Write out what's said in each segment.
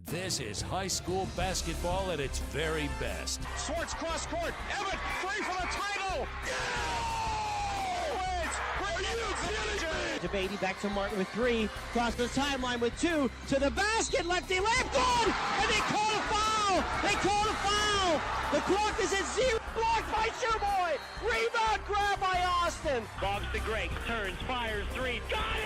This is high school basketball at its very best. Swartz cross court. Everett free for the title. DeBatey back to Martin with 3. Cross the timeline with 2. To the basket. Lefty layup. Good. And they call a foul. They call a foul. The clock is at 0. Blocked by Shoeboy. Rebound grab by Austin. Boggs to Greg. Turns. Fires. 3. Got it.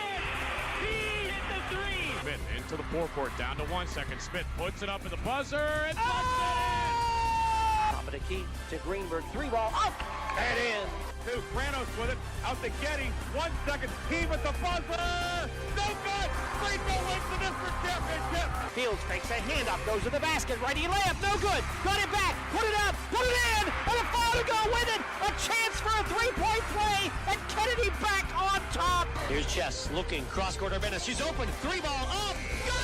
He hit the 3. Smith into the forecourt, down to 1 second. Smith puts it up in the buzzer and puts it in! Top of the key to Greenberg, 3 ball up and in. To Pranos with it, out to Getty, 1 second, he with the buzzer! No good! Greenville wins the district championship! Fields fakes a handoff, goes to the basket, righty layup, no good. Got it back, put it up, put it in, and a foul to go with it. A chance for a 3-point play, and Kennedy back on top. Here's Chess looking, cross court Urbana, she's open, 3 ball up, go!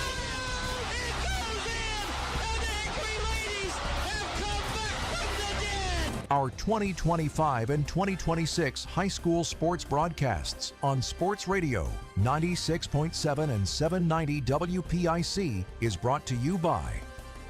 It goes in, and the Angry Ladies have come back from the dead. Our 2025 and 2026 high school sports broadcasts on Sports Radio 96.7 and 790 WPIC is brought to you by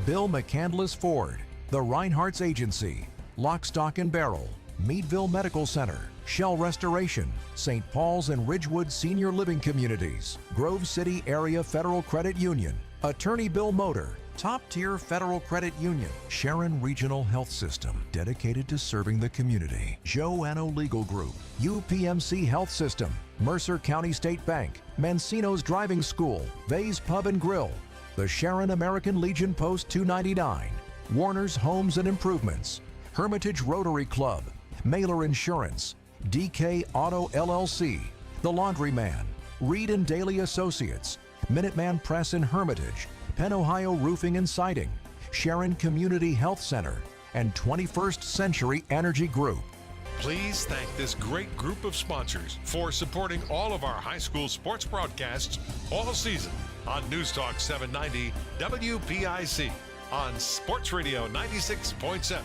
Bill McCandless Ford, the Reinhardt's Agency, Lock, Stock and Barrel, Meadville Medical Center, Shell Restoration, St. Paul's and Ridgewood Senior Living Communities, Grove City Area Federal Credit Union, Attorney Bill Motor, top-tier Federal Credit Union, Sharon Regional Health System, dedicated to serving the community, Joanno Legal Group, UPMC Health System, Mercer County State Bank, Mancino's Driving School, Vay's Pub and Grill, the Sharon American Legion Post 299, Warner's Homes and Improvements, Hermitage Rotary Club, Mailer Insurance, DK Auto LLC, The Laundryman, Reed and Daly Associates, Minuteman Press in Hermitage, Penn Ohio Roofing and Siding, Sharon Community Health Center, and 21st Century Energy Group. Please thank this great group of sponsors for supporting all of our high school sports broadcasts all season on News Talk 790 WPIC on Sports Radio 96.7.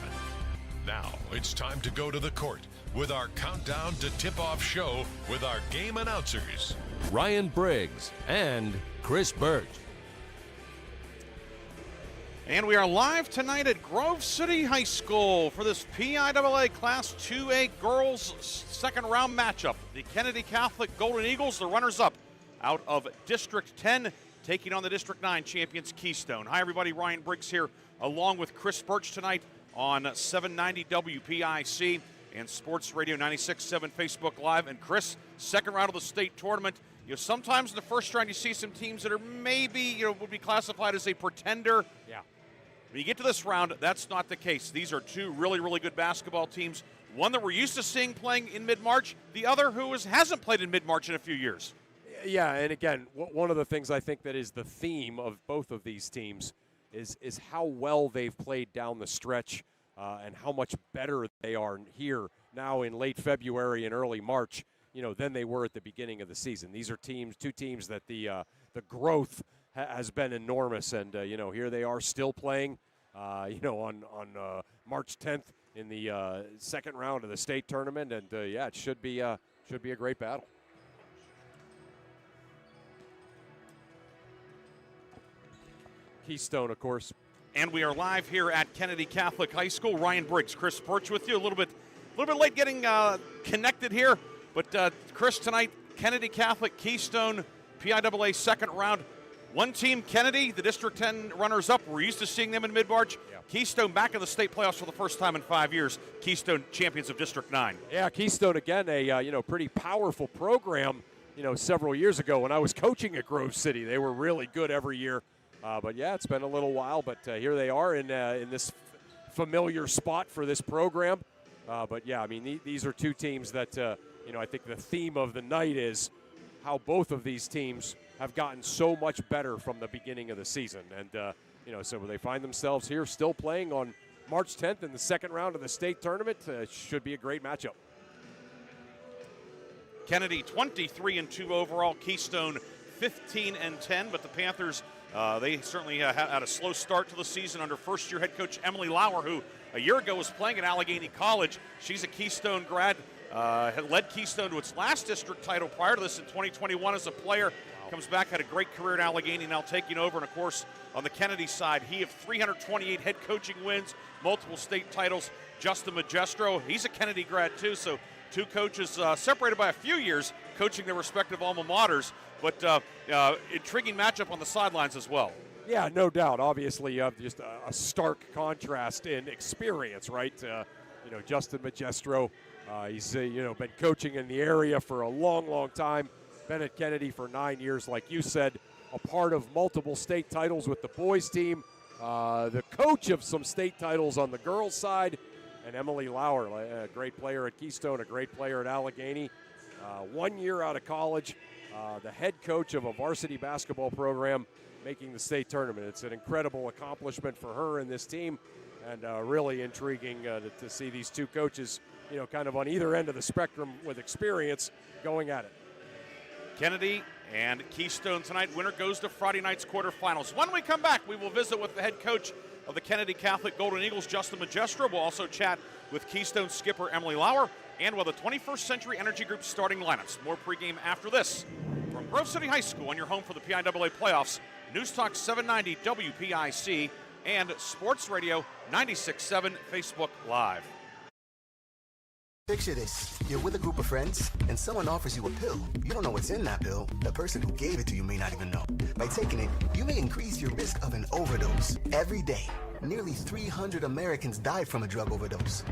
Now it's time to go to the court with our countdown to tip-off show with our game announcers, Ryan Briggs and Chris Burtch. And we are live tonight at Grove City High School for this PIAA Class 2A girls second round matchup. The Kennedy Catholic Golden Eagles, the runners-up out of District 10, taking on the District 9 champions Keystone. Hi everybody, Ryan Briggs here along with Chris Burtch tonight on 790 WPIC and Sports Radio 96.7 Facebook Live. And Chris, second round of the state tournament. You know, sometimes in the first round you see some teams that are maybe, would be classified as a pretender. Yeah. When you get to this round, that's not the case. These are two really, really good basketball teams. One that we're used to seeing playing in mid-March, the other who hasn't played in mid-March in a few years. Yeah, and again, one of the things I think that is the theme of both of these teams is how well they've played down the stretch and how much better they are here now in late February and early March, than they were at the beginning of the season. These are two teams that the growth has been enormous, and here they are still playing, on March 10th in the second round of the state tournament, and it should be a great battle. Keystone, of course. And we are live here at Kennedy Catholic High School. Ryan Briggs, Chris Burtch with you. A little bit late getting connected here, but Chris, tonight, Kennedy Catholic, Keystone, PIAA second round. One team, Kennedy, the District 10 runners-up. We're used to seeing them in mid-March. Yeah. Keystone back in the state playoffs for the first time in 5 years. Keystone champions of District 9. Yeah, Keystone, again, a pretty powerful program, several years ago when I was coaching at Grove City. They were really good every year. But, yeah, it's been a little while, but here they are in this familiar spot for this program. But, yeah, I mean, these are two teams that, I think the theme of the night is how both of these teams have gotten so much better from the beginning of the season. And, so they find themselves here still playing on March 10th in the second round of the state tournament. Should be a great matchup. Kennedy 23-2 overall, Keystone 15-10, but the Panthers, they certainly had a slow start to the season under first-year head coach Emily Lauer, who a year ago was playing at Allegheny College. She's a Keystone grad, had led Keystone to its last district title prior to this in 2021 as a player. comes back, had a great career in Allegheny, now taking over. And, of course, on the Kennedy side, he of 328 head coaching wins, multiple state titles. Justin Magestro, he's a Kennedy grad, too, so two coaches separated by a few years coaching their respective alma maters, but intriguing matchup on the sidelines as well. Yeah, no doubt. Obviously, just a stark contrast in experience, right? Justin Magestro, he's been coaching in the area for a long, long time. Been at Kennedy for 9 years, like you said, a part of multiple state titles with the boys team, the coach of some state titles on the girls side, and Emily Lauer, a great player at Keystone, a great player at Allegheny. 1 year out of college, the head coach of a varsity basketball program, making the state tournament. It's an incredible accomplishment for her and this team, and really intriguing to see these two coaches, kind of on either end of the spectrum with experience going at it. Kennedy and Keystone tonight. Winner goes to Friday night's quarterfinals. When we come back, we will visit with the head coach of the Kennedy Catholic Golden Eagles, Justin Magestro. We'll also chat with Keystone skipper Emily Lauer and with the 21st Century Energy Group starting lineups. More pregame after this. From Grove City High School on your home for the PIAA playoffs, News Talk 790 WPIC and Sports Radio 96.7 Facebook Live. Picture this. You're with a group of friends, and someone offers you a pill. You don't know what's in that pill. The person who gave it to you may not even know. By taking it, you may increase your risk of an overdose. Every day, nearly 300 Americans died from a drug overdose.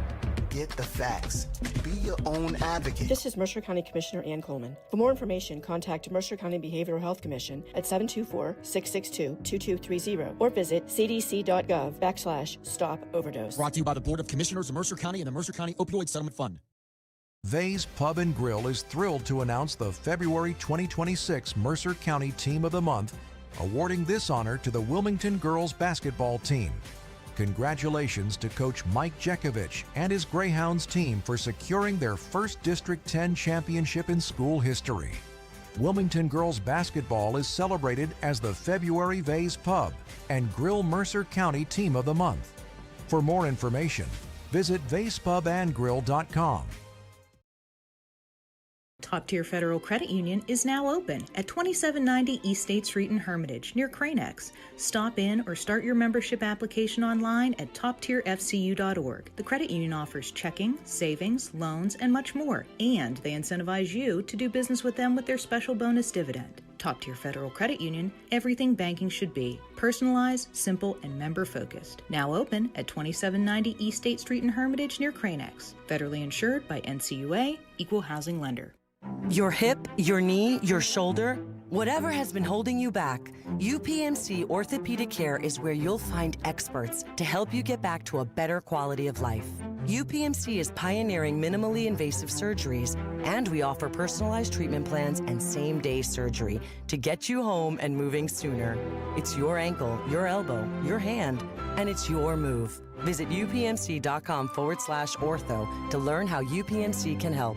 Get the facts. Be your own advocate. This is Mercer County Commissioner Ann Coleman. For more information, contact Mercer County Behavioral Health Commission at 724-662-2230 or visit cdc.gov/stop overdose. Brought to you by the Board of Commissioners of Mercer County and the Mercer County Opioid Settlement Fund. Vay's Pub and Grill is thrilled to announce the February 2026 Mercer County Team of the Month, awarding this honor to the Wilmington girls basketball team. Congratulations to Coach Mike Jekovich and his Greyhounds team for securing their first District 10 championship in school history. Wilmington girls basketball is celebrated as the February Vay's Pub and Grill Mercer County Team of the Month. For more information, visit vayspubandgrill.com. Top Tier Federal Credit Union is now open at 2790 East State Street in Hermitage, near Cranex. Stop in or start your membership application online at toptierfcu.org. The credit union offers checking, savings, loans, and much more, and they incentivize you to do business with them with their special bonus dividend. Top Tier Federal Credit Union, everything banking should be. Personalized, simple, and member-focused. Now open at 2790 East State Street in Hermitage, near Cranex. Federally insured by NCUA, Equal Housing Lender. Your hip, your knee, your shoulder, whatever has been holding you back, UPMC Orthopedic Care is where you'll find experts to help you get back to a better quality of life. UPMC is pioneering minimally invasive surgeries, and we offer personalized treatment plans and same-day surgery to get you home and moving sooner. It's your ankle, your elbow, your hand, and it's your move. Visit upmc.com/ortho to learn how UPMC can help.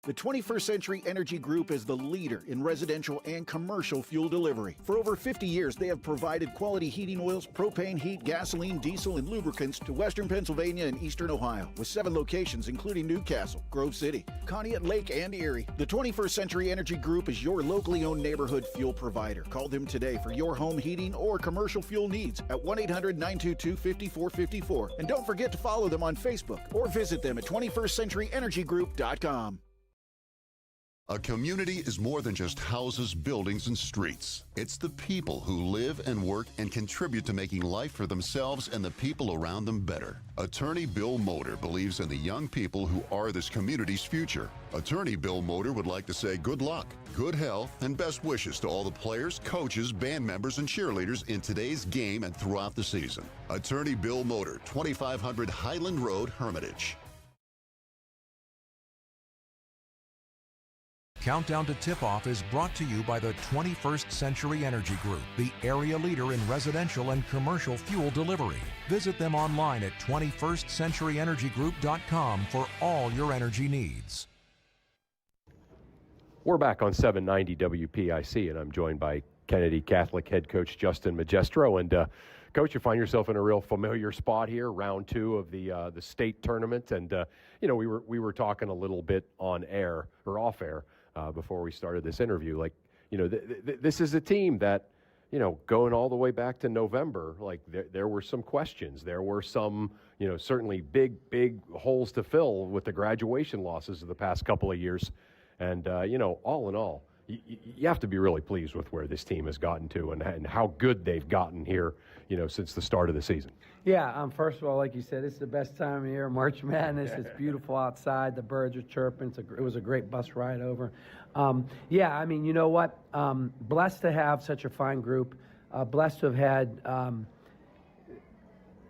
The 21st Century Energy Group is the leader in residential and commercial fuel delivery. For over 50 years, they have provided quality heating oils, propane, heat, gasoline, diesel, and lubricants to Western Pennsylvania and Eastern Ohio, with 7 locations including Newcastle, Grove City, Conneaut Lake, and Erie. The 21st Century Energy Group is your locally owned neighborhood fuel provider. Call them today for your home heating or commercial fuel needs at 1-800-922-5454. And don't forget to follow them on Facebook or visit them at 21stcenturyenergygroup.com. A community is more than just houses, buildings, and streets. It's the people who live and work and contribute to making life for themselves and the people around them better. Attorney Bill Motor believes in the young people who are this community's future. Attorney Bill Motor would like to say good luck, good health, and best wishes to all the players, coaches, band members, and cheerleaders in today's game and throughout the season. Attorney Bill Motor, 2500 Highland Road, Hermitage. Countdown to Tip-Off is brought to you by the 21st Century Energy Group, the area leader in residential and commercial fuel delivery. Visit them online at 21stcenturyenergygroup.com for all your energy needs. We're back on 790 WPIC, and I'm joined by Kennedy Catholic head coach Justin Magestro. And Coach, you find yourself in a real familiar spot here, round 2 of the state tournament. And we were talking a little bit on air or off air before we started this interview. Like, this is a team that, going all the way back to November, like there were some questions. There were some, certainly big holes to fill with the graduation losses of the past couple of years. And, all in all, you have to be really pleased with where this team has gotten to and how good they've gotten here, since the start of the season. Yeah, first of all, like you said, it's the best time of year, March Madness. It's beautiful outside. The birds are chirping. It was a great bus ride over. You know what? Blessed to have such a fine group. Blessed to have had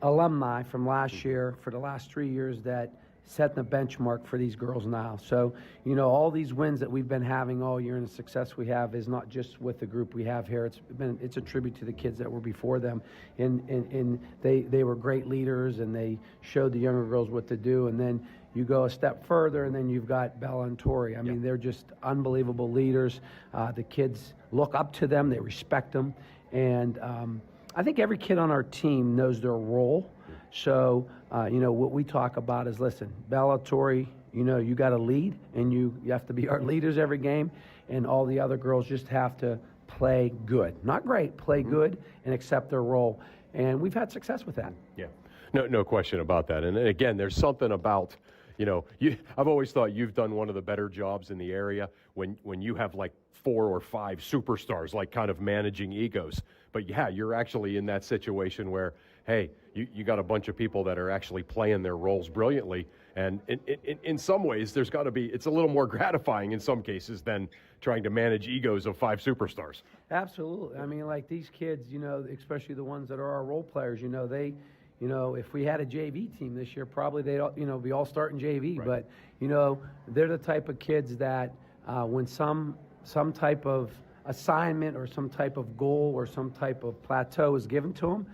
alumni from last year for the last 3 years that set the benchmark for these girls now. So, all these wins that we've been having all year and the success we have is not just with the group we have here. It's a tribute to the kids that were before them. And they were great leaders, and they showed the younger girls what to do. And then you go a step further, and then you've got Bella and Tori. I mean, they're just unbelievable leaders. The kids look up to them. They respect them. And I think every kid on our team knows their role. So, what we talk about is, listen, Bella, Tori, you got to lead, and you have to be our leaders every game, and all the other girls just have to play good. Not great, play good and accept their role. And we've had success with that. Yeah, no question about that. And again, there's something about, I've always thought you've done one of the better jobs in the area when you have like 4 or 5 superstars, like kind of managing egos. But yeah, you're actually in that situation where, hey, you got a bunch of people that are actually playing their roles brilliantly. And in some ways, it's a little more gratifying in some cases than trying to manage egos of 5 superstars. Absolutely. I mean, like these kids, especially the ones that are our role players, they, if we had a JV team this year, probably they'd, be all starting JV. Right. But, they're the type of kids that when some type of assignment or some type of goal or some type of plateau is given to them,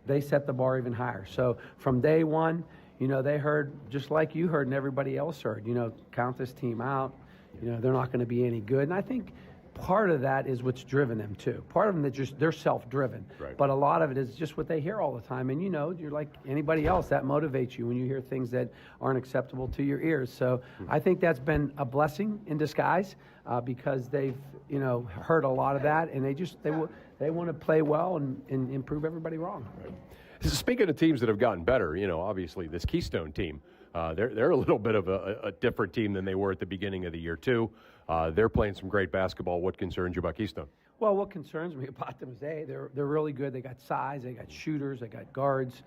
they set the bar even higher. So from day one, they heard, just like you heard and everybody else heard, count this team out. They're not going to be any good. And I think part of that is what's driven them too. Part of them they're self-driven. Right. But a lot of it is just what they hear all the time. And you're like anybody else, that motivates you when you hear things that aren't acceptable to your ears. So I think that's been a blessing in disguise because they've heard a lot of that, and they want to play well and prove everybody wrong. Right. Speaking of teams that have gotten better, obviously this Keystone team, they're a little bit of a different team than they were at the beginning of the year too. They're playing some great basketball. What concerns you about Keystone? Well, what concerns me about them is they're really good. They got size, they got shooters, they got guards.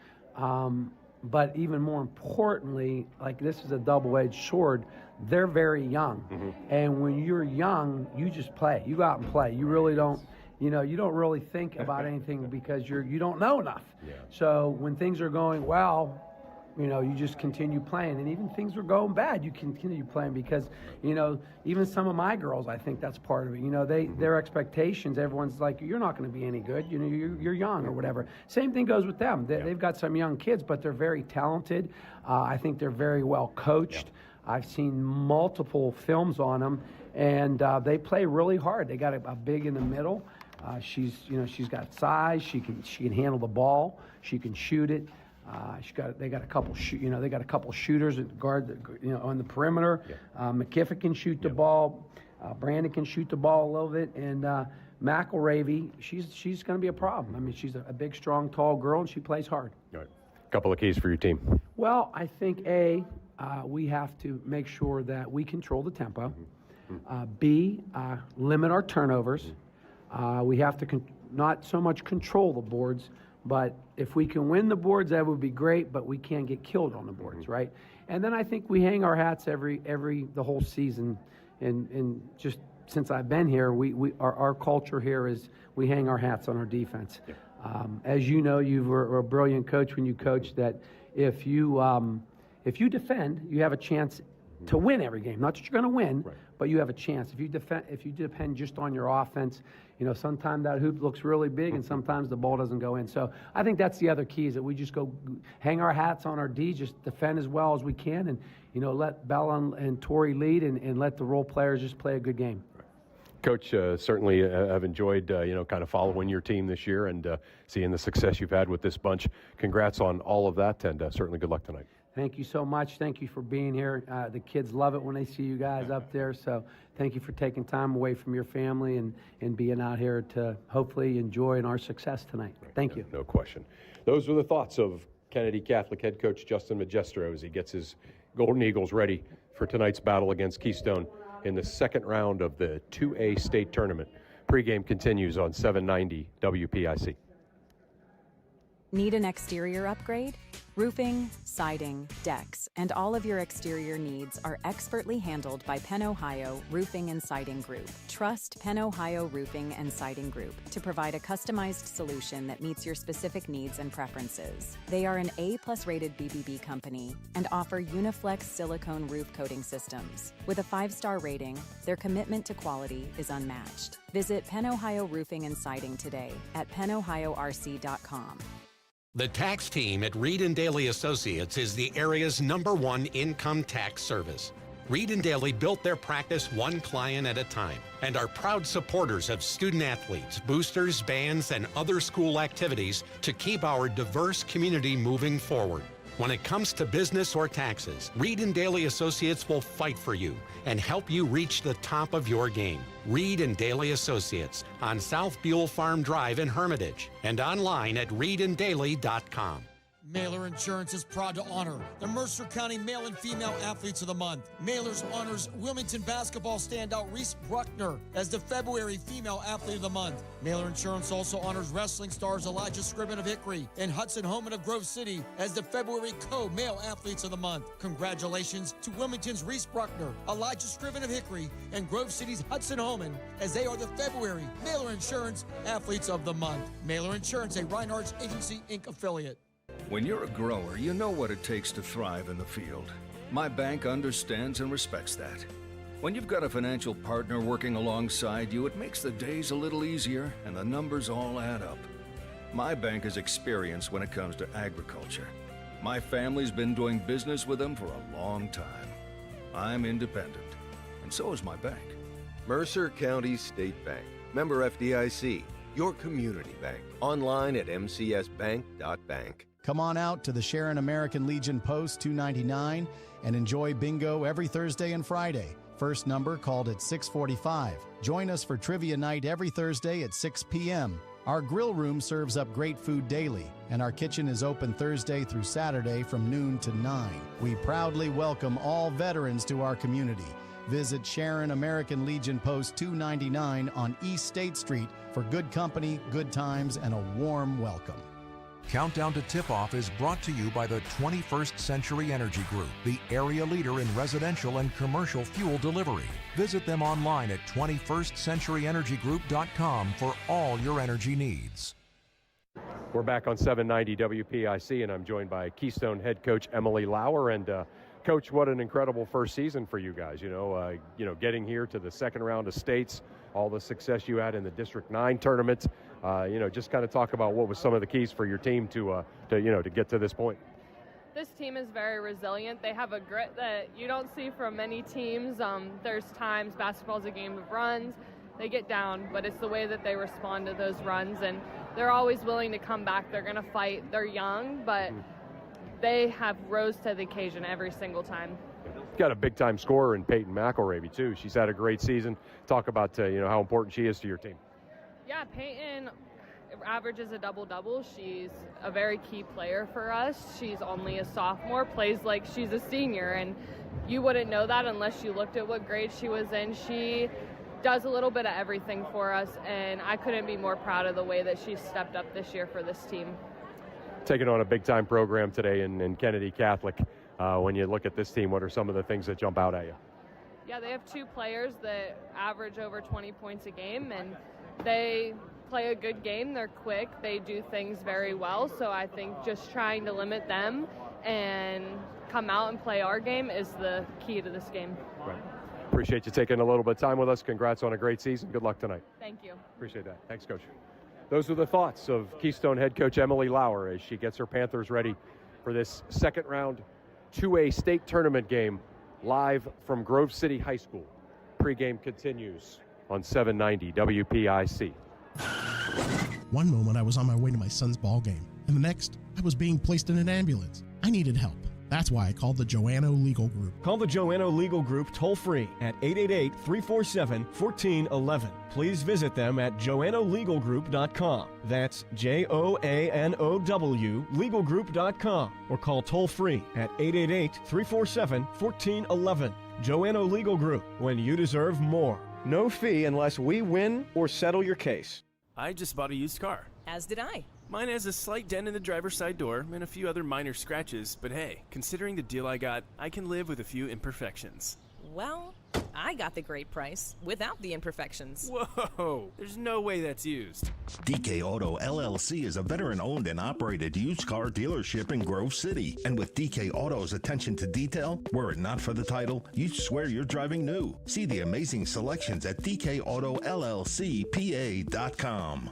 But even more importantly, like this is a double-edged sword, they're very young. Mm-hmm. And when you're young, you just play. You go out and play. You really don't, you don't really think about anything because you don't know enough. Yeah. So when things are going well, you just continue playing. And even things are going bad, you continue playing because, even some of my girls, I think that's part of it. Their expectations, everyone's like, you're not going to be any good. You're young or whatever. Same thing goes with them. They've got some young kids, but they're very talented. I think they're very well coached. I've seen multiple films on them, and they play really hard. They got a big in the middle. She's got size. She can handle the ball. She can shoot it. They got a couple shooters that guard on the perimeter. Yeah. McKiffin can shoot the ball. Brandon can shoot the ball a little bit, and McElravy, she's going to be a problem. I mean, she's a big, strong, tall girl, and she plays hard. All right. Couple of keys for your team. Well, I think we have to make sure that we control the tempo. B, limit our turnovers. We have to not so much control the boards, but if we can win the boards, that would be great, but we can't get killed on the boards, right? And then I think we hang our hats the whole season. And just since I've been here, our culture here is we hang our hats on our defense. Yeah. As you know, you were a brilliant coach when you coached that if you defend, you have a chance to win every game. Not that you're going to win, right, but you have a chance. If you depend just on your offense, sometimes that hoop looks really big and sometimes the ball doesn't go in. So I think that's the other key is that we just go hang our hats on our D, just defend as well as we can, and let Bella and Tori lead and let the role players just play a good game. Coach, certainly have enjoyed, kind of following your team this year and seeing the success you've had with this bunch. Congrats on all of that, and certainly good luck tonight. Thank you so much. Thank you for being here. The kids love it when they see you guys up there. So thank you for taking time away from your family and being out here to hopefully enjoy our success tonight. Thank you. No question. Those were the thoughts of Kennedy Catholic head coach Justin Magistro as he gets his Golden Eagles ready for tonight's battle against Keystone in the second round of the 2A state tournament. Pregame continues on 790 WPIC. Need an exterior upgrade? Roofing, siding, decks, and all of your exterior needs are expertly handled by Penn Ohio Roofing and Siding Group. Trust Penn Ohio Roofing and Siding Group to provide a customized solution that meets your specific needs and preferences. They are an A+ rated BBB company and offer Uniflex silicone roof coating systems. With a 5-star rating, their commitment to quality is unmatched. Visit Penn Ohio Roofing and Siding today at pennohiorc.com. The tax team at Reed & Daly Associates is the area's #1 income tax service. Reed & Daly built their practice one client at a time and are proud supporters of student athletes, boosters, bands, and other school activities to keep our diverse community moving forward. When it comes to business or taxes, Reed & Daly Associates will fight for you and help you reach the top of your game. Reed & Daly Associates on South Buell Farm Drive in Hermitage and online at reedanddaly.com. Mailer Insurance is proud to honor the Mercer County Male and Female Athletes of the Month. Mailers honors Wilmington basketball standout Reese Bruckner as the February Female Athlete of the Month. Mailer Insurance also honors wrestling stars Elijah Scriven of Hickory and Hudson Homan of Grove City as the February Co-Male Athletes of the Month. Congratulations to Wilmington's Reese Bruckner, Elijah Scriven of Hickory, and Grove City's Hudson Homan as they are the February Mailer Insurance Athletes of the Month. Mailer Insurance, a Reinhardt's Agency, Inc. affiliate. When you're a grower, you know what it takes to thrive in the field. My bank understands and respects that. When you've got a financial partner working alongside you, it makes the days a little easier and the numbers all add up. My bank has experience when it comes to agriculture. My family's been doing business with them for a long time. I'm independent, and so is my bank. Mercer County State Bank. Member FDIC. Your community bank. Online at mcsbank.bank. Come on out to the Sharon American Legion Post 299 and enjoy bingo every Thursday and Friday. First number called at 6:45. Join us for trivia night every Thursday at 6 p.m. Our grill room serves up great food daily, and our kitchen is open Thursday through Saturday from noon to 9. We proudly welcome all veterans to our community. Visit Sharon American Legion Post 299 on East State Street for good company, good times, and a warm welcome. Countdown to Tip-Off is brought to you by the 21st Century Energy Group, the area leader in residential and commercial fuel delivery. Visit them online at 21stcenturyenergygroup.com for all your energy needs. We're back on 790 WPIC, and I'm joined by Keystone head coach Emily Lauer. And Coach, what an incredible first season for you guys. Getting here to the second round of states, all the success you had in the District 9 tournament. Just kind of talk about what was some of the keys for your team to get to this point. This team is very resilient. They have a grit that you don't see from many teams. There's times basketball's a game of runs. They get down, but it's the way that they respond to those runs, and they're always willing to come back. They're going to fight. They're young, but they have rose to the occasion every single time. Got a big-time scorer in Peyton McElravy, too. She's had a great season. Talk about how important she is to your team. Yeah, Peyton averages a double-double. She's a very key player for us. She's only a sophomore, plays like she's a senior, and you wouldn't know that unless you looked at what grade she was in. She does a little bit of everything for us, and I couldn't be more proud of the way that she's stepped up this year for this team. Taking on a big-time program today in Kennedy Catholic. When you look at this team, what are some of the things that jump out at you? Yeah, they have two players that average over 20 points a game, and they play a good game. They're quick. They do things very well. So I think just trying to limit them and come out and play our game is the key to this game. Right. Appreciate you taking a little bit of time with us. Congrats on a great season. Good luck tonight. Thank you. Appreciate that. Thanks, Coach. Those are the thoughts of Keystone head coach Emily Lauer as she gets her Panthers ready for this second round 2A state tournament game live from Grove City High School. Pregame continues on 790 WPIC. One moment I was on my way to my son's ball game, and the next I was being placed in an ambulance. I needed help. That's why I called the Joanno Legal Group. Call the Joanno Legal Group toll-free at 888-347-1411. Please visit them at joannolegalgroup.com. That's Joanow legalgroup.com. Or call toll-free at 888-347-1411. Joanno Legal Group, when you deserve more. No fee unless we win or settle your case. I just bought a used car. As did I. Mine has a slight dent in the driver's side door and a few other minor scratches, but hey, considering the deal I got, I can live with a few imperfections. Well, I got the great price without the imperfections. Whoa, there's no way that's used. DK Auto LLC is a veteran-owned and operated used car dealership in Grove City. And with DK Auto's attention to detail, were it not for the title, you'd swear you're driving new. See the amazing selections at DKAutoLLCPA.com.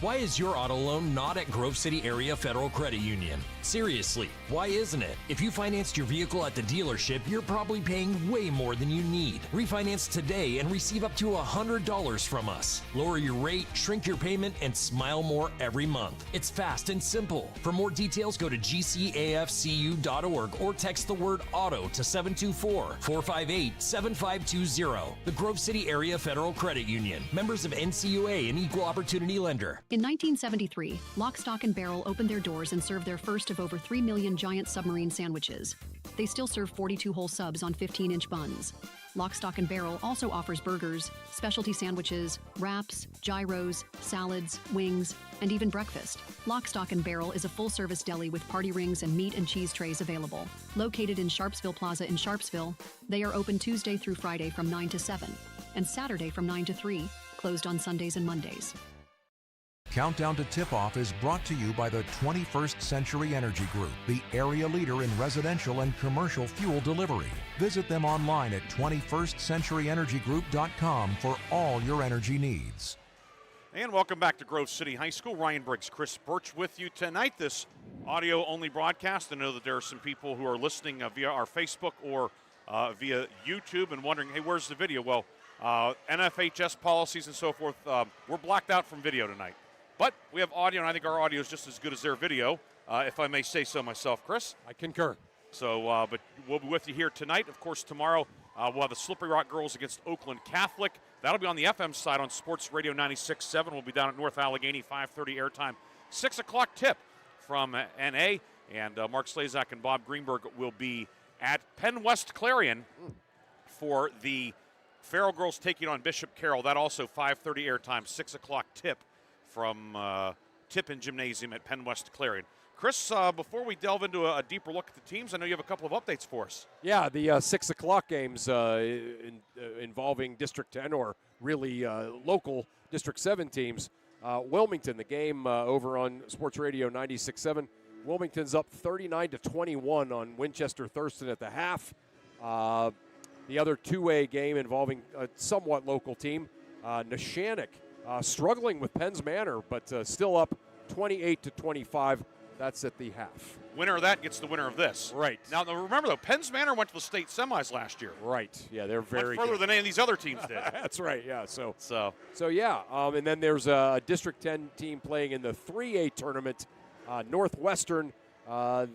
Why is your auto loan not at Grove City Area Federal Credit Union? Seriously, why isn't it? If you financed your vehicle at the dealership, you're probably paying way more than you need. Refinance today and receive up to $100 from us. Lower your rate, shrink your payment, and smile more every month. It's fast and simple. For more details, go to gcafcu.org or text the word auto to 724-458-7520. The Grove City Area Federal Credit Union. Members of NCUA, an equal opportunity lender. In 1973, Lock, Stock, and Barrel opened their doors and served their first of over 3 million giant submarine sandwiches. They still serve 42-hole subs on 15-inch buns. Lock, Stock, and Barrel also offers burgers, specialty sandwiches, wraps, gyros, salads, wings, and even breakfast. Lock, Stock, and Barrel is a full-service deli with party rings and meat and cheese trays available. Located in Sharpsville Plaza in Sharpsville, they are open Tuesday through Friday from 9 to 7, and Saturday from 9 to 3, closed on Sundays and Mondays. Countdown to Tip-Off is brought to you by the 21st Century Energy Group, the area leader in residential and commercial fuel delivery. Visit them online at 21stcenturyenergygroup.com for all your energy needs. And welcome back to Grove City High School. Ryan Briggs, Chris Burtch with you tonight. This audio-only broadcast. I know that there are some people who are listening via our Facebook or via YouTube and wondering, hey, where's the video? Well, NFHS policies and so forth, we're blacked out from video tonight. But we have audio, and I think our audio is just as good as their video, if I may say so myself, Chris. I concur. So, but we'll be with you here tonight. Of course, tomorrow we'll have the Slippery Rock girls against Oakland Catholic. That'll be on the FM side on Sports Radio 96.7. We'll be down at North Allegheny, 5:30 airtime. 6 o'clock tip from NA, and Mark Slazak and Bob Greenberg will be at Penn West Clarion for the Farrell girls taking on Bishop Carroll. That also 5:30 airtime, 6 o'clock tip from Tippin Gymnasium at Penn West Clarion. Chris, before we delve into a deeper look at the teams, I know you have a couple of updates for us. Yeah, the 6 o'clock games involving District 10 or really local District 7 teams. Wilmington, the game over on Sports Radio 96.7. Wilmington's up 39-21 on Winchester Thurston at the half. The other 2A game involving a somewhat local team, Neshannock, struggling with Penn's Manor, but still up 28-25. That's at the half. Winner of that gets the winner of this. Right. Now remember, though, Penn's Manor went to the state semis last year. Right. Yeah, they're very much further than any of these other teams did. That's right, yeah. So yeah. And then there's a District 10 team playing in the 3A tournament. Northwestern,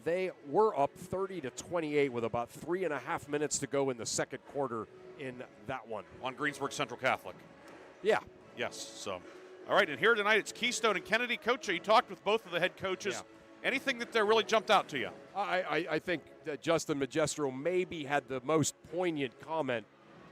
they were up 30-28 with about 3.5 minutes to go in the second quarter in that one. On Greensburg Central Catholic. Yeah. Yes. So, all right, and here tonight it's Keystone and Kennedy. Coach, you talked with both of the head coaches. Yeah. Anything that really jumped out to you? I think that Justin Magistro maybe had the most poignant comment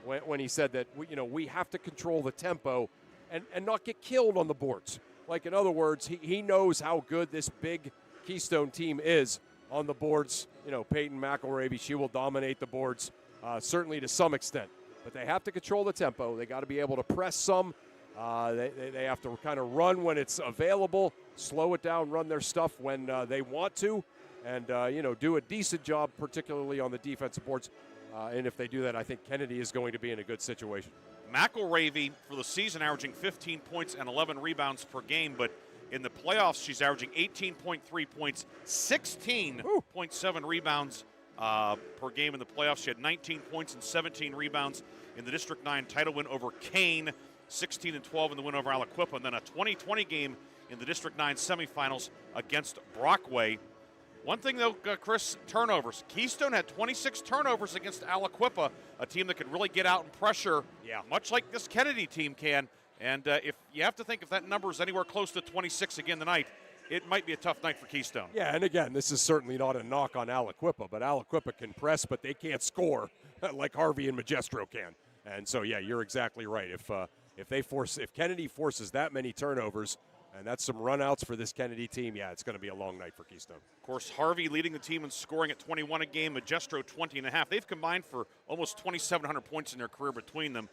when he said that we have to control the tempo and not get killed on the boards. Like, in other words, he knows how good this big Keystone team is on the boards. Peyton McElravy, she will dominate the boards, certainly to some extent. But they have to control the tempo. They got to be able to press some. They have to kind of run when it's available, slow it down, run their stuff when they want to, and do a decent job, particularly on the defensive boards. And if they do that, I think Kennedy is going to be in a good situation. McElravy for the season averaging 15 points and 11 rebounds per game, but in the playoffs she's averaging 18.3 points, 16.7 rebounds per game in the playoffs. She had 19 points and 17 rebounds in the District 9 title win over Kane. 16-12 in the win over Aliquippa, and then a 20-20 game in the District 9 semifinals against Brockway. One thing, though, Chris, turnovers. Keystone had 26 turnovers against Aliquippa, a team that could really get out and pressure, much like this Kennedy team can. And if you have to think if that number is anywhere close to 26 again tonight, it might be a tough night for Keystone. Yeah, and again, this is certainly not a knock on Aliquippa, but Aliquippa can press, but they can't score like Harvey and Magistro can. And so, yeah, you're exactly right. If Kennedy forces that many turnovers, and that's some runouts for this Kennedy team, yeah, it's going to be a long night for Keystone. Of course, Harvey leading the team in scoring at 21 a game, Magistro 20.5. They've combined for almost 2,700 points in their career between them.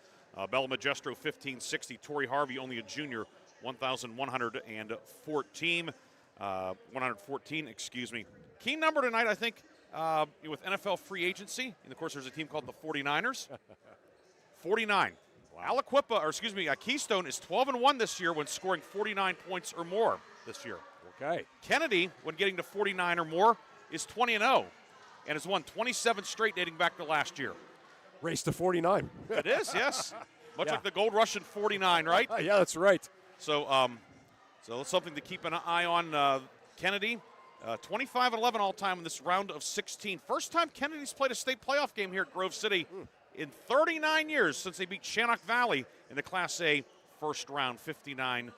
Bella Magistro 1,560. Torrey Harvey, only a junior, 1,114. 114, excuse me. Key number tonight, I think, with NFL free agency. And, of course, there's a team called the 49ers. 49. Wow. Keystone is 12-1 this year when scoring 49 points or more this year. Okay. Kennedy, when getting to 49 or more, is 20-0 and has won 27 straight dating back to last year. Race to 49. It is, yes. Much like the Gold Rush in 49, right? Yeah, that's right. So that's something to keep an eye on. Kennedy, 25-11 all-time in this round of 16. First time Kennedy's played a state playoff game here at Grove City in 39 years since they beat Shannock Valley in the Class A first round, 59-49.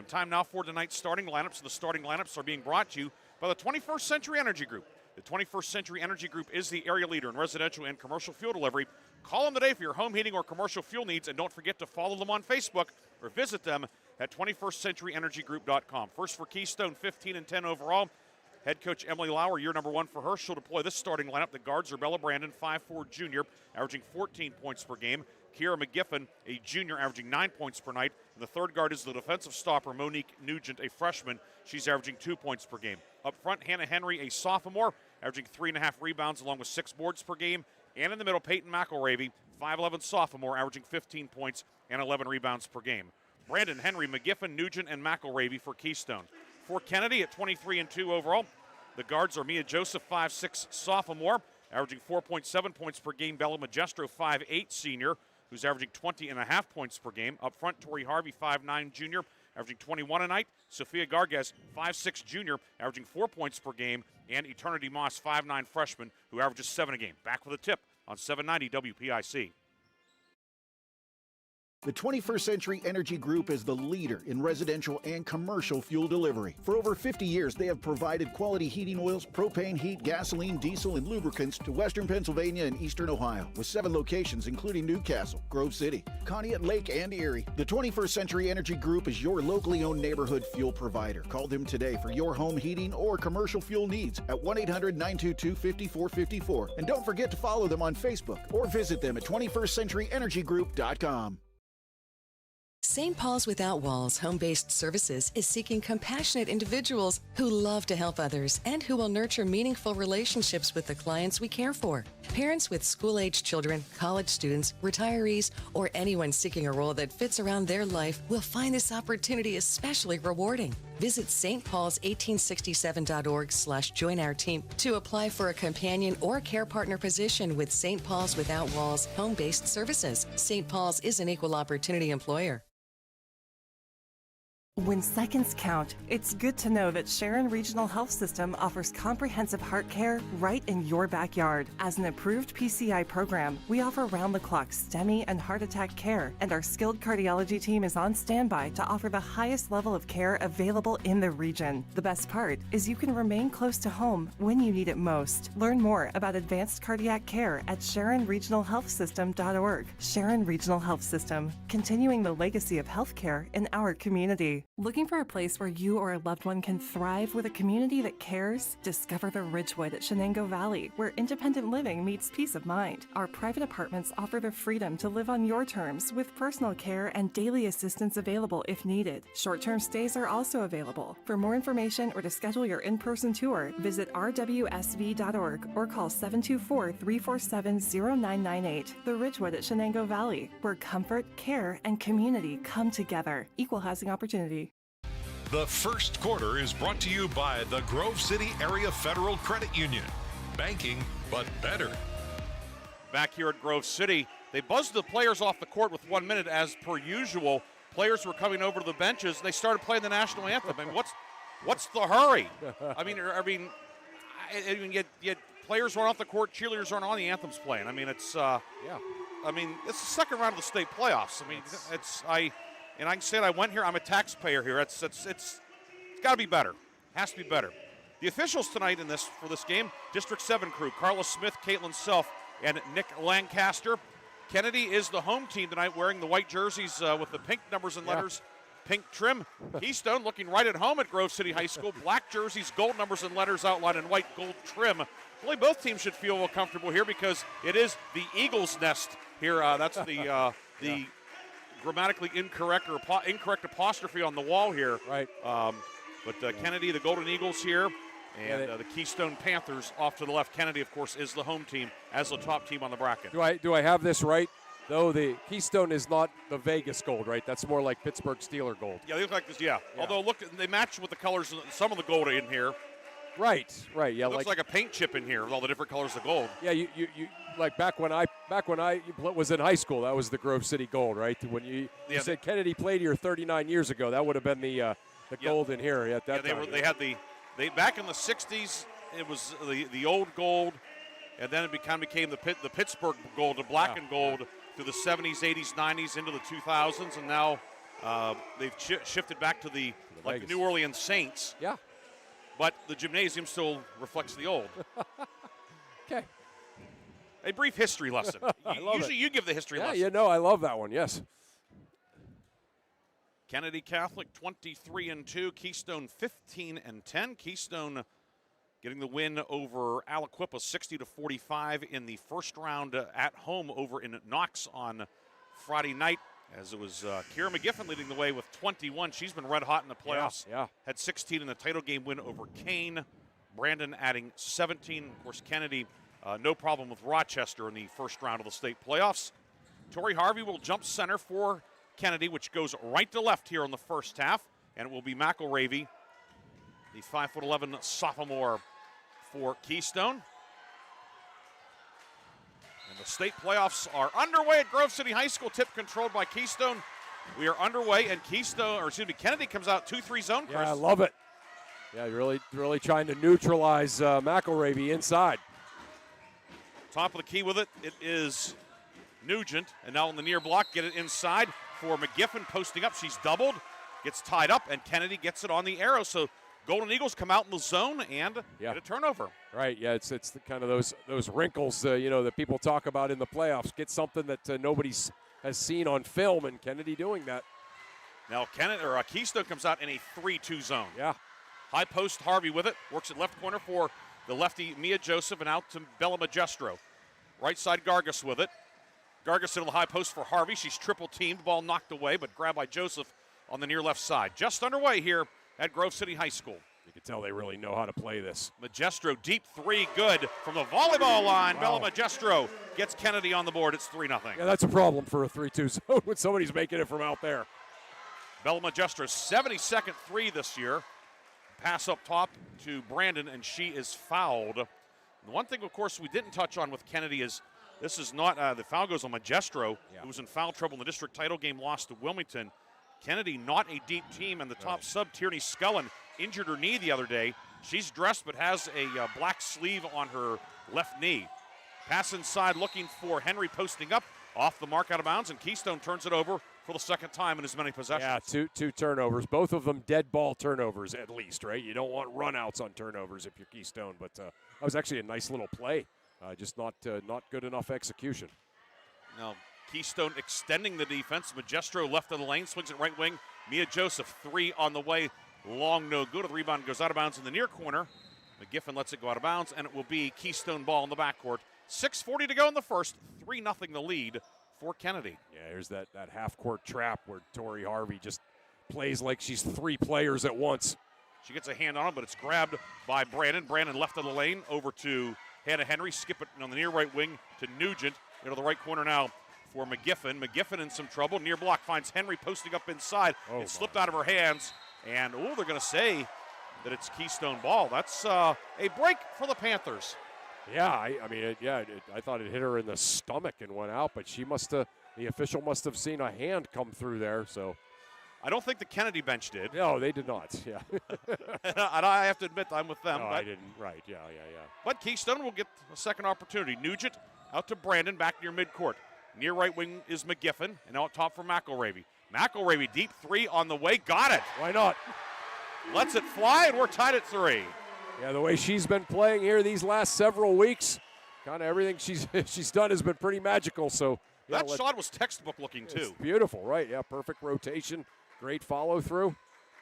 Time now for tonight's starting lineups. The starting lineups are being brought to you by the 21st Century Energy Group. The 21st Century Energy Group is the area leader in residential and commercial fuel delivery. Call them today for your home heating or commercial fuel needs, and don't forget to follow them on Facebook or visit them at 21stcenturyenergygroup.com. First for Keystone, 15-10 overall. Head coach Emily Lauer, year number 1 for her. She'll deploy this starting lineup. The guards are Bella Brandon, 5'4" junior, averaging 14 points per game. Kiera McGiffin, a junior, averaging 9 points per night. And the third guard is the defensive stopper, Monique Nugent, a freshman. She's averaging 2 points per game. Up front, Hannah Henry, a sophomore, averaging 3.5 rebounds along with 6 boards per game. And in the middle, Peyton McElravy, 5'11" sophomore, averaging 15 points and 11 rebounds per game. Brandon, Henry, McGiffin, Nugent, and McElravy for Keystone. For Kennedy at 23-2 overall, the guards are Mia Joseph, 5'6" sophomore, averaging 4.7 points per game. Bella Magistro, 5'8" senior, who's averaging 20.5 points per game. Up front, Torrey Harvey, 5'9" junior, averaging 21 a night. Sophia Garges, 5'6" junior, averaging 4 points per game. And Eternity Moss, 5'9" freshman, who averages 7 a game. Back with a tip on 790 WPIC. The 21st Century Energy Group is the leader in residential and commercial fuel delivery. For over 50 years, they have provided quality heating oils, propane, heat, gasoline, diesel, and lubricants to western Pennsylvania and eastern Ohio, with 7 locations including Newcastle, Grove City, Conneaut Lake, and Erie. The 21st Century Energy Group is your locally owned neighborhood fuel provider. Call them today for your home heating or commercial fuel needs at 1-800-922-5454. And don't forget to follow them on Facebook or visit them at 21stcenturyenergygroup.com. St. Paul's Without Walls Home-Based Services is seeking compassionate individuals who love to help others and who will nurture meaningful relationships with the clients we care for. Parents with school-age children, college students, retirees, or anyone seeking a role that fits around their life will find this opportunity especially rewarding. Visit stpaul's1867.org/join our team to apply for a companion or care partner position with St. Paul's Without Walls Home-Based Services. St. Paul's is an equal opportunity employer. When seconds count, it's good to know that Sharon Regional Health System offers comprehensive heart care right in your backyard. As an approved PCI program, we offer round-the-clock STEMI and heart attack care, and our skilled cardiology team is on standby to offer the highest level of care available in the region. The best part is you can remain close to home when you need it most. Learn more about advanced cardiac care at SharonRegionalHealthSystem.org. Sharon Regional Health System, continuing the legacy of healthcare in our community. Looking for a place where you or a loved one can thrive with a community that cares? Discover the Ridgewood at Shenango Valley, where independent living meets peace of mind. Our private apartments offer the freedom to live on your terms with personal care and daily assistance available if needed. Short-term stays are also available. For more information or to schedule your in-person tour, visit rwsv.org or call 724-347-0998. The Ridgewood at Shenango Valley, where comfort, care, and community come together. Equal housing opportunity. The first quarter is brought to you by the Grove City Area Federal Credit Union. Banking, but better. Back here at Grove City, they buzzed the players off the court with 1 minute as per usual. Players were coming over to the benches. They started playing the national anthem. And what's the hurry? I mean, you had players run off the court, cheerleaders aren't on, the anthem's playing. I mean, it's I mean, it's the second round of the state playoffs. I mean, and I can say it, I went here. I'm a taxpayer here. It's got to be better. Has to be better. The officials tonight for this game, District 7 crew, Carla Smith, Caitlin Self, and Nick Lancaster. Kennedy is the home team tonight, wearing the white jerseys with the pink numbers and letters, pink trim. Keystone looking right at home at Grove City High School. Black jerseys, gold numbers and letters outlined in white gold trim. Really, both teams should feel comfortable here because it is the Eagles' nest here. That's the grammatically incorrect or incorrect apostrophe on the wall here. Right. But Kennedy, the Golden Eagles here, and the Keystone Panthers off to the left. Kennedy, of course, is the home team as the top team on the bracket. Do I have this right? Though the Keystone is not the Vegas gold, right? That's more like Pittsburgh Steeler gold. Yeah, they look like this. Yeah. Although look, they match with the colors. Some of the gold in here. Right. Yeah. Looks like a paint chip in here with all the different colors of gold. Yeah. You like back when I was in high school, that was the Grove City gold, right? When you said Kennedy played here 39 years ago, that would have been the gold in here at that time. They back in the 60s. It was the old gold, and then it became the Pittsburgh gold, the black and gold, through the 70s, 80s, 90s, into the 2000s, and now they've shifted back to the New Orleans Saints. Yeah. But the gymnasium still reflects the old. Okay. A brief history lesson. Usually you give the history lesson. Yeah, I love that one, yes. Kennedy Catholic 23-2, Keystone 15-10. Keystone getting the win over Aliquippa 60-45 in the first round at home over in Knox on Friday night, as it was Kira McGiffin leading the way with 21. She's been red hot in the playoffs. Yeah. Had 16 in the title game win over Kane. Brandon adding 17. Of course, Kennedy, no problem with Rochester in the first round of the state playoffs. Tori Harvey will jump center for Kennedy, which goes right to left here in the first half, and it will be McElravy, the 5'11" sophomore for Keystone. And the state playoffs are underway at Grove City High School, tip controlled by Keystone. We are underway, and Kennedy comes out 2-3 zone, Chris. Yeah, I love it. Yeah, you're really trying to neutralize McElravy inside. Top of the key with it is Nugent, and now on the near block, get it inside for McGiffin, posting up. She's doubled, gets tied up, and Kennedy gets it on the arrow. So Golden Eagles come out in the zone and get a turnover. Right, yeah, it's the kind of those wrinkles, that people talk about in the playoffs. Get something that nobody has seen on film, and Kennedy doing that. Now Keystone comes out in a 3-2 zone. Yeah. High post, Harvey with it, works at left corner for the lefty Mia Joseph, and out to Bella Magestro. Right side, Gargas with it. Gargas into the high post for Harvey. She's triple teamed, ball knocked away, but grabbed by Joseph on the near left side. Just underway here at Grove City High School. You can tell they really know how to play this. Magestro, deep three, good from the volleyball line. Wow. Bella Magestro gets Kennedy on the board. It's 3-0. Yeah, that's a problem for a 3-2 zone when somebody's making it from out there. Bella Magestro's 72nd three this year. Pass up top to Brandon, and she is fouled. The one thing, of course, we didn't touch on with Kennedy is this is not the foul goes on Magestro, who was in foul trouble in the district title game, lost to Wilmington. Kennedy, not a deep team, and the top sub, Tierney Scullen, injured her knee the other day. She's dressed but has a black sleeve on her left knee. Pass inside looking for Henry, posting up, off the mark, out of bounds, and Keystone turns it over for the second time in as many possessions. Yeah, two turnovers, both of them dead ball turnovers at least, right? You don't want runouts on turnovers if you're Keystone, but that was actually a nice little play, just not good enough execution. Now, Keystone extending the defense. Magestro left of the lane, swings it right wing. Mia Joseph, three on the way. Long, no good. The rebound goes out of bounds in the near corner. McGiffin lets it go out of bounds, and it will be Keystone ball in the backcourt. 6:40 to go in the first. 3-0 the lead for Kennedy. Yeah, here's that half-court trap where Tori Harvey just plays like she's three players at once. She gets a hand on it, but it's grabbed by Brandon. Brandon left of the lane over to Hannah Henry. Skip it on the near right wing to Nugent. Into the right corner now for McGiffin. McGiffin in some trouble. Near block finds Henry posting up inside. It slipped out of her hands. And, they're going to say that it's Keystone ball. That's a break for the Panthers. Yeah, I thought it hit her in the stomach and went out, but the official must have seen a hand come through there. So I don't think the Kennedy bench did. No, they did not. Yeah. And I have to admit I'm with them. No, but, I didn't. Right. Yeah. But Keystone will get a second opportunity. Nugent out to Brandon, back near midcourt. Near right wing is McGiffin, and out top for McElravy. McElravy, deep three on the way. Got it. Why not? Lets it fly, and we're tied at 3. Yeah, the way she's been playing here these last several weeks, kind of everything she's done has been pretty magical. So yeah, that shot was textbook looking, too. It's beautiful, right? Yeah, perfect rotation. Great follow through.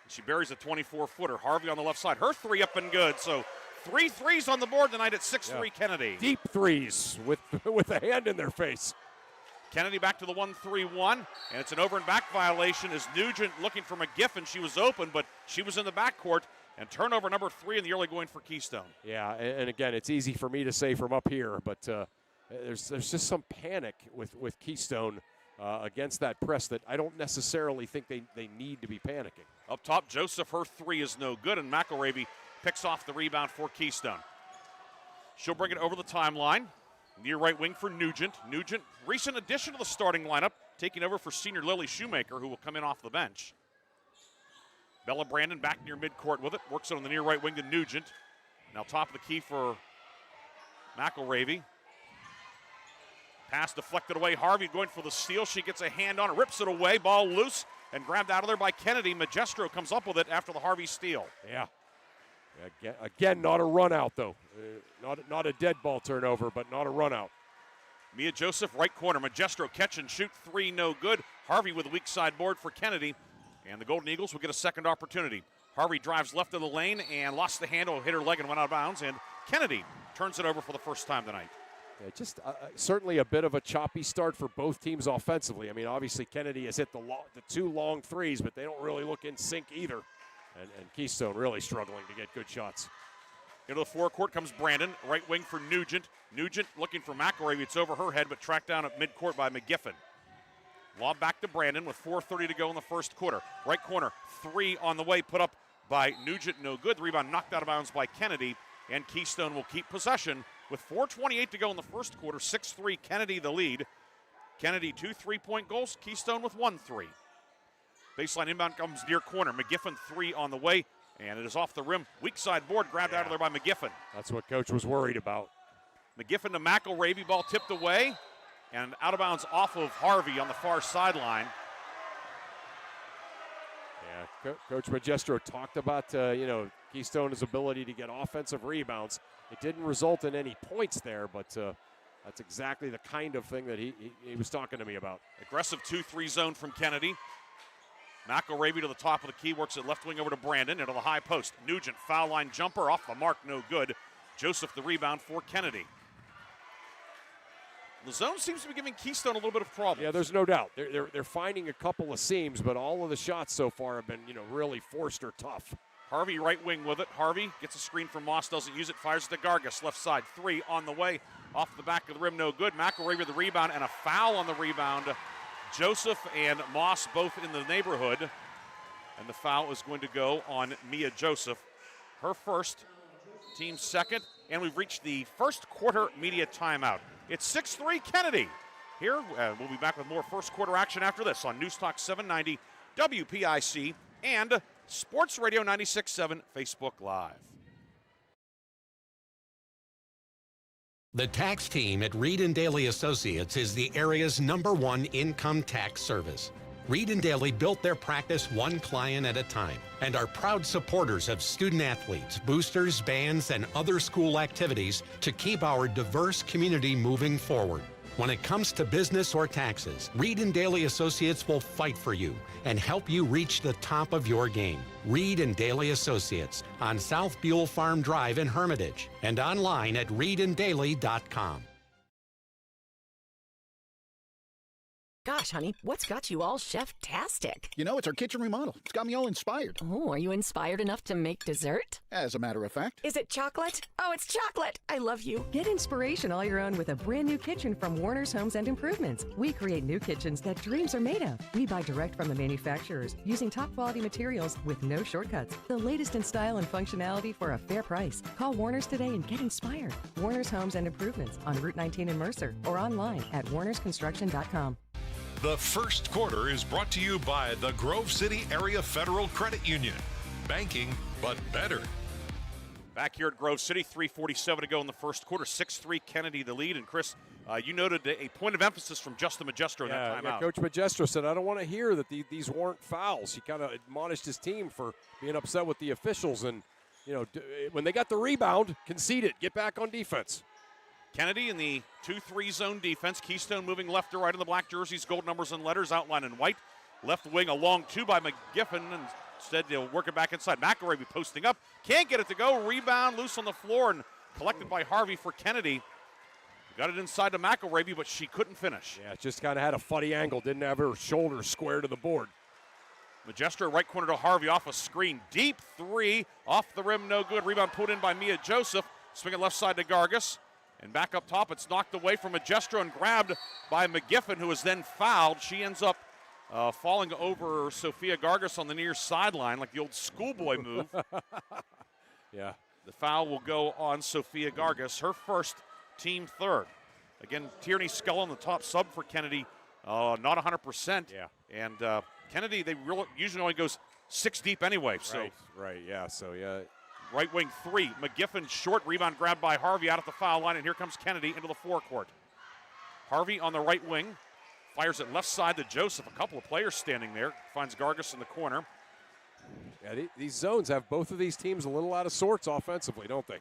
She buries a 24-footer. Harvey on the left side. Her three up and good. So 3 threes on the board tonight at 6-3 Kennedy. Deep threes with a hand in their face. Kennedy back to the 1-3-1, and it's an over and back violation as Nugent looking for McGiffin. She was open, but she was in the backcourt, and turnover number 3 in the early going for Keystone. Yeah, and again, it's easy for me to say from up here, but there's just some panic with Keystone against that press that I don't necessarily think they need to be panicking. Up top, Joseph, her 3 is no good, and McElravy picks off the rebound for Keystone. She'll bring it over the timeline. Near right wing for Nugent. Nugent, recent addition to the starting lineup, taking over for senior Lily Shoemaker, who will come in off the bench. Bella Brandon back near midcourt with it. Works it on the near right wing to Nugent. Now top of the key for McElravy. Pass deflected away. Harvey going for the steal. She gets a hand on it, rips it away. Ball loose and grabbed out of there by Kennedy. Magestro comes up with it after the Harvey steal. Yeah. Again, not a run out, though. Not a dead ball turnover, but not a run out. Mia Joseph, right corner. Magestro catch and shoot 3, no good. Harvey with a weak side board for Kennedy. And the Golden Eagles will get a second opportunity. Harvey drives left of the lane and lost the handle, hit her leg and went out of bounds. And Kennedy turns it over for the first time tonight. Yeah, just certainly a bit of a choppy start for both teams offensively. I mean, obviously Kennedy has hit the 2 long threes, but they don't really look in sync either. And Keystone really struggling to get good shots. Into the forecourt comes Brandon, right wing for Nugent. Nugent looking for McElravy. It's over her head, but tracked down at midcourt by McGiffin. Lob back to Brandon with 4:30 to go in the first quarter. Right corner, 3 on the way, put up by Nugent, no good. The rebound knocked out of bounds by Kennedy, and Keystone will keep possession with 4:28 to go in the first quarter. 6-3, Kennedy the lead. Kennedy 2 3-point goals, Keystone with 1 3. Baseline inbound comes near corner. McGiffin 3 on the way, and it is off the rim. Weak side board grabbed out of there by McGiffin. That's what Coach was worried about. McGiffin to McElravy, ball tipped away, and out of bounds off of Harvey on the far sideline. Yeah, Coach Magestro talked about, Keystone's ability to get offensive rebounds. It didn't result in any points there, but that's exactly the kind of thing that he was talking to me about. Aggressive 2-3 zone from Kennedy. McElravy to the top of the key, works it left wing over to Brandon, into the high post. Nugent, foul line jumper, off the mark, no good. Joseph the rebound for Kennedy. The zone seems to be giving Keystone a little bit of problems. Yeah, there's no doubt. They're finding a couple of seams, but all of the shots so far have been, really forced or tough. Harvey right wing with it. Harvey gets a screen from Moss, doesn't use it, fires it to Gargas, left side. 3 on the way, off the back of the rim, no good. McElravy the rebound, and a foul on the rebound. Joseph and Moss both in the neighborhood, and the foul is going to go on Mia Joseph. Her first, team second, and we've reached the first quarter media timeout. It's 6-3 Kennedy. Here, we'll be back with more first quarter action after this on News Talk 790, WPIC, and Sports Radio 96.7 Facebook Live. The tax team at Reed & Daly Associates is the area's #1 income tax service. Reed & Daly built their practice one client at a time and are proud supporters of student athletes, boosters, bands, and other school activities to keep our diverse community moving forward. When it comes to business or taxes, Reed & Daly Associates will fight for you and help you reach the top of your game. Reed & Daly Associates on South Buell Farm Drive in Hermitage and online at reedanddaly.com. Gosh, honey, what's got you all chef-tastic? It's our kitchen remodel. It's got me all inspired. Oh, are you inspired enough to make dessert? As a matter of fact. Is it chocolate? Oh, it's chocolate. I love you. Get inspiration all your own with a brand new kitchen from Warner's Homes and Improvements. We create new kitchens that dreams are made of. We buy direct from the manufacturers using top quality materials with no shortcuts. The latest in style and functionality for a fair price. Call Warner's today and get inspired. Warner's Homes and Improvements on Route 19 in Mercer or online at warnersconstruction.com. The first quarter is brought to you by the Grove City Area Federal Credit Union. Banking, but better. Back here at Grove City, 3:47 to go in the first quarter. 6-3 Kennedy the lead. And Chris, you noted a point of emphasis from Justin Magistro in that timeout. Coach Magistro said, I don't want to hear that these weren't fouls. He kind of admonished his team for being upset with the officials. And, when they got the rebound, concede it. Get back on defense. Kennedy in the 2-3 zone defense. Keystone moving left to right in the black jerseys, gold numbers and letters outlined in white. Left wing, a long two by McGiffin, and instead they'll work it back inside. McElravy posting up, can't get it to go. Rebound loose on the floor and collected by Harvey for Kennedy. Got it inside to McElravy, but she couldn't finish. Yeah, just kind of had a funny angle. Didn't have her shoulder square to the board. Magistro right corner to Harvey off a screen. Deep three, off the rim, no good. Rebound put in by Mia Joseph. Swinging left side to Gargas. And back up top, it's knocked away from Magistro and grabbed by McGiffin, who is then fouled. She ends up falling over Sophia Gargas on the near sideline, like the old schoolboy move. Yeah. The foul will go on Sophia Gargas, her first, team third. Again, Tierney Scull on the top sub for Kennedy, not 100%. Yeah. And Kennedy, they usually only goes 6 deep anyway. So Right, yeah, so yeah. Right wing 3, McGiffin short, rebound grabbed by Harvey out at the foul line, and here comes Kennedy into the forecourt. Harvey on the right wing, fires it left side to Joseph. A couple of players standing there, finds Gargas in the corner. Yeah, these zones have both of these teams a little out of sorts offensively, don't they?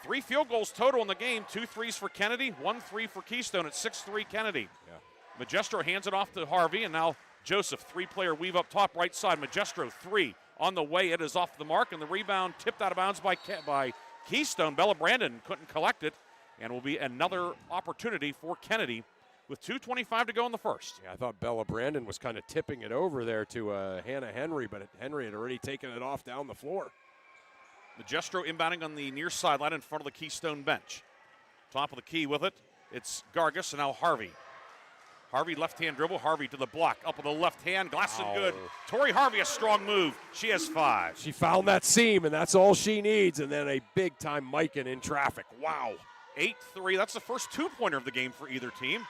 3 field goals total in the game, 2 threes for Kennedy, 1 3 for Keystone at 6-3 Kennedy. Yeah. Magistro hands it off to Harvey, and now Joseph, 3-player weave up top, right side. Magistro, 3 on the way. It is off the mark, and the rebound tipped out of bounds by Keystone. Bella Brandon couldn't collect it, and will be another opportunity for Kennedy with 2:25 to go in the first. Yeah, I thought Bella Brandon was kind of tipping it over there to Hannah Henry, but Henry had already taken it off down the floor. Magistro inbounding on the near sideline in front of the Keystone bench. Top of the key with it, it's Gargas, and now Harvey. Harvey left-hand dribble, Harvey to the block, up with the left hand, glass and good. Tori Harvey, a strong move. She has 5. She found that seam, and that's all she needs, and then a big-time Mikan in traffic. Wow. 8-3, that's the first 2-pointer of the game for either team.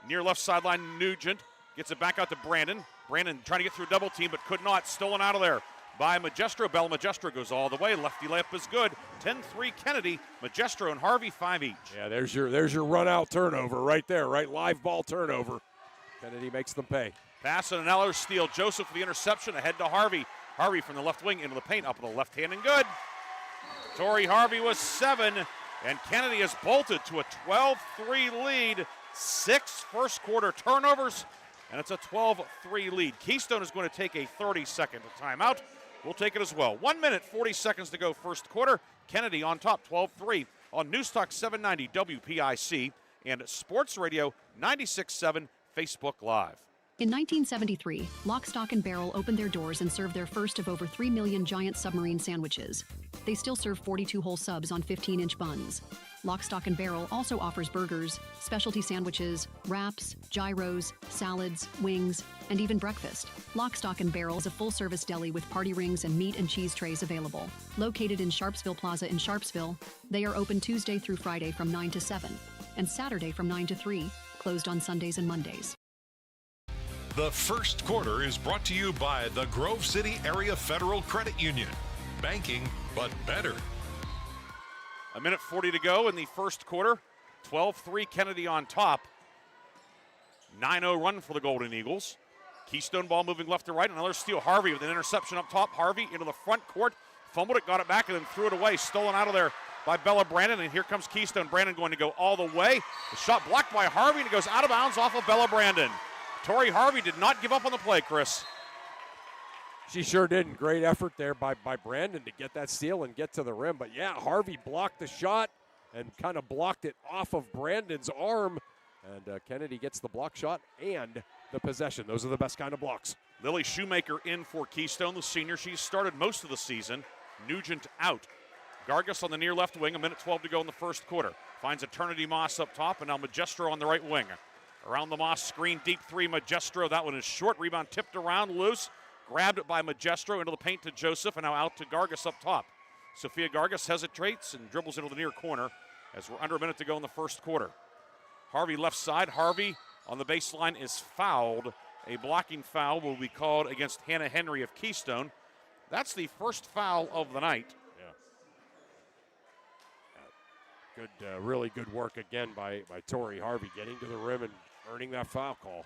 Near left sideline, Nugent gets it back out to Brandon. Brandon trying to get through a double team, but could not. Stolen out of there by Magistro. Bella Magistro goes all the way. Lefty layup is good. 10-3 Kennedy. Magistro and Harvey 5 each. Yeah, there's your run-out turnover right there, right? Live ball turnover. Kennedy makes them pay. Pass and an Eller steal. Joseph with the interception ahead to Harvey. Harvey from the left wing into the paint, up with the left hand and good. Tori Harvey was 7, and Kennedy has bolted to a 12-3 lead. 6 first quarter turnovers, and it's a 12-3 lead. Keystone is going to take a 30-second timeout. We'll take it as well. 1 minute, 40 seconds to go first quarter. Kennedy on top, 12-3 on Newstalk 790 WPIC and Sports Radio 96.7 Facebook Live. In 1973, Lock, Stock, and Barrel opened their doors and served their first of over 3 million giant submarine sandwiches. They still serve 42-hole subs on 15-inch buns. Lock, Stock, and Barrel also offers burgers, specialty sandwiches, wraps, gyros, salads, wings, and even breakfast. Lock, Stock, and Barrel is a full-service deli with party rings and meat and cheese trays available. Located in Sharpsville Plaza in Sharpsville, they are open Tuesday through Friday from 9 to 7, and Saturday from 9 to 3, closed on Sundays and Mondays. The first quarter is brought to you by the Grove City Area Federal Credit Union. Banking, but better. A minute 40 to go in the first quarter. 12-3 Kennedy on top. 9-0 run for the Golden Eagles. Keystone ball moving left to right. Another steal. Harvey with an interception up top. Harvey into the front court. Fumbled it, got it back, and then threw it away. Stolen out of there by Bella Brandon, and here comes Keystone. Brandon going to go all the way. The shot blocked by Harvey, and it goes out of bounds off of Bella Brandon. Tori Harvey did not give up on the play, Chris. She sure didn't. Great effort there by Brandon to get that steal and get to the rim. But, yeah, Harvey blocked the shot and kind of blocked it off of Brandon's arm. And Kennedy gets the block shot and the possession. Those are the best kind of blocks. Lily Shoemaker in for Keystone, the senior. She's started most of the season. Nugent out. Gargas on the near left wing, a minute 12 to go in the first quarter. Finds Eternity Moss up top, and now Magistro on the right wing. Around the Moss screen, deep 3, Magistro. That one is short. Rebound tipped around, loose. Grabbed by Magistro into the paint to Joseph, and now out to Gargas up top. Sophia Gargas hesitates and dribbles into the near corner as we're under a minute to go in the first quarter. Harvey left side. Harvey on the baseline is fouled. A blocking foul will be called against Hannah Henry of Keystone. That's the first foul of the night. Good, really good work again by Tori Harvey, getting to the rim and earning that foul call.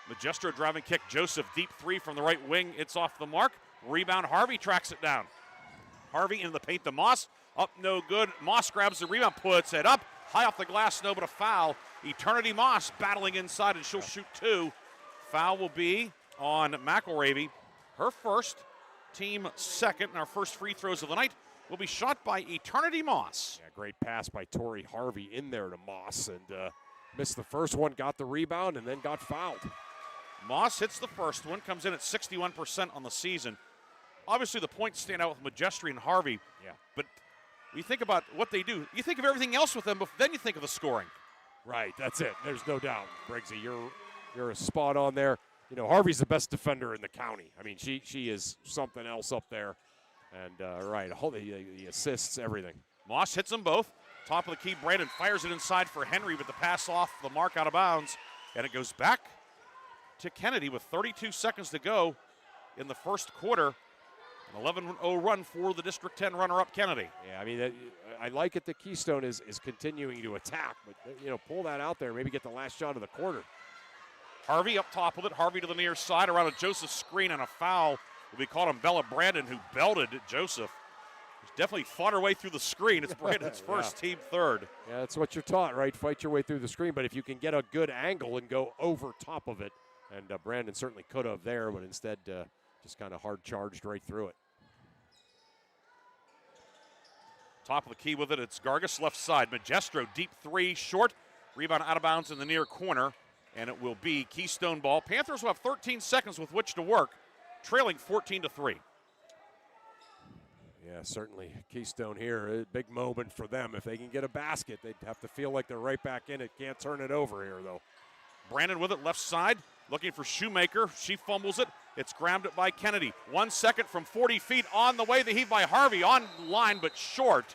Magestro driving kick. Joseph deep three from the right wing. It's off the mark. Rebound. Harvey tracks it down. Harvey into the paint to Moss. Up no good. Moss grabs the rebound, puts it up. High off the glass, no, but a foul. Eternity Moss battling inside, and she'll shoot two. Foul will be on McElravy. Her first, team second, and our first free throws of the night will be shot by Eternity Moss. Yeah, great pass by Tori Harvey in there to Moss, and missed the first one, got the rebound, and then got fouled. Moss hits the first one, comes in at 61% on the season. Obviously, the points stand out with Magestri and Harvey. Yeah. But you think about what they do. You think of everything else with them, but then you think of the scoring. Right, that's it. There's no doubt, Briggsy. You're a spot on there. You know, Harvey's the best defender in the county. I mean, she is something else up there. And, right, all the assists, everything. Moss hits them both. Top of the key, Brandon fires it inside for Henry, but the pass off the mark out of bounds. And it goes back to Kennedy with 32 seconds to go in the first quarter. An 11-0 run for the District 10 runner-up Kennedy. Yeah, I mean, I like it that Keystone is continuing to attack, but, you know, pull that out there, maybe get the last shot of the quarter. Harvey up top with it. Harvey to the near side around a Joseph screen, and a foul will be called on Bella Brandon, who belted Joseph. She's definitely fought her way through the screen. It's Brandon's first, team third. Yeah, that's what you're taught, right? Fight your way through the screen, but if you can get a good angle and go over top of it, and Brandon certainly could have there, but instead just kind of hard charged right through it. Top of the key with it, it's Gargas left side. Magestro deep three, short. Rebound out of bounds in the near corner, and it will be Keystone ball. Panthers will have 13 seconds with which to work, trailing 14-3. Yeah, certainly Keystone here, a big moment for them. If they can get a basket, they'd have to feel like they're right back in it. Can't turn it over here, though. Brandon with it, left side, looking for Shoemaker. She fumbles it. It's grabbed it by Kennedy. 1 second from 40 feet on the way. The heat by Harvey on line, but short.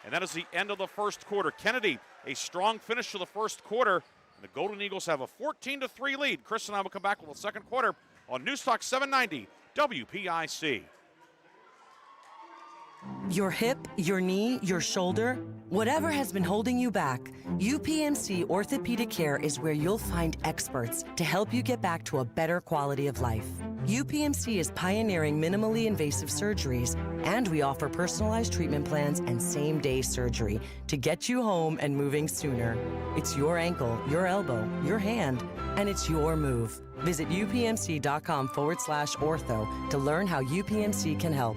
And that is the end of the first quarter. Kennedy, a strong finish to the first quarter. And the Golden Eagles have a 14-3 lead. Chris and I will come back with the second quarter on News Talk 790 WPIC. Your hip, your knee, your shoulder, whatever has been holding you back, UPMC Orthopedic Care is where you'll find experts to help you get back to a better quality of life. UPMC is pioneering minimally invasive surgeries, and we offer personalized treatment plans and same-day surgery to get you home and moving sooner. It's your ankle, your elbow, your hand, and it's your move. Visit upmc.com/ortho to learn how UPMC can help.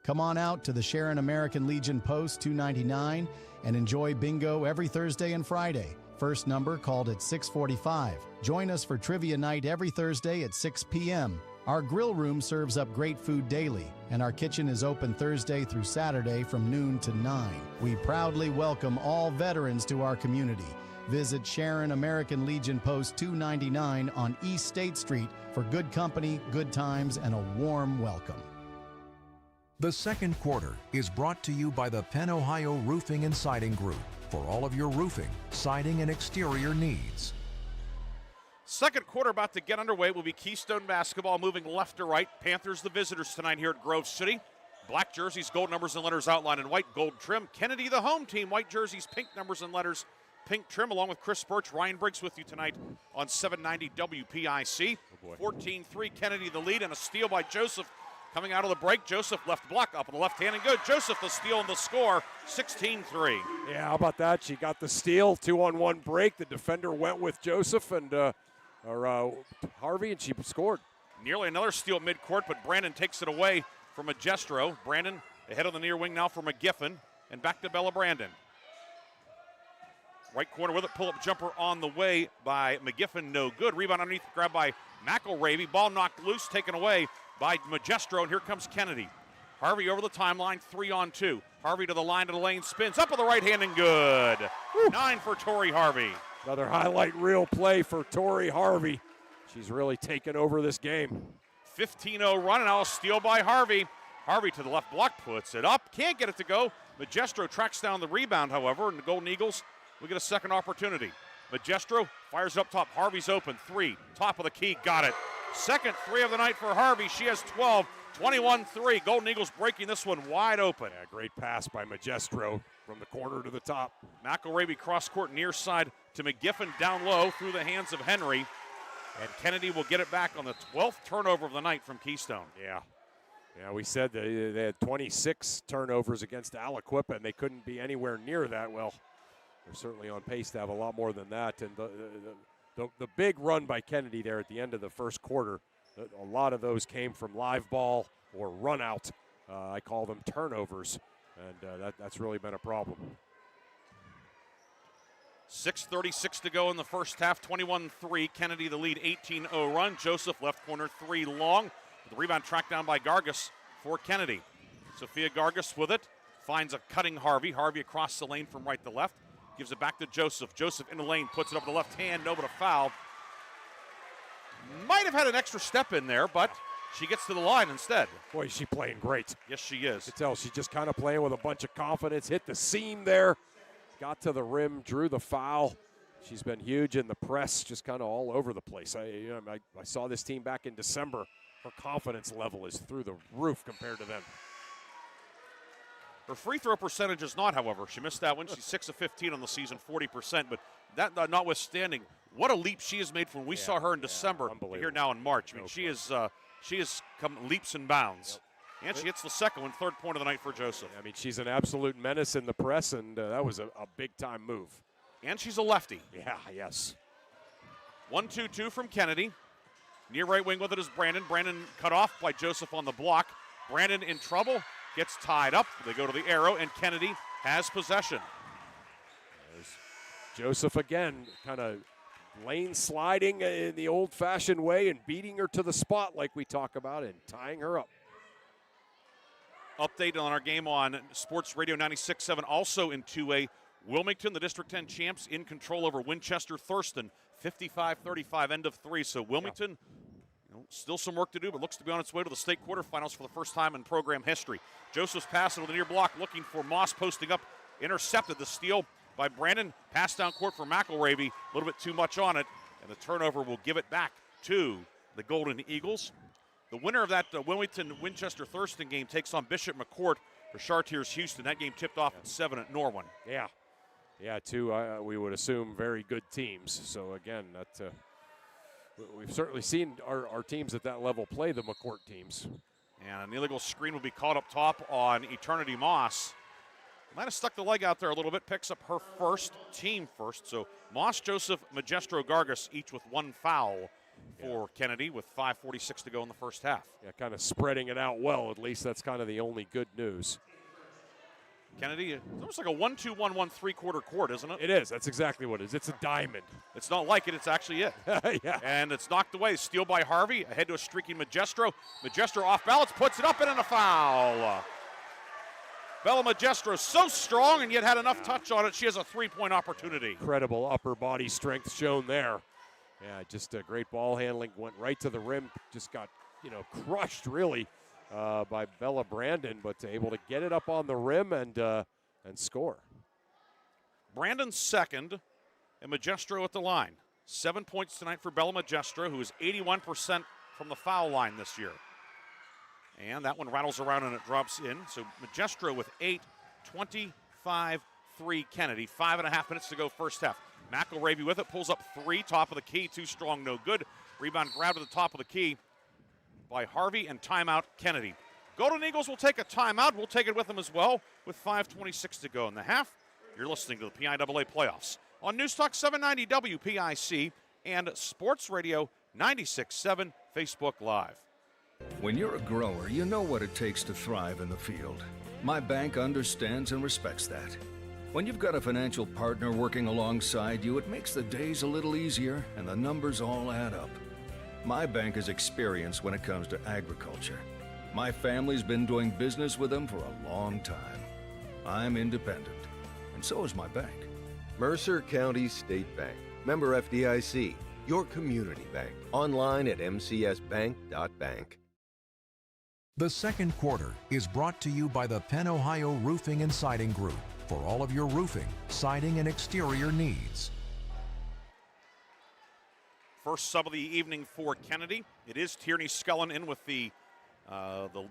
Come on out to the Sharon American Legion Post 299 and enjoy bingo every Thursday and Friday. First number called at 6:45. Join us for trivia night every Thursday at 6 p.m. Our grill room serves up great food daily, and our kitchen is open Thursday through Saturday from noon to 9. We proudly welcome all veterans to our community. Visit Sharon American Legion Post 299 on East State Street for good company, good times, and a warm welcome. The second quarter is brought to you by the Penn Ohio Roofing and Siding Group for all of your roofing, siding, and exterior needs. Second quarter about to get underway will be Keystone basketball moving left to right. Panthers the visitors tonight here at Grove City. Black jerseys, gold numbers and letters outlined in white, gold trim. Kennedy the home team, white jerseys, pink numbers and letters, pink trim, along with Chris Burtch, Ryan Briggs with you tonight on 790 WPIC. 14-3, Kennedy the lead, and a steal by Joseph. Coming out of the break, Joseph left block up on the left hand and good. Joseph the steal and the score, 16-3. Yeah, how about that? She got the steal, 2-on-1 break. The defender went with Joseph and Harvey, and she scored. Nearly another steal midcourt, but Brandon takes it away from Magestro. Brandon ahead of the near wing now for McGiffin, and back to Bella Brandon. Right corner with it, pull-up jumper on the way by McGiffin, no good. Rebound underneath, grab by McElravy. Ball knocked loose, taken away by Magestro, and here comes Kennedy. Harvey over the timeline, 3-on-2. Harvey to the line, to the lane, spins up with the right hand and good. 9 for Tori Harvey. Another highlight reel play for Tori Harvey. She's really taken over this game. 15-0 run, and now a steal by Harvey. Harvey to the left block, puts it up, can't get it to go. Magestro tracks down the rebound, however, and the Golden Eagles will get a second opportunity. Magestro fires it up top. Harvey's open. 3, top of the key, got it. Second 3 of the night for Harvey. She has 12, 21-3. Golden Eagles breaking this one wide open. Yeah, great pass by Magestro from the corner to the top. McElravy cross court near side to McGiffin down low through the hands of Henry. And Kennedy will get it back on the 12th turnover of the night from Keystone. Yeah, we said they had 26 turnovers against Aliquippa, and they couldn't be anywhere near that. Well, they're certainly on pace to have a lot more than that. And the big run by Kennedy there at the end of the first quarter, a lot of those came from live ball or run out. I call them turnovers, and that's really been a problem. 6:36 to go in the first half, 21-3. Kennedy the lead, 18-0 run. Joseph left corner 3 long. The rebound tracked down by Gargas for Kennedy. Sophia Gargas with it, finds a cutting Harvey. Harvey across the lane from right to left. Gives it back to Joseph. Joseph in the lane, puts it up with the left hand, no but a foul. Might have had an extra step in there, but she gets to the line instead. Boy, is she playing great. Yes, she is. You can tell she's just kind of playing with a bunch of confidence. Hit the seam there, got to the rim, drew the foul. She's been huge in the press, just kind of all over the place. I saw this team back in December. Her confidence level is through the roof compared to them. Her free throw percentage is not, however. She missed that one. She's 6 of 15 on the season, 40%. But that notwithstanding, what a leap she has made from when we saw her in December to here now in March. I mean, she has come leaps and bounds. Yep. And she hits the second one, third point of the night for Joseph. I mean, she's an absolute menace in the press, and that was a big-time move. And she's a lefty. Yeah, yes. 1-2-2 from Kennedy. Near right wing with it is Brandon. Brandon cut off by Joseph on the block. Brandon in trouble, gets tied up. They go to the arrow, and Kennedy has possession. There's Joseph again, kind of lane sliding in the old-fashioned way and beating her to the spot like we talk about and tying her up. Update on our game on Sports Radio 96.7, also in 2A. Wilmington, the District 10 champs, in control over Winchester Thurston, 55-35, end of 3. So Wilmington, still some work to do, but looks to be on its way to the state quarterfinals for the first time in program history. Joseph's pass into the near block, looking for Moss, posting up, intercepted the steal by Brandon. Pass down court for McElravy, a little bit too much on it, and the turnover will give it back to the Golden Eagles. The winner of that Wilmington-Winchester Thurston game takes on Bishop McCourt for Chartiers Houston. That game tipped off at 7 at Norwin. Yeah, two, we would assume, very good teams. So, again, we've certainly seen our teams at that level play the McCourt teams. And an illegal screen will be caught up top on Eternity Moss. Might have stuck the leg out there a little bit, picks up her first, team first. So Moss, Joseph, Magestro, Gargas, each with 1 foul for Kennedy with 5:46 to go in the first half. Yeah, kind of spreading it out well. At least that's kind of the only good news. Kennedy, it's almost like a 1-2-1-1 3-quarter court, isn't it? It is. That's exactly what it is. It's a diamond. It's not like it. It's actually it. Yeah. And it's knocked away. Steal by Harvey. Ahead to a streaking Magestro. Magestro off balance, puts it up and in a foul. Bella Magestro so strong and yet had enough touch on it. She has a 3-point opportunity. Incredible upper body strength shown there. Yeah, just a great ball handling. Went right to the rim. Just got, crushed really. By Bella Brandon, but able to get it up on the rim and score. Brandon second, and Magestro at the line. 7 points tonight for Bella Magestro, who is 81% from the foul line this year. And that one rattles around and it drops in. So Magestro with 8, 25-3 Kennedy. 5.5 minutes to go first half. McElravy with it, pulls up 3, top of the key, too strong, no good. Rebound grabbed at the top of the key by Harvey, and timeout Kennedy. Golden Eagles will take a timeout. We'll take it with them as well with 5:26 to go in the half. You're listening to the PIAA playoffs on News Talk 790 WPIC and Sports Radio 96.7 Facebook Live. When you're a grower, you know what it takes to thrive in the field. My bank understands and respects that. When you've got a financial partner working alongside you, it makes the days a little easier and the numbers all add up. My bank has experience when it comes to agriculture. My family's been doing business with them for a long time. I'm independent, and so is my bank. Mercer County State Bank. Member FDIC. Your community bank. Online at mcsbank.bank. The second quarter is brought to you by the Penn Ohio Roofing and Siding Group for all of your roofing, siding, and exterior needs. First sub of the evening for Kennedy. It is Tierney Scullin in with the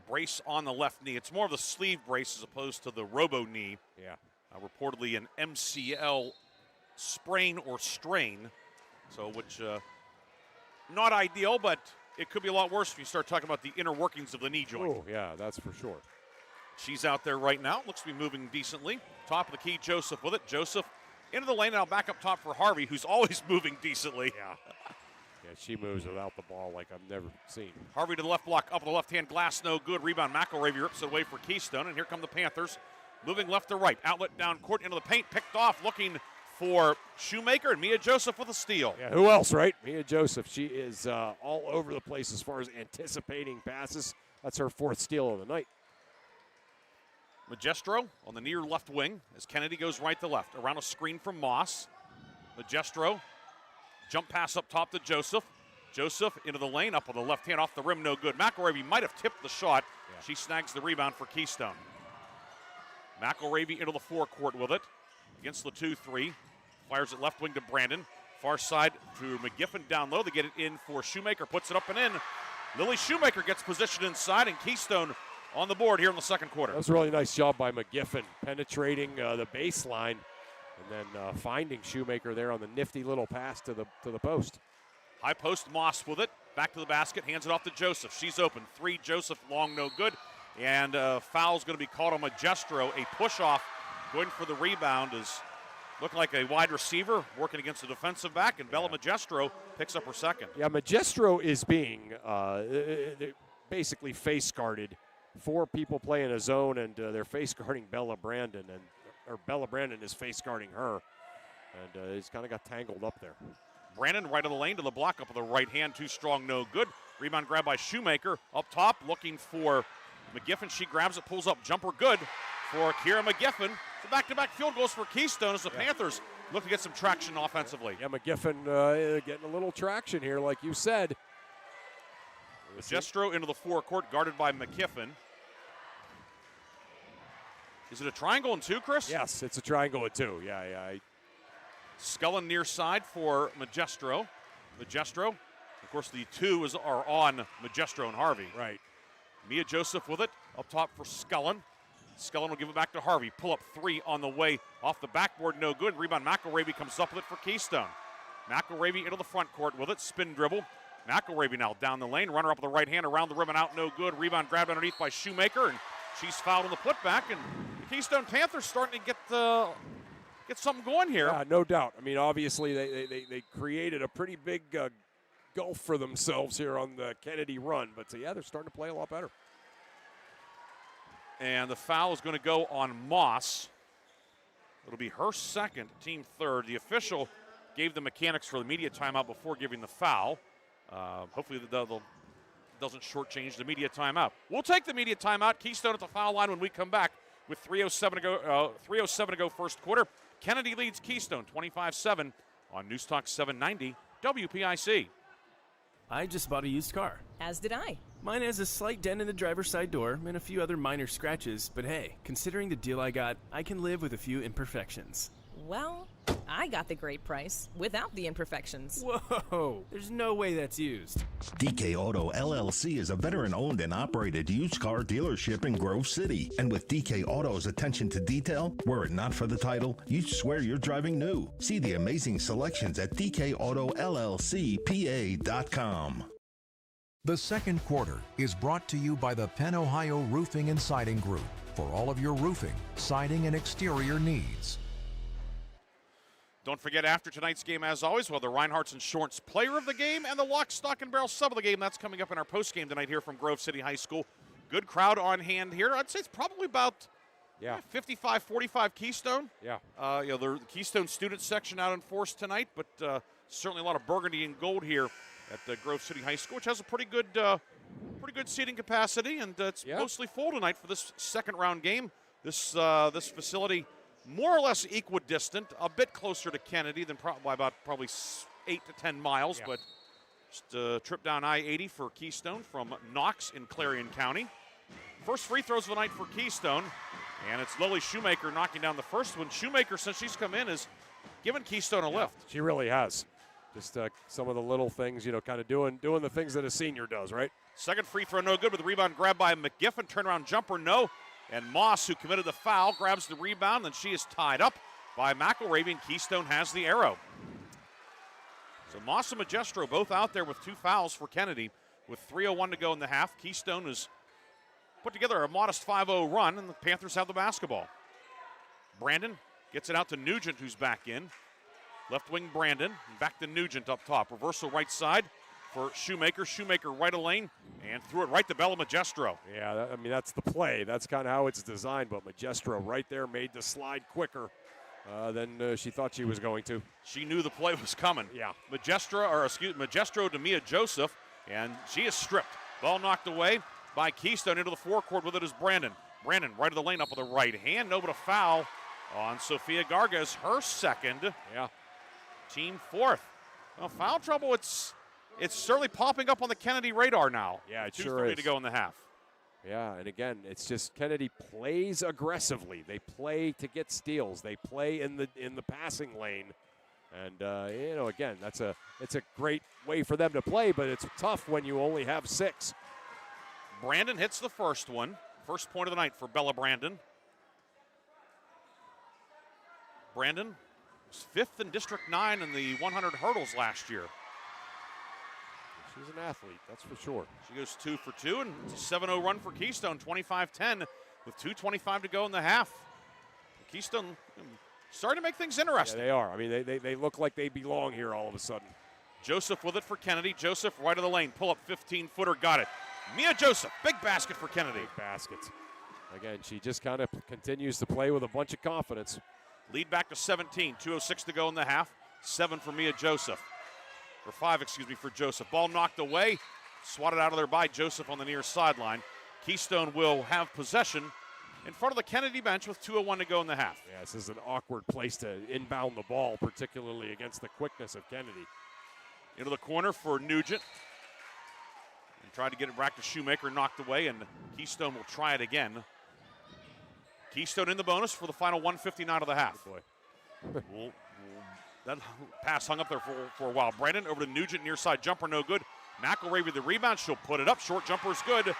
brace on the left knee. It's more of the sleeve brace as opposed to the robo knee. Yeah. Reportedly an MCL sprain or strain, so which not ideal, but it could be a lot worse if you start talking about the inner workings of the knee joint. Oh, yeah, that's for sure. She's out there right now. Looks to be moving decently. Top of the key, Joseph with it. Joseph into the lane, now back up top for Harvey, who's always moving decently. Yeah. Yeah, she moves without the ball like I've never seen. Harvey to the left block, up on the left-hand glass, no good. Rebound, McElravy rips it away for Keystone, and here come the Panthers. Moving left to right, outlet down court into the paint, picked off, looking for Shoemaker, and Mia Joseph with a steal. Yeah, who else, right? Mia Joseph. She is all over the place as far as anticipating passes. That's her fourth steal of the night. Magestro on the near left wing as Kennedy goes right to left. Around a screen from Moss. Magestro, jump pass up top to Joseph. Joseph into the lane, up on the left hand, off the rim, no good. McElravy might have tipped the shot. Yeah. She snags the rebound for Keystone. McElravy into the forecourt with it. Against the 2-3. Fires it left wing to Brandon. Far side to McGiffin down low. They get it in for Shoemaker. Puts it up and in. Lily Shoemaker gets positioned inside, and Keystone on the board here in the second quarter. That was a really nice job by McGiffin, penetrating the baseline and then finding Shoemaker there on the nifty little pass to the post. High post, Moss with it. Back to the basket, hands it off to Joseph. She's open. Three, Joseph long, no good. And foul's going to be called on Magestro. A push-off going for the rebound is looked like a wide receiver working against a defensive back, and Bella Magestro picks up her second. Yeah, Magestro is being basically face guarded. Four people playing a zone, and they're face guarding Bella Brandon, or Bella Brandon is face guarding her, and he's kind of got tangled up there. Brandon right of the lane to the block, up with the right hand, too strong, no good. Rebound grab by Shoemaker, up top, looking for McGiffin. She grabs it, pulls up, jumper good for Kira McGiffin. The back-to-back field goals for Keystone as the Panthers look to get some traction offensively. Yeah, McGiffin getting a little traction here, like you said. Magestro into the forecourt, guarded by McGiffin. Is it a triangle in two, Chris? Yes, it's a triangle in two. Yeah. Scullin near side for Magestro. Magestro, of course, the two are on Magestro and Harvey. Right. Mia Joseph with it, up top for Scullin. Scullin will give it back to Harvey. Pull up three on the way off the backboard, no good. Rebound, McElravy comes up with it for Keystone. McElravy into the front court with it, spin dribble. McElravy now down the lane, runner up with the right hand, around the rim and out, no good. Rebound grabbed underneath by Shoemaker, and she's fouled on the putback, and the Keystone Panthers starting to get something going here. Yeah, no doubt. I mean, obviously they created a pretty big gulf for themselves here on the Kennedy run, but yeah, they're starting to play a lot better. And the foul is going to go on Moss. It'll be her second, team third. The official gave the mechanics for the media timeout before giving the foul. Hopefully that doesn't shortchange the media timeout. We'll take the media timeout. Keystone at the foul line when we come back with 3:07 to go first quarter. Kennedy leads Keystone 25-7 on News Talk 790 WPIC. I just bought a used car. As did I. Mine has a slight dent in the driver's side door and a few other minor scratches, but hey, considering the deal I got, I can live with a few imperfections. Well, I got the great price without the imperfections. Whoa, there's no way that's used. DK Auto LLC is a veteran-owned and operated used car dealership in Grove City. And with DK Auto's attention to detail, were it not for the title, you'd swear you're driving new. See the amazing selections at DKAutoLLCPA.com. The second quarter is brought to you by the Penn Ohio Roofing and Siding Group for all of your roofing, siding, and exterior needs. Don't forget, after tonight's game, as always, we'll have the Reinhardt's Insurance Player of the Game and the Lock, Stock, and Barrel Sub of the Game. That's coming up in our postgame tonight here from Grove City High School. Good crowd on hand here. I'd say it's probably about 55-45 Keystone. Yeah. The Keystone student section out in force tonight, but certainly a lot of burgundy and gold here at the Grove City High School, which has a pretty good seating capacity, and it's mostly full tonight for this second round game. This facility more or less equidistant, a bit closer to Kennedy than probably 8 to 10 miles, but just a trip down I-80 for Keystone from Knox in Clarion County. First free throws of the night for Keystone, and it's Lily Shoemaker knocking down the first one. Shoemaker, since she's come in, has given Keystone a lift. She really has. Just some of the little things, kind of doing the things that a senior does, right? Second free throw, no good, but the rebound grabbed by McGiffin. Turnaround jumper, no. And Moss, who committed the foul, grabs the rebound, and she is tied up by McElravy, and Keystone has the arrow. So Moss and Magestro both out there with 2 fouls for Kennedy with 3:01 to go in the half. Keystone has put together a modest 5-0 run, and the Panthers have the basketball. Brandon gets it out to Nugent, who's back in. Left wing Brandon, back to Nugent up top. Reversal right side for Shoemaker. Shoemaker right of lane, and threw it right to Bella Magestro. Yeah, that's the play. That's kind of how it's designed, but Magestro right there made the slide quicker than she thought she was going to. She knew the play was coming. Yeah. Magestro to Mia Joseph, and she is stripped. Ball knocked away by Keystone. Into the forecourt with it is Brandon. Brandon right of the lane up with the right hand. No, but a foul on Sofia Gargas, her second. Yeah. Team fourth. Well, foul trouble, it's certainly popping up on the Kennedy radar now. Yeah, it sure is. 2:30 to go in the half. Yeah, and again, it's just Kennedy plays aggressively. They play to get steals. They play in the passing lane, and again, it's a great way for them to play, but it's tough when you only have 6. Brandon hits the first one. First point of the night for Bella Brandon. Brandon was 5th in District 9 in the 100 hurdles last year. She's an athlete, that's for sure. She goes 2 for 2, and it's a 7-0 run for Keystone, 25-10 with 2:25 to go in the half. Keystone starting to make things interesting. Yeah, they are. I mean, they look like they belong here all of a sudden. Joseph with it for Kennedy. Joseph right of the lane, pull up 15-footer, got it. Mia Joseph, big basket for Kennedy. Big baskets. Again, she just kind of continues to play with a bunch of confidence. Lead back to 17, 2:06 to go in the half. 7 for Mia Joseph. Or 5, for Joseph. Ball knocked away, swatted out of there by Joseph on the near sideline. Keystone will have possession in front of the Kennedy bench with 2:01 to go in the half. Yeah, this is an awkward place to inbound the ball, particularly against the quickness of Kennedy. Into the corner for Nugent. And tried to get it back to Shoemaker, knocked away, and Keystone will try it again. Keystone in the bonus for the final 1:59 of the half. Oh boy. That pass hung up there for a while. Brandon over to Nugent, near side jumper, no good. McElravy the rebound. She'll put it up. Short jumper is good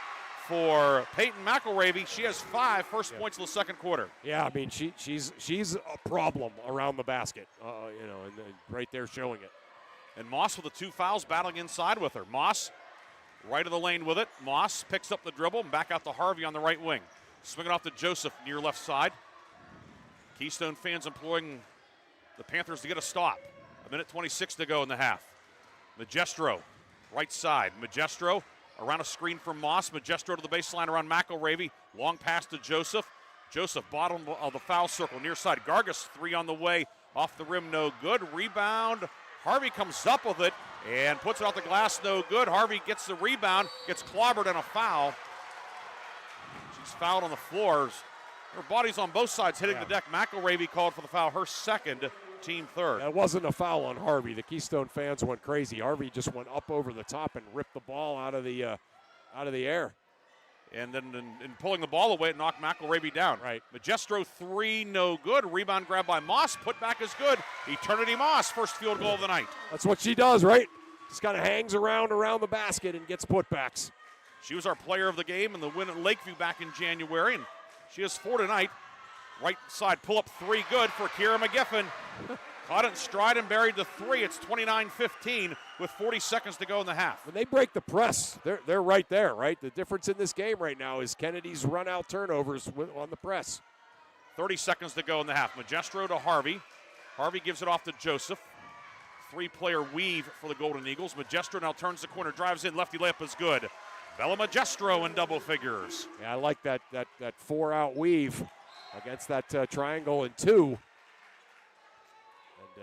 for Peyton McElravy. She has 5 first points of the second quarter. Yeah, I mean she's a problem around the basket. And right there showing it. And Moss with the 2 fouls, battling inside with her. Moss right of the lane with it. Moss picks up the dribble and back out to Harvey on the right wing. Swinging off to Joseph near left side. Keystone fans imploring the Panthers to get a stop. 1:26 to go in the half. Magestro, right side. Magestro around a screen from Moss. Magestro to the baseline around McElravy. Long pass to Joseph. Joseph bottom of the foul circle, near side. Gargas 3 on the way. Off the rim, no good. Rebound. Harvey comes up with it and puts it off the glass, no good. Harvey gets the rebound, gets clobbered and a foul. She's fouled on the floors. Her body's on both sides hitting the deck. McElravy called for the foul, her second, team third. That wasn't a foul on Harvey. The Keystone fans went crazy. Harvey just went up over the top and ripped the ball out of the air. And then in pulling the ball away, it knocked McElravy down. Right. Magestro 3, no good. Rebound grab by Moss. Put back is good. Eternity Moss, first field goal of the night. That's what she does, right? Just kind of hangs around the basket and gets putbacks. She was our player of the game in the win at Lakeview back in January, and she has 4 tonight. Right side pull-up 3, good for Kira McGiffin. Caught it in stride and buried the 3. It's 29-15 with 40 seconds to go in the half. When they break the press, they're right there, right? The difference in this game right now is Kennedy's run-out turnovers on the press. 30 seconds to go in the half. Magestro to Harvey. Harvey gives it off to Joseph. 3-player weave for the Golden Eagles. Magestro now turns the corner, drives in. Lefty layup is good. Bella Magestro in double figures. Yeah, I like that 4-out weave against that triangle and 2.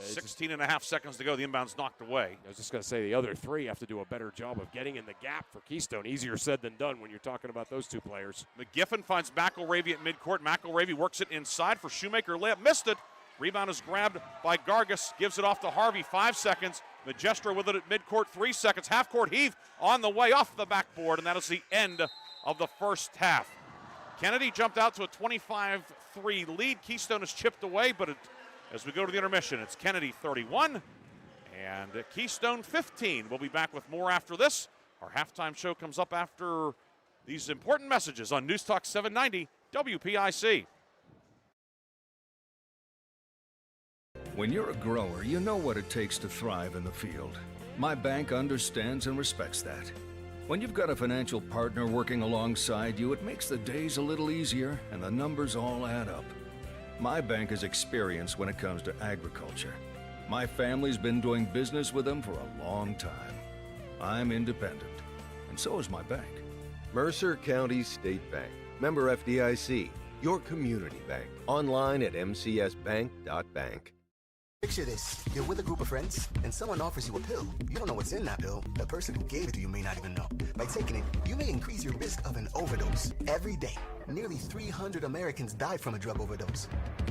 16 and a half seconds to go. The inbound's knocked away. I was just going to say the other 3 have to do a better job of getting in the gap for Keystone. Easier said than done when you're talking about those 2 players. McGiffin finds McElravy at midcourt. McElravy works it inside for Shoemaker. Layup missed it. Rebound is grabbed by Gargas. Gives it off to Harvey. 5 seconds. Magestro with it at midcourt. 3 seconds. Half-court heave on the way off the backboard, and that is the end of the first half. Kennedy jumped out to a 25-3 lead. Keystone is chipped away, but as we go to the intermission, it's Kennedy 31 and Keystone 15. We'll be back with more after this. Our halftime show comes up after these important messages on News Talk 790 WPIC. When you're a grower, you know what it takes to thrive in the field. My bank understands and respects that. When you've got a financial partner working alongside you, it makes the days a little easier and the numbers all add up. My bank is experienced when it comes to agriculture. My family's been doing business with them for a long time. I'm independent, and so is my bank. Mercer County State Bank. Member FDIC. Your community bank. Online at mcsbank.bank. Picture this. You're with a group of friends, and someone offers you a pill. You don't know what's in that pill. The person who gave it to you may not even know. By taking it, you may increase your risk of an overdose. Every day, nearly 300 Americans die from a drug overdose.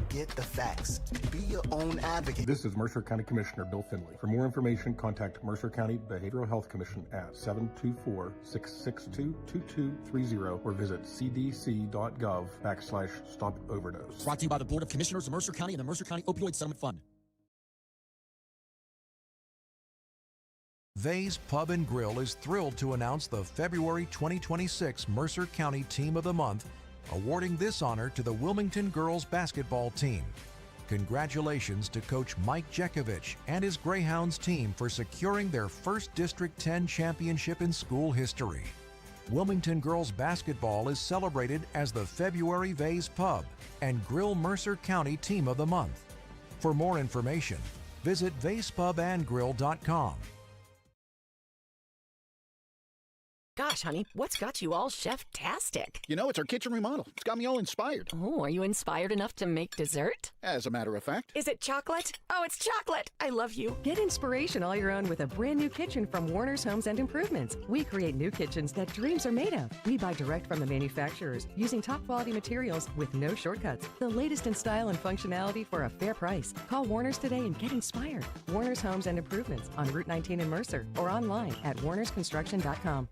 Get the facts. Be your own advocate. This is Mercer County Commissioner Bill Finley. For more information, contact Mercer County Behavioral Health Commission at 724-662-2230 or visit cdc.gov/stop overdose. Brought to you by the Board of Commissioners of Mercer County and the Mercer County Opioid Settlement Fund. Vay's Pub and Grill is thrilled to announce the February 2026 Mercer County Team of the Month, awarding this honor to the Wilmington girls basketball team. Congratulations to Coach Mike Jekovich and his Greyhounds team for securing their first District 10 championship in school history. Wilmington girls basketball is celebrated as the February Vay's Pub and Grill Mercer County Team of the Month. For more information, visit vayspubandgrill.com. Gosh, honey, what's got you all chef-tastic? You know, it's our kitchen remodel. It's got me all inspired. Oh, are you inspired enough to make dessert? As a matter of fact. Is it chocolate? Oh, it's chocolate. I love you. Get inspiration all your own with a brand new kitchen from Warner's Homes and Improvements. We create new kitchens that dreams are made of. We buy direct from the manufacturers using top quality materials with no shortcuts. The latest in style and functionality for a fair price. Call Warner's today and get inspired. Warner's Homes and Improvements on Route 19 in Mercer or online at warnersconstruction.com.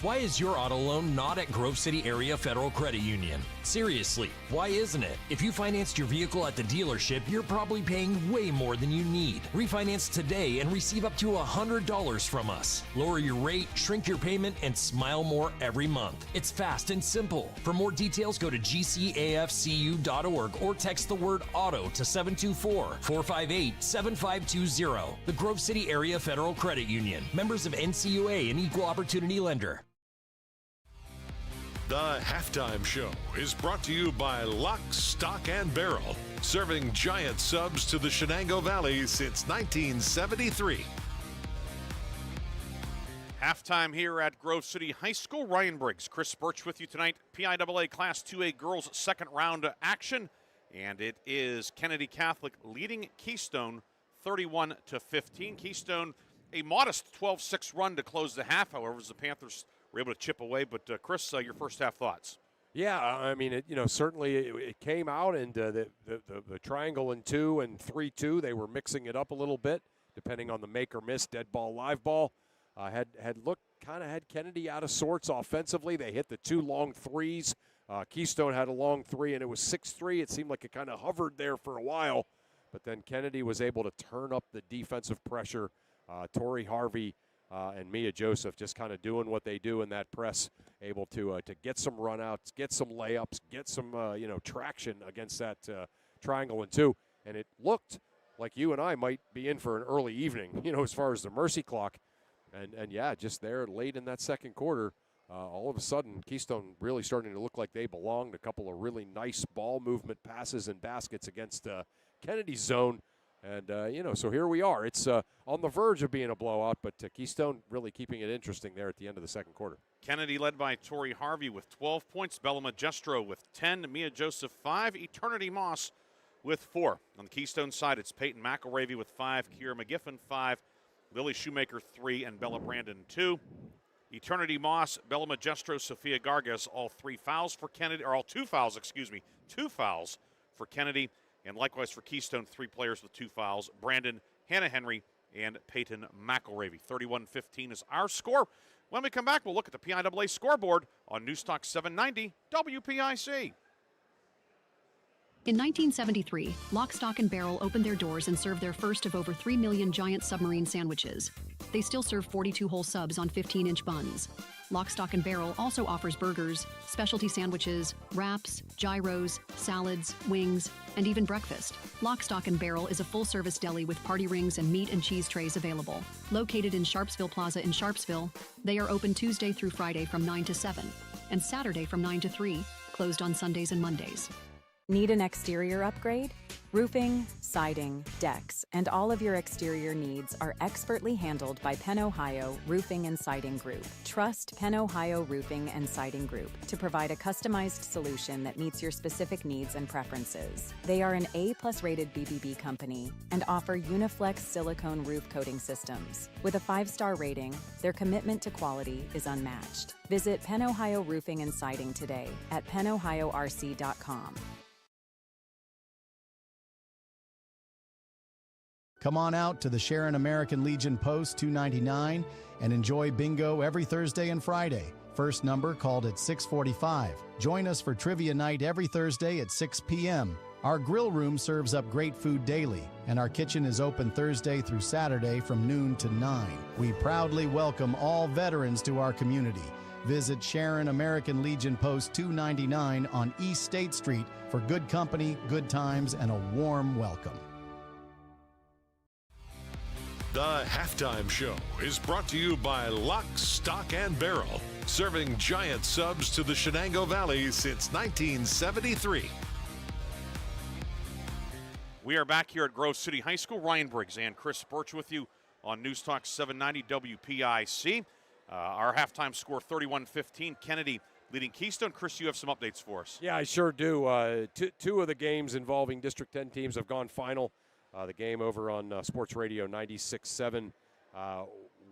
Why is your auto loan not at Grove City Area Federal Credit Union? Seriously, why isn't it? If you financed your vehicle at the dealership, you're probably paying way more than you need. Refinance today and receive up to $100 from us. Lower your rate, shrink your payment, and smile more every month. It's fast and simple. For more details, go to gcafcu.org or text the word AUTO to 724-458-7520. The Grove City Area Federal Credit Union. Members of NCUA, an equal opportunity lender. The Halftime Show is brought to you by Lock, Stock, and Barrel, serving giant subs to the Shenango Valley since 1973. Halftime here at Grove City High School. Ryan Briggs, Chris Burtch with you tonight. PIAA Class 2A girls second round action. And it is Kennedy Catholic leading Keystone 31-15. Keystone, a modest 12-6 run to close the half, however, as the Panthers were able to chip away. But Chris, your first half thoughts? Yeah, I mean, certainly it came out, and the triangle and 2 and 3-2, they were mixing it up a little bit, depending on the make or miss, dead ball, live ball. Had Kennedy out of sorts offensively. They hit the 2 long threes. Keystone had a long 3, and it was 6-3. It seemed like it kind of hovered there for a while, but then Kennedy was able to turn up the defensive pressure. Tori Harvey and Mia Joseph just kind of doing what they do in that press, able to get some runouts, get some layups, get some traction against that triangle and 2. And it looked like you and I might be in for an early evening, as far as the mercy clock. And yeah, just there late in that second quarter, all of a sudden Keystone really starting to look like they belonged. A couple of really nice ball movement passes and baskets against Kennedy's zone. And, so here we are. It's on the verge of being a blowout, but Keystone really keeping it interesting there at the end of the second quarter. Kennedy led by Tori Harvey with 12 points, Bella Magestro with 10, Mia Joseph 5, Eternity Moss with 4. On the Keystone side, it's Peyton McElravy with 5, Kiera McGiffin 5, Lily Shoemaker 3, and Bella Brandon 2. Eternity Moss, Bella Magestro, Sophia Gargas, all 2 fouls, excuse me, 2 fouls for Kennedy. And likewise for Keystone, 3 players with 2 fouls, Brandon, Hannah Henry, and Peyton McElravy. 31-15 is our score. When we come back, we'll look at the PIAA scoreboard on Newstalk 790 WPIC. In 1973, Lock, Stock, and Barrel opened their doors and served their first of over 3 million giant submarine sandwiches. They still serve 42-hole subs on 15-inch buns. Lock, Stock, and Barrel also offers burgers, specialty sandwiches, wraps, gyros, salads, wings, and even breakfast. Lock, Stock, and Barrel is a full-service deli with party rings and meat and cheese trays available. Located in Sharpsville Plaza in Sharpsville, they are open Tuesday through Friday from 9 to 7, and Saturday from 9 to 3, closed on Sundays and Mondays. Need an exterior upgrade? Roofing, siding, decks, and all of your exterior needs are expertly handled by Penn Ohio Roofing and Siding Group. Trust Penn Ohio Roofing and Siding Group to provide a customized solution that meets your specific needs and preferences. They are an A+ rated BBB company and offer Uniflex silicone roof coating systems. With a 5-star rating, their commitment to quality is unmatched. Visit Penn Ohio Roofing and Siding today at pennohiorc.com. Come on out to the Sharon American Legion Post 299 and enjoy bingo every Thursday and Friday. First number called at 6:45. Join us for trivia night every Thursday at 6 p.m. Our grill room serves up great food daily, and our kitchen is open Thursday through Saturday from noon to 9. We proudly welcome all veterans to our community. Visit Sharon American Legion Post 299 on East State Street for good company, good times, and a warm welcome. The Halftime Show is brought to you by Lock, Stock, and Barrel, serving giant subs to the Shenango Valley since 1973. We are back here at Grove City High School. Ryan Briggs and Chris Burtch with you on Newstalk 790 WPIC. Our halftime score 31-15, Kennedy leading Keystone. Chris, you have some updates for us. Yeah, I sure do. Two of the games involving District 10 teams have gone final. The game over on Sports Radio 96.7.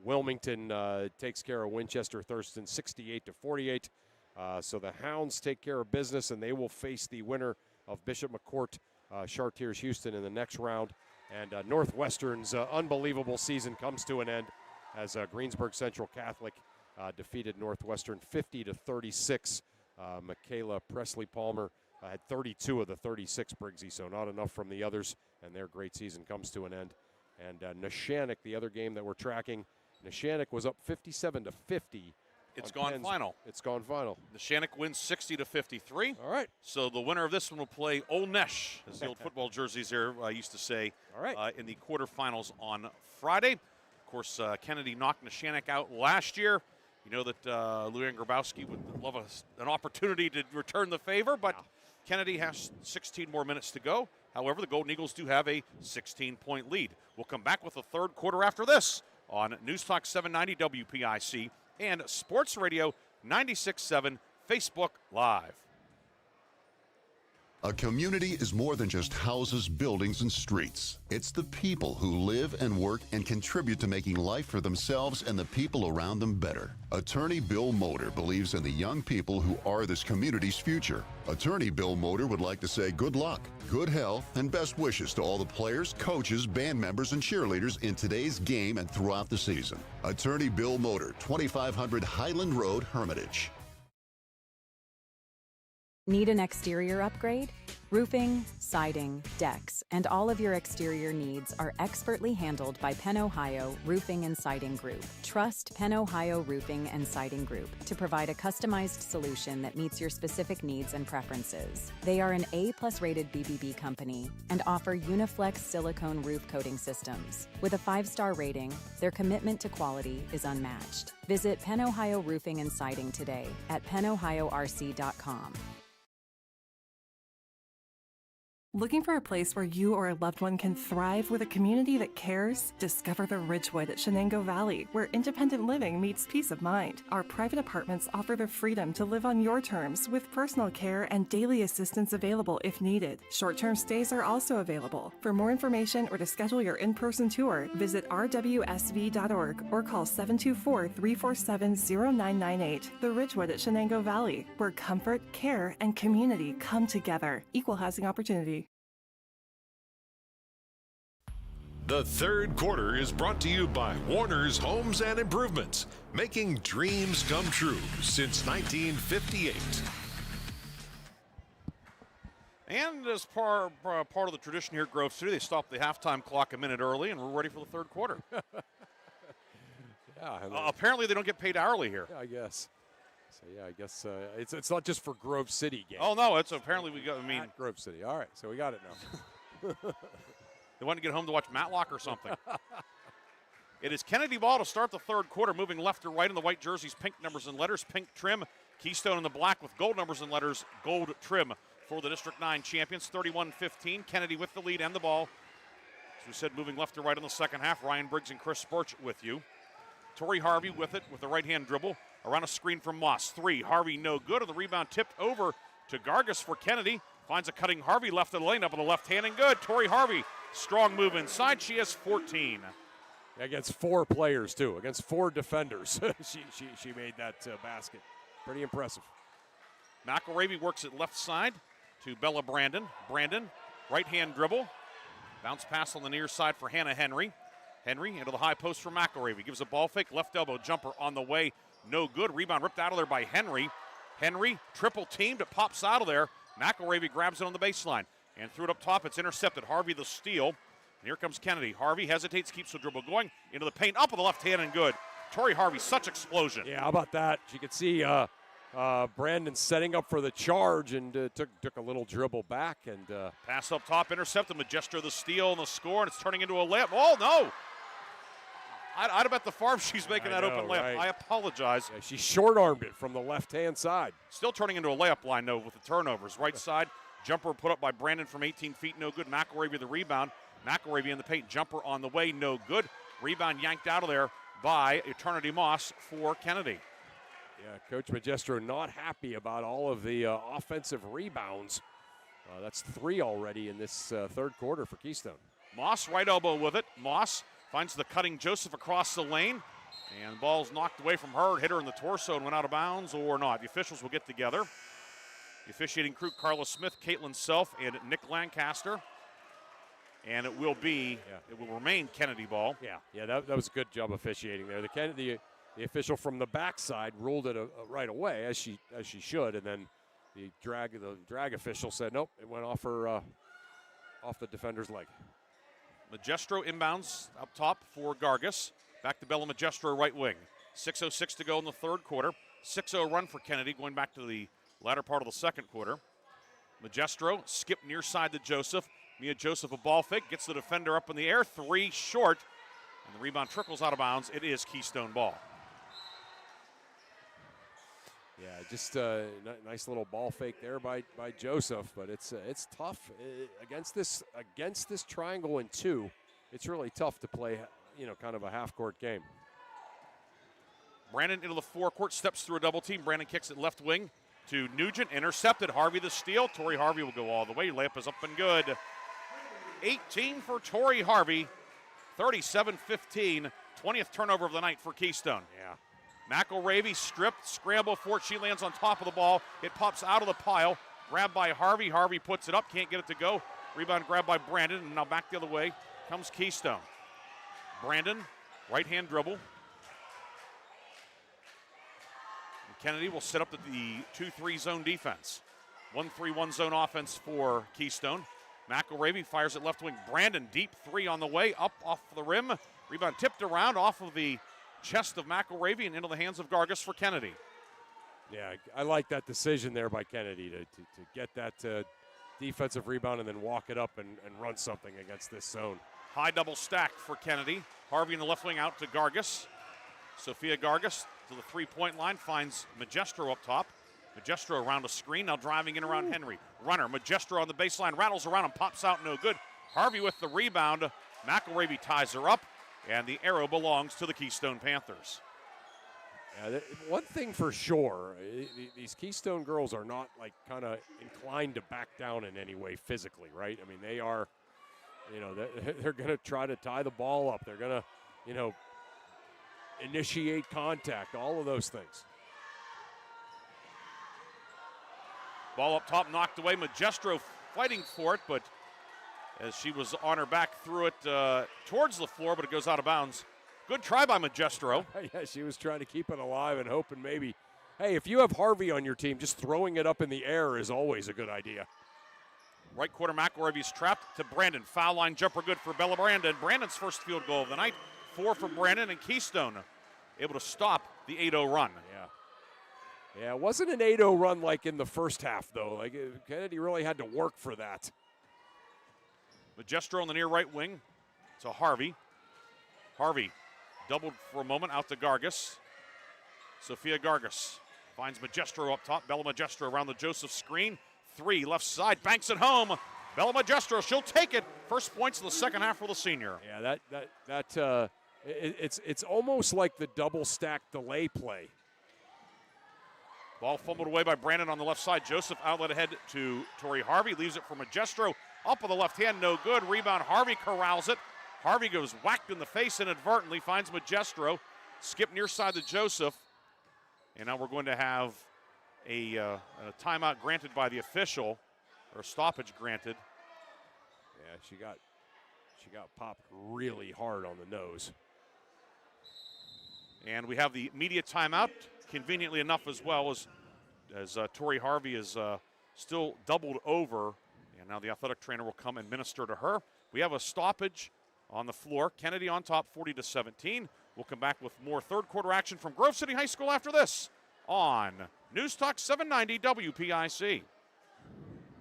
Wilmington takes care of Winchester Thurston 68-48. So the Hounds take care of business, and they will face the winner of Bishop McCourt Chartiers Houston in the next round. And Northwestern's unbelievable season comes to an end as Greensburg Central Catholic defeated Northwestern 50-36. Michaela Presley Palmer had 32 of the 36, Briggsy, so not enough from the others, and their great season comes to an end. And Neshannock, the other game that we're tracking, Neshannock was up 57-50. It's gone final. It's gone final. Neshannock wins 60-53. All right. So the winner of this one will play Old Nesh, as the old football jerseys there used to say, all right, in the quarterfinals on Friday. Of course, Kennedy knocked Neshannock out last year. You know that Luann Grabowski would love an opportunity to return the favor, but Kennedy has 16 more minutes to go. However, the Golden Eagles do have a 16-point lead. We'll come back with the third quarter after this on Newstalk 790 WPIC and Sports Radio 96.7 Facebook Live. A community is more than just houses, buildings, and streets. It's the people who live and work and contribute to making life for themselves and the people around them better. Attorney Bill Motor believes in the young people who are this community's future. Attorney Bill Motor would like to say good luck, good health, and best wishes to all the players, coaches, band members, and cheerleaders in today's game and throughout the season. Attorney Bill Motor, 2500 Highland Road, Hermitage. Need an exterior upgrade? Roofing, siding, decks, and all of your exterior needs are expertly handled by Penn Ohio Roofing and Siding Group. Trust Penn Ohio Roofing and Siding Group to provide a customized solution that meets your specific needs and preferences. They are an A+ rated BBB company and offer Uniflex silicone roof coating systems. With a 5-star rating, their commitment to quality is unmatched. Visit Penn Ohio Roofing and Siding today at pennohiorc.com. Looking for a place where you or a loved one can thrive with a community that cares? Discover the Ridgewood at Shenango Valley, where independent living meets peace of mind. Our private apartments offer the freedom to live on your terms with personal care and daily assistance available if needed. Short-term stays are also available. For more information or to schedule your in-person tour, visit rwsv.org or call 724-347-0998. The Ridgewood at Shenango Valley, where comfort, care, and community come together. Equal housing opportunity. The third quarter is brought to you by Warner's Homes and Improvements, making dreams come true since 1958. And as part of the tradition here at Grove City, they stopped the halftime clock a minute early, and we're ready for the third quarter. Yeah. Apparently, they don't get paid hourly here. Yeah, I guess. So yeah, I guess it's not just for Grove City games. Oh no, it's apparently we got. I mean, At Grove City. All right, so we got it now. They want to get home to watch Matlock or something. It is Kennedy ball to start the third quarter, moving left to right in the white jerseys, pink numbers and letters, pink trim. Keystone in the black with gold numbers and letters, gold trim for the District 9 champions. 31-15. Kennedy with the lead and the ball. As we said, moving left to right in the second half. Ryan Briggs and Chris Burtch with you. Torrey Harvey with it with the right-hand dribble. Around a screen from Moss. 3. Harvey no good. And the rebound tipped over to Gargis for Kennedy. Finds a cutting Harvey left of the lane up on the left hand and good. Torrey Harvey. Strong move inside. She has 14. Against 4 players, too. Against 4 defenders. she made that basket. Pretty impressive. McElravy works it left side to Bella Brandon. Brandon, right-hand dribble. Bounce pass on the near side for Hannah Henry. Henry into the high post for McElravy. Gives a ball fake. Left elbow jumper on the way. No good. Rebound ripped out of there by Henry. Henry, triple teamed. It pops out of there. McElravy grabs it on the baseline. And threw it up top. It's intercepted. Harvey the steal. And here comes Kennedy. Harvey hesitates, keeps the dribble going. Into the paint, up with the left hand and good. Torrey Harvey, such explosion. Yeah, how about that? You could see Brandon setting up for the charge and took a little dribble back. And pass up top, intercepted. Magestro the steal and the score, and it's turning into a layup. Oh, no. I'd have bet the farm she's making that open layup. Right. I apologize. Yeah, she short-armed it from the left-hand side. Still turning into a layup line, though, with the turnovers. Right side. Jumper put up by Brandon from 18 feet, no good. McElravy the rebound. McElravy in the paint, jumper on the way, no good. Rebound yanked out of there by Eternity Moss for Kennedy. Yeah, Coach Magestro not happy about all of the offensive rebounds. That's 3 already in this third quarter for Keystone. Moss right elbow with it. Moss finds the cutting Joseph across the lane. And the ball's knocked away from her, hit her in the torso and went out of bounds or not. The officials will get together. The officiating crew, Carla Smith, Caitlin Self, and Nick Lancaster. And it will remain Kennedy ball. Yeah, that was a good job officiating there. The official from the backside ruled it right away, as she should, and then the drag official said nope, it went off the defender's leg. Magestro inbounds up top for Gargis. Back to Bella Magestro, right wing. 6:06 to go in the third quarter. 6-0 run for Kennedy, going back to the latter part of the second quarter. Magestro skip near side to Joseph. Mia Joseph a ball fake, gets the defender up in the air, 3 short, and the rebound trickles out of bounds. It is Keystone ball. Yeah, just a nice little ball fake there by Joseph, but it's tough against this triangle in 2. It's really tough to play, kind of a half-court game. Brandon into the forecourt, steps through a double team. Brandon kicks it left wing to Nugent, intercepted. Harvey the steal. Torrey Harvey will go all the way. Layup is up and good. 18 for Torrey Harvey. 37-15. 20th turnover of the night for Keystone. Yeah. McElravy stripped, scramble for it. She lands on top of the ball. It pops out of the pile. Grabbed by Harvey. Harvey puts it up, can't get it to go. Rebound grabbed by Brandon, and now back the other way comes Keystone. Brandon, right-hand dribble. And Kennedy will set up the 2-3 zone defense. 1-3-1 zone offense for Keystone. McElravy fires it left wing. Brandon, deep 3 on the way, up off the rim. Rebound tipped around off of the chest of McElravy and into the hands of Gargis for Kennedy. Yeah, I like that decision there by Kennedy to get that defensive rebound and then walk it up and run something against this zone. High double stack for Kennedy. Harvey in the left wing out to Gargis. Sophia Gargis to the 3-point line, finds Magestro up top. Magestro around a screen, now driving in around Henry. Runner, Magestro on the baseline, rattles around and pops out, no good. Harvey with the rebound. McElravy ties her up, and the arrow belongs to the Keystone Panthers. Yeah, one thing for sure, these Keystone girls are not kind of inclined to back down in any way physically, right? I mean, they are, they're going to try to tie the ball up. They're going to, initiate contact, all of those things. Ball up top, knocked away. Magestro fighting for it, but as she was on her back, threw it towards the floor, but it goes out of bounds. Good try by Magistro. Yeah, she was trying to keep it alive and hoping maybe, hey, if you have Harvey on your team, just throwing it up in the air is always a good idea. Right quarter, McElravy's trapped to Brandon. Foul line jumper good for Bella Brandon. Brandon's first field goal of the night. 4 for Brandon, and Keystone able to stop the 8-0 run. Yeah, it wasn't an 8-0 run like in the first half, though. Like Kennedy really had to work for that. Magistro on the near right wing to Harvey. Harvey doubled for a moment out to Gargas. Sophia Gargas finds Magistro up top. Bella Magistro around the Joseph screen. 3 left side, banks it home. Bella Magistro, she'll take it. First points of the second half for the senior. Yeah, it's almost like the double stack delay play. Ball fumbled away by Brandon on the left side. Joseph outlet ahead to Tori Harvey. Leaves it for Magistro. Up with the left hand, no good. Rebound, Harvey corrals it. Harvey goes whacked in the face inadvertently. Finds Magistro. Skip near side to Joseph. And now we're going to have a timeout granted by the official, or stoppage granted. Yeah, she got popped really hard on the nose. And we have the media timeout, conveniently enough as well, as Tori Harvey is still doubled over. And now the athletic trainer will come and minister to her. We have a stoppage on the floor. Kennedy on top, 40-17. We'll come back with more third quarter action from Grove City High School after this on News Talk 790 WPIC.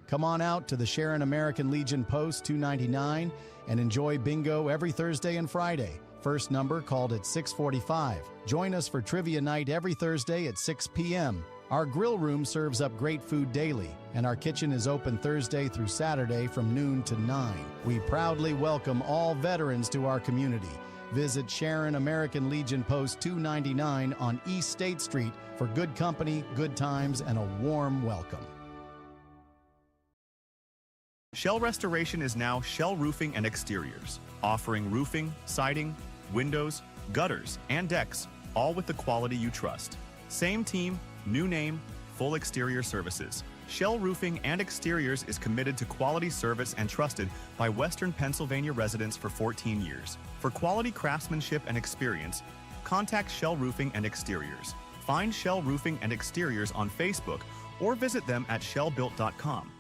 Come on out to the Sharon American Legion Post 299 and enjoy bingo every Thursday and Friday. First number called at 6:45. Join us for trivia night every Thursday at 6 p.m. Our grill room serves up great food daily, and our kitchen is open Thursday through Saturday from noon to 9. We proudly welcome all veterans to our community. Visit Sharon American Legion Post 299 on East State Street for good company, good times, and a warm welcome. Shell Restoration is now Shell Roofing and Exteriors, offering roofing, siding, windows, gutters, and decks, all with the quality you trust. Same team, new name, full exterior services. Shell Roofing and Exteriors is committed to quality service and trusted by Western Pennsylvania residents for 14 years. For quality craftsmanship and experience, contact Shell Roofing and Exteriors. Find Shell Roofing and Exteriors on Facebook or visit them at shellbuilt.com.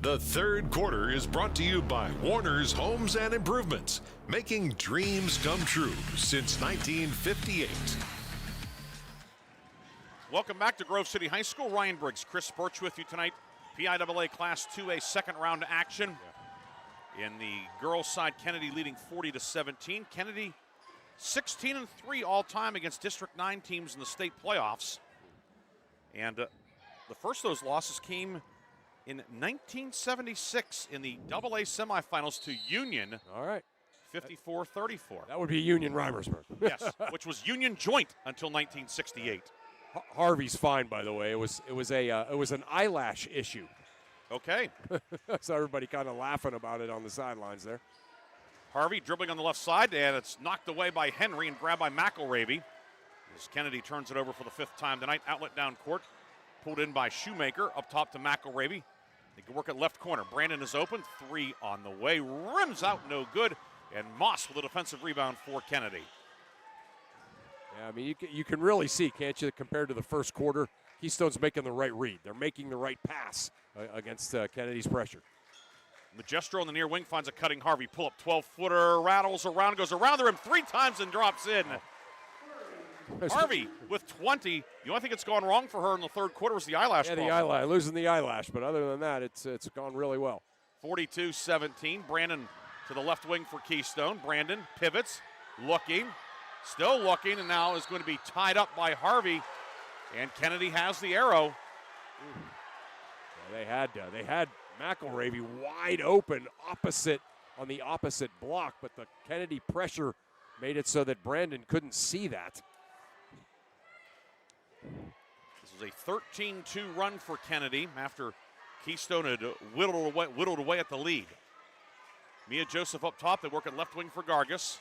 The third quarter is brought to you by Warner's Homes and Improvements, making dreams come true since 1958. Welcome back to Grove City High School. Ryan Briggs, Chris Burtch with you tonight. PIAA Class 2A second round action. In the girls' side, Kennedy leading 40-17. Kennedy 16-3 all time against District 9 teams in the state playoffs. And the first of those losses came in 1976 in the AA semifinals to Union. All right. 54-34. That would be Union Reimersburg. Yes, which was Union joint until 1968. Harvey's fine, by the way. It was an eyelash issue. Okay. So everybody kind of laughing about it on the sidelines there. Harvey dribbling on the left side, and it's knocked away by Henry and grabbed by McElravy. As Kennedy turns it over for the 5th time tonight. Outlet down court. Pulled in by Shoemaker. Up top to McElravy. They can work at left corner. Brandon is open. 3 on the way. Rims out, no good. And Moss with a defensive rebound for Kennedy. Yeah, I mean, you can really see, can't you, compared to the first quarter, Keystone's making the right read. They're making the right pass against Kennedy's pressure. Magistro on the near wing finds a cutting Harvey. Pull up 12-footer, rattles around, goes around the rim 3 times and drops in. Harvey with 20. The only thing that's gone wrong for her in the third quarter was the eyelash. Yeah, the eyelash, losing the eyelash. But other than that, it's gone really well. 42-17. Brandon to the left wing for Keystone. Brandon pivots, looking, still looking, and now is going to be tied up by Harvey. And Kennedy has the arrow. Yeah, they had McElravy wide open on the opposite block, but the Kennedy pressure made it so that Brandon couldn't see that. This is a 13-2 run for Kennedy after Keystone had whittled away at the lead. Mia Joseph up top. They work at left wing for Gargas.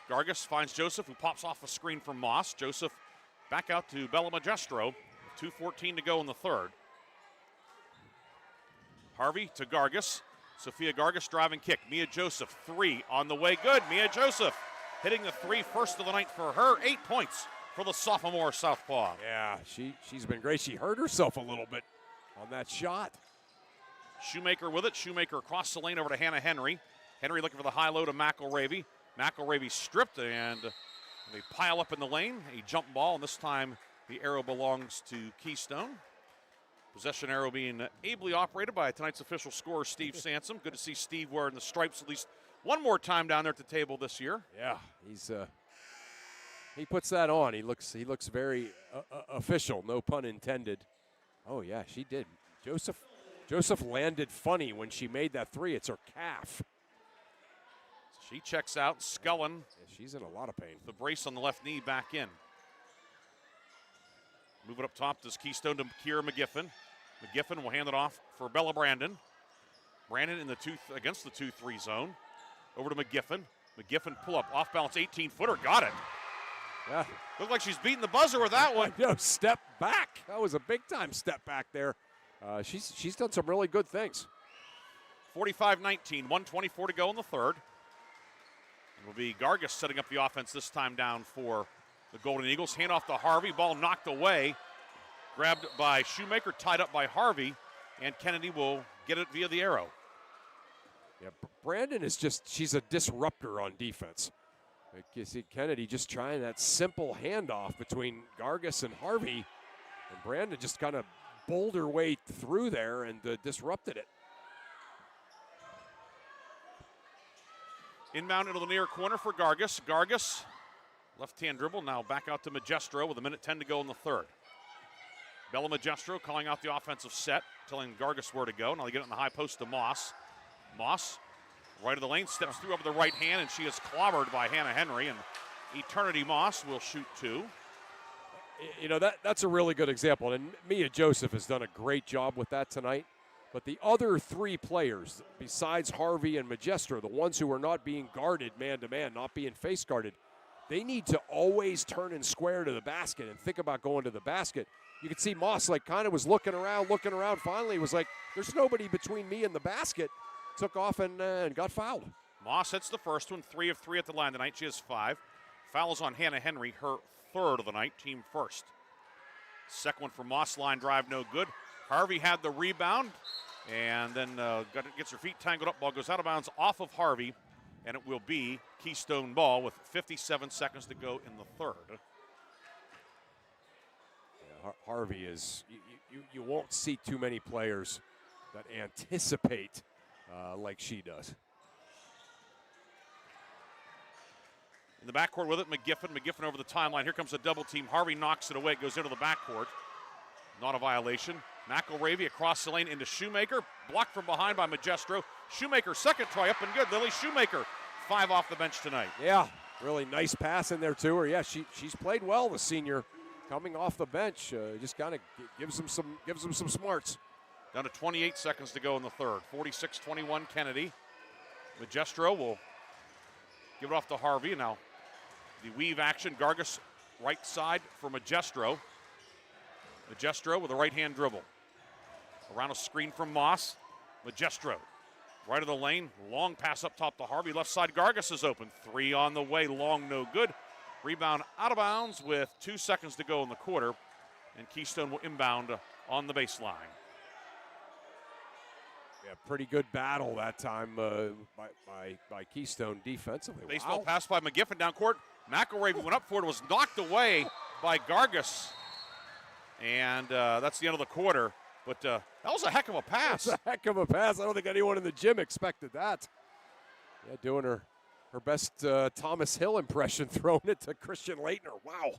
Gargas finds Joseph, who pops off a screen from Moss. Joseph back out to Bella Magistro. 2:14 to go in the third. Harvey to Gargas. Sophia Gargas driving kick. Mia Joseph, 3 on the way. Good. Mia Joseph hitting the 3 first of the night for her. 8 points for the sophomore southpaw. Yeah, she's been great. She hurt herself a little bit on that shot. Shoemaker with it. Shoemaker across the lane over to Hannah Henry. Henry looking for the high low to McElravy. McElravy stripped, and they pile up in the lane. A jump ball, and this time the arrow belongs to Keystone. Possession arrow being ably operated by tonight's official scorer, Steve Sansom. Good to see Steve wearing the stripes at least one more time down there at the table this year. Yeah, he puts that on. He looks very official, no pun intended. Oh yeah, she did. Joseph landed funny when she made that 3. It's her calf. She checks out. Scullin. Yeah, she's in a lot of pain. The brace on the left knee back in. Move it up top to Keystone to Kira McGiffin. McGiffin will hand it off for Bella Brandon. Brandon in the against the 2-3 zone. Over to McGiffin. McGiffin pull up, off balance 18-footer. Got it. Yeah. Looked like she's beating the buzzer with that one. No, step back. That was a big time step back there. She's done some really good things. 45-19, 1:24 to go in the third. It will be Gargas setting up the offense this time down for the Golden Eagles. Hand off to Harvey. Ball knocked away. Grabbed by Shoemaker, tied up by Harvey, and Kennedy will get it via the arrow. Yeah, Brandon is she's a disruptor on defense. You see Kennedy just trying that simple handoff between Gargas and Harvey, and Brandon just kind of bowled her way through there and disrupted it. Inbound into the near corner for Gargas. Gargas, left-hand dribble, now back out to Magestro with 1:10 to go in the third. Bella Magestro calling out the offensive set, telling Gargas where to go. Now they get it in the high post to Moss. Moss, right of the lane, steps through over the right hand, and she is clobbered by Hannah Henry, and Eternity Moss will shoot 2. You know, that's a really good example, and Mia Joseph has done a great job with that tonight. But the other 3 players, besides Harvey and Magestro, the ones who are not being guarded man-to-man, not being face guarded, they need to always turn and square to the basket and think about going to the basket. You could see Moss kind of was looking around, finally was like, there's nobody between me and the basket. Took off and got fouled. Moss hits the first one, 3 of 3 at the line tonight. She has 5. Fouls on Hannah Henry, her 3rd of the night, team first. Second one for Moss, line drive, no good. Harvey had the rebound, and then gets her feet tangled up. Ball goes out of bounds off of Harvey, and it will be Keystone ball with 57 seconds to go in the third. Yeah, Harvey is, you won't see too many players that anticipate like she does. In the backcourt with it, McGiffin over the timeline. Here comes a double team. Harvey knocks it away. It goes into the backcourt. Not a violation. McElravy across the lane into Shoemaker. Blocked from behind by Magestro. Shoemaker, second try up and good. Lily Shoemaker, 5 off the bench tonight. Yeah, really nice pass in there to her. Yeah, she's played well, the senior, coming off the bench. Just kind of gives them some smarts. Down to 28 seconds to go in the third. 46-21 Kennedy. Magestro will give it off to Harvey. Now the weave action. Gargas right side for Magestro. Magestro with a right-hand dribble. Around a screen from Moss. Magestro, right of the lane. Long pass up top to Harvey. Left side, Gargas is open. 3 on the way. Long, no good. Rebound out of bounds with 2 seconds to go in the quarter. And Keystone will inbound on the baseline. Yeah, pretty good battle that time by Keystone defensively. Baseball pass by McGiffin down court. McElravy went up for it, was knocked away by Gargas. And that's the end of the quarter. But that was a heck of a pass. That's a heck of a pass. I don't think anyone in the gym expected that. Yeah, doing her best Thomas Hill impression, throwing it to Christian Leitner. Wow.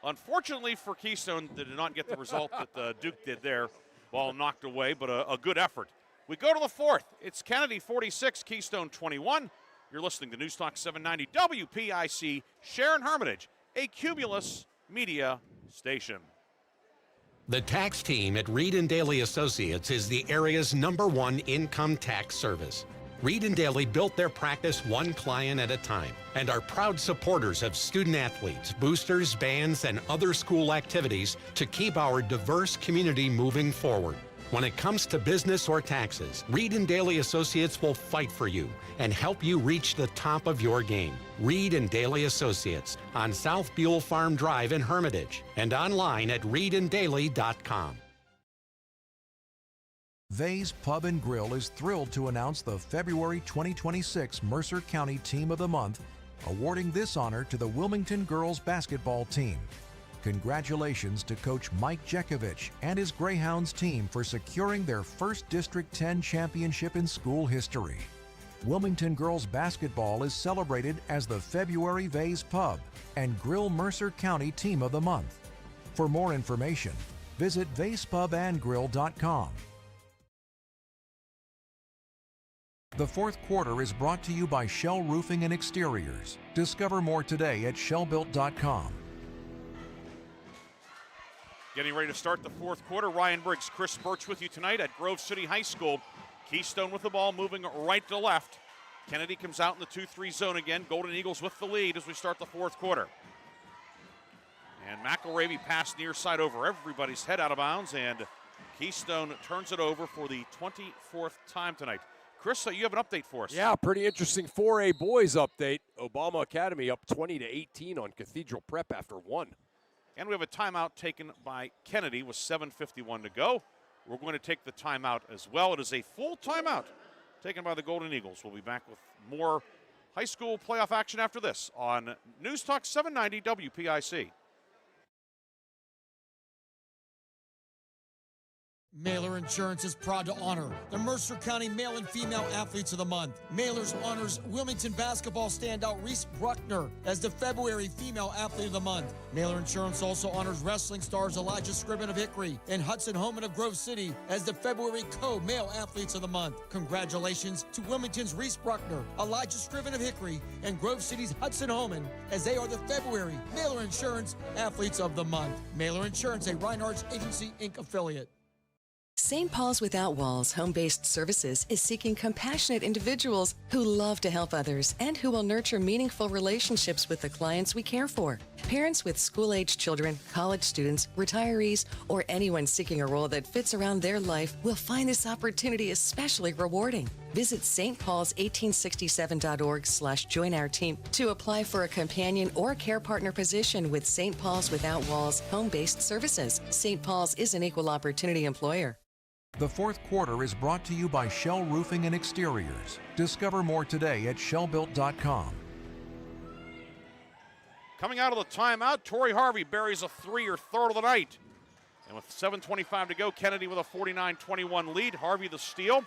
Unfortunately for Keystone, they did not get the result that Duke did there. Ball knocked away, but a good effort. We go to the fourth. It's Kennedy 46, Keystone 21. You're listening to Newstalk 790 WPIC, Sharon Hermitage, a Cumulus Media station. The tax team at Reed & Daly Associates is the area's #1 income tax service. Reed & Daly built their practice one client at a time and are proud supporters of student athletes, boosters, bands, and other school activities to keep our diverse community moving forward. When it comes to business or taxes, Reed and Daly Associates will fight for you and help you reach the top of your game. Reed and Daly Associates on South Buell Farm Drive in Hermitage and online at reedanddaly.com. Vay's Pub and Grill is thrilled to announce the February 2026 Mercer County Team of the Month, awarding this honor to the Wilmington girls basketball team. Congratulations to Coach Mike Jekovich and his Greyhounds team for securing their first District 10 championship in school history. Wilmington girls basketball is celebrated as the February Vay's Pub and Grill Mercer County Team of the Month. For more information, visit vayspubandgrill.com. The fourth quarter is brought to you by Shell Roofing and Exteriors. Discover more today at shellbuilt.com. Getting ready to start the fourth quarter. Ryan Briggs, Chris Burtch with you tonight at Grove City High School. Keystone with the ball, moving right to left. Kennedy comes out in the 2-3 zone again. Golden Eagles with the lead as we start the fourth quarter. And McElravy passed near side over everybody's head out of bounds, and Keystone turns it over for the 24th time tonight. Chris, you have an update for us. Yeah, pretty interesting 4A boys update. Obama Academy up 20-18 on Cathedral Prep after one. And we have a timeout taken by Kennedy with 7:51 to go. We're going to take the timeout as well. It is a full timeout taken by the Golden Eagles. We'll be back with more high school playoff action after this on News Talk 790 WPIC. Mailer Insurance is proud to honor the Mercer County Male and Female Athletes of the Month. Mailer's honors Wilmington basketball standout Reese Bruckner as the February Female Athlete of the Month. Mailer Insurance also honors wrestling stars Elijah Scriven of Hickory and Hudson Homan of Grove City as the February Co-Male Athletes of the Month. Congratulations to Wilmington's Reese Bruckner, Elijah Scriven of Hickory, and Grove City's Hudson Homan as they are the February Mailer Insurance Athletes of the Month. Mailer Insurance, a Reinhardt's Agency, Inc. affiliate. St. Paul's Without Walls Home-Based Services is seeking compassionate individuals who love to help others and who will nurture meaningful relationships with the clients we care for. Parents with school-age children, college students, retirees, or anyone seeking a role that fits around their life will find this opportunity especially rewarding. Visit stpaul's1867.org/join our team to apply for a companion or care partner position with St. Paul's Without Walls Home-Based Services. St. Paul's is an equal opportunity employer. The fourth quarter is brought to you by Shell Roofing and Exteriors. Discover more today at shellbuilt.com. Coming out of the timeout, Torrey Harvey buries a three, or third of the night. And with 7:25 to go, Kennedy with a 49-21 lead. Harvey the steal.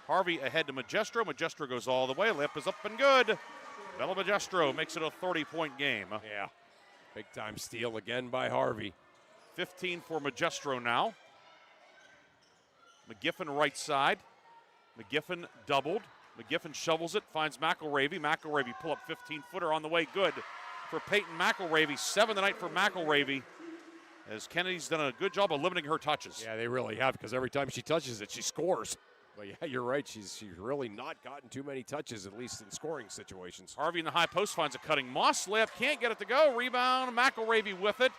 Harvey ahead to Magestro. Magestro goes all the way. Lip is up and good. Bella Magestro makes it a 30-point game. Yeah, big-time steal again by Harvey. 15 for Magestro now. McGiffin right side. McGiffin doubled. McGiffin shovels it, finds McElravy. McElravy pull up 15-footer on the way. Good for Peyton McElravy. 7 tonight for McElravy, as Kennedy's done a good job of limiting her touches. Yeah, they really have, because every time she touches it, she scores. But yeah, you're right. She's really not gotten too many touches, at least in scoring situations. Harvey in the high post finds a cutting Moss layup. Can't get it to go. Rebound. McElravy with it.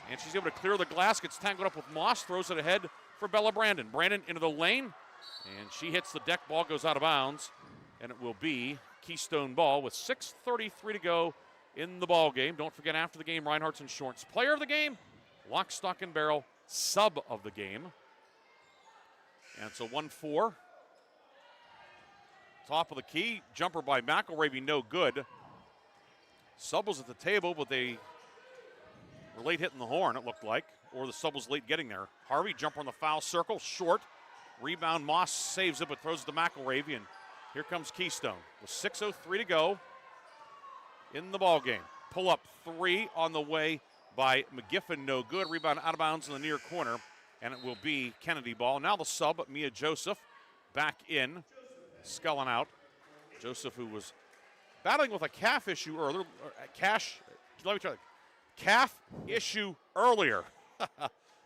And she's able to clear the glass. Gets tangled up with Moss. Throws it ahead for Bella Brandon. Brandon into the lane. And she hits the deck. Ball goes out of bounds. And it will be Keystone ball with 6:33 to go in the ball game. Don't forget, after the game, Reinhardt's Insurance Player of the Game, Lock, Stock, and Barrel Sub of the Game. And so 1-4. Top of the key. Jumper by McElravy, no good. Sub was at the table, but they were late hitting the horn, it looked like. Or the sub was late getting there. Harvey, jumper on the foul circle, short. Rebound, Moss saves it, but throws it to McElravy. And here comes Keystone with 6:03 to go in the ball game. Pull up three on the way by McGiffin, no good. Rebound out of bounds in the near corner. And it will be Kennedy ball. Now the sub, Mia Joseph, back in, sculling out. Joseph, who was battling with a calf issue earlier. Calf issue earlier.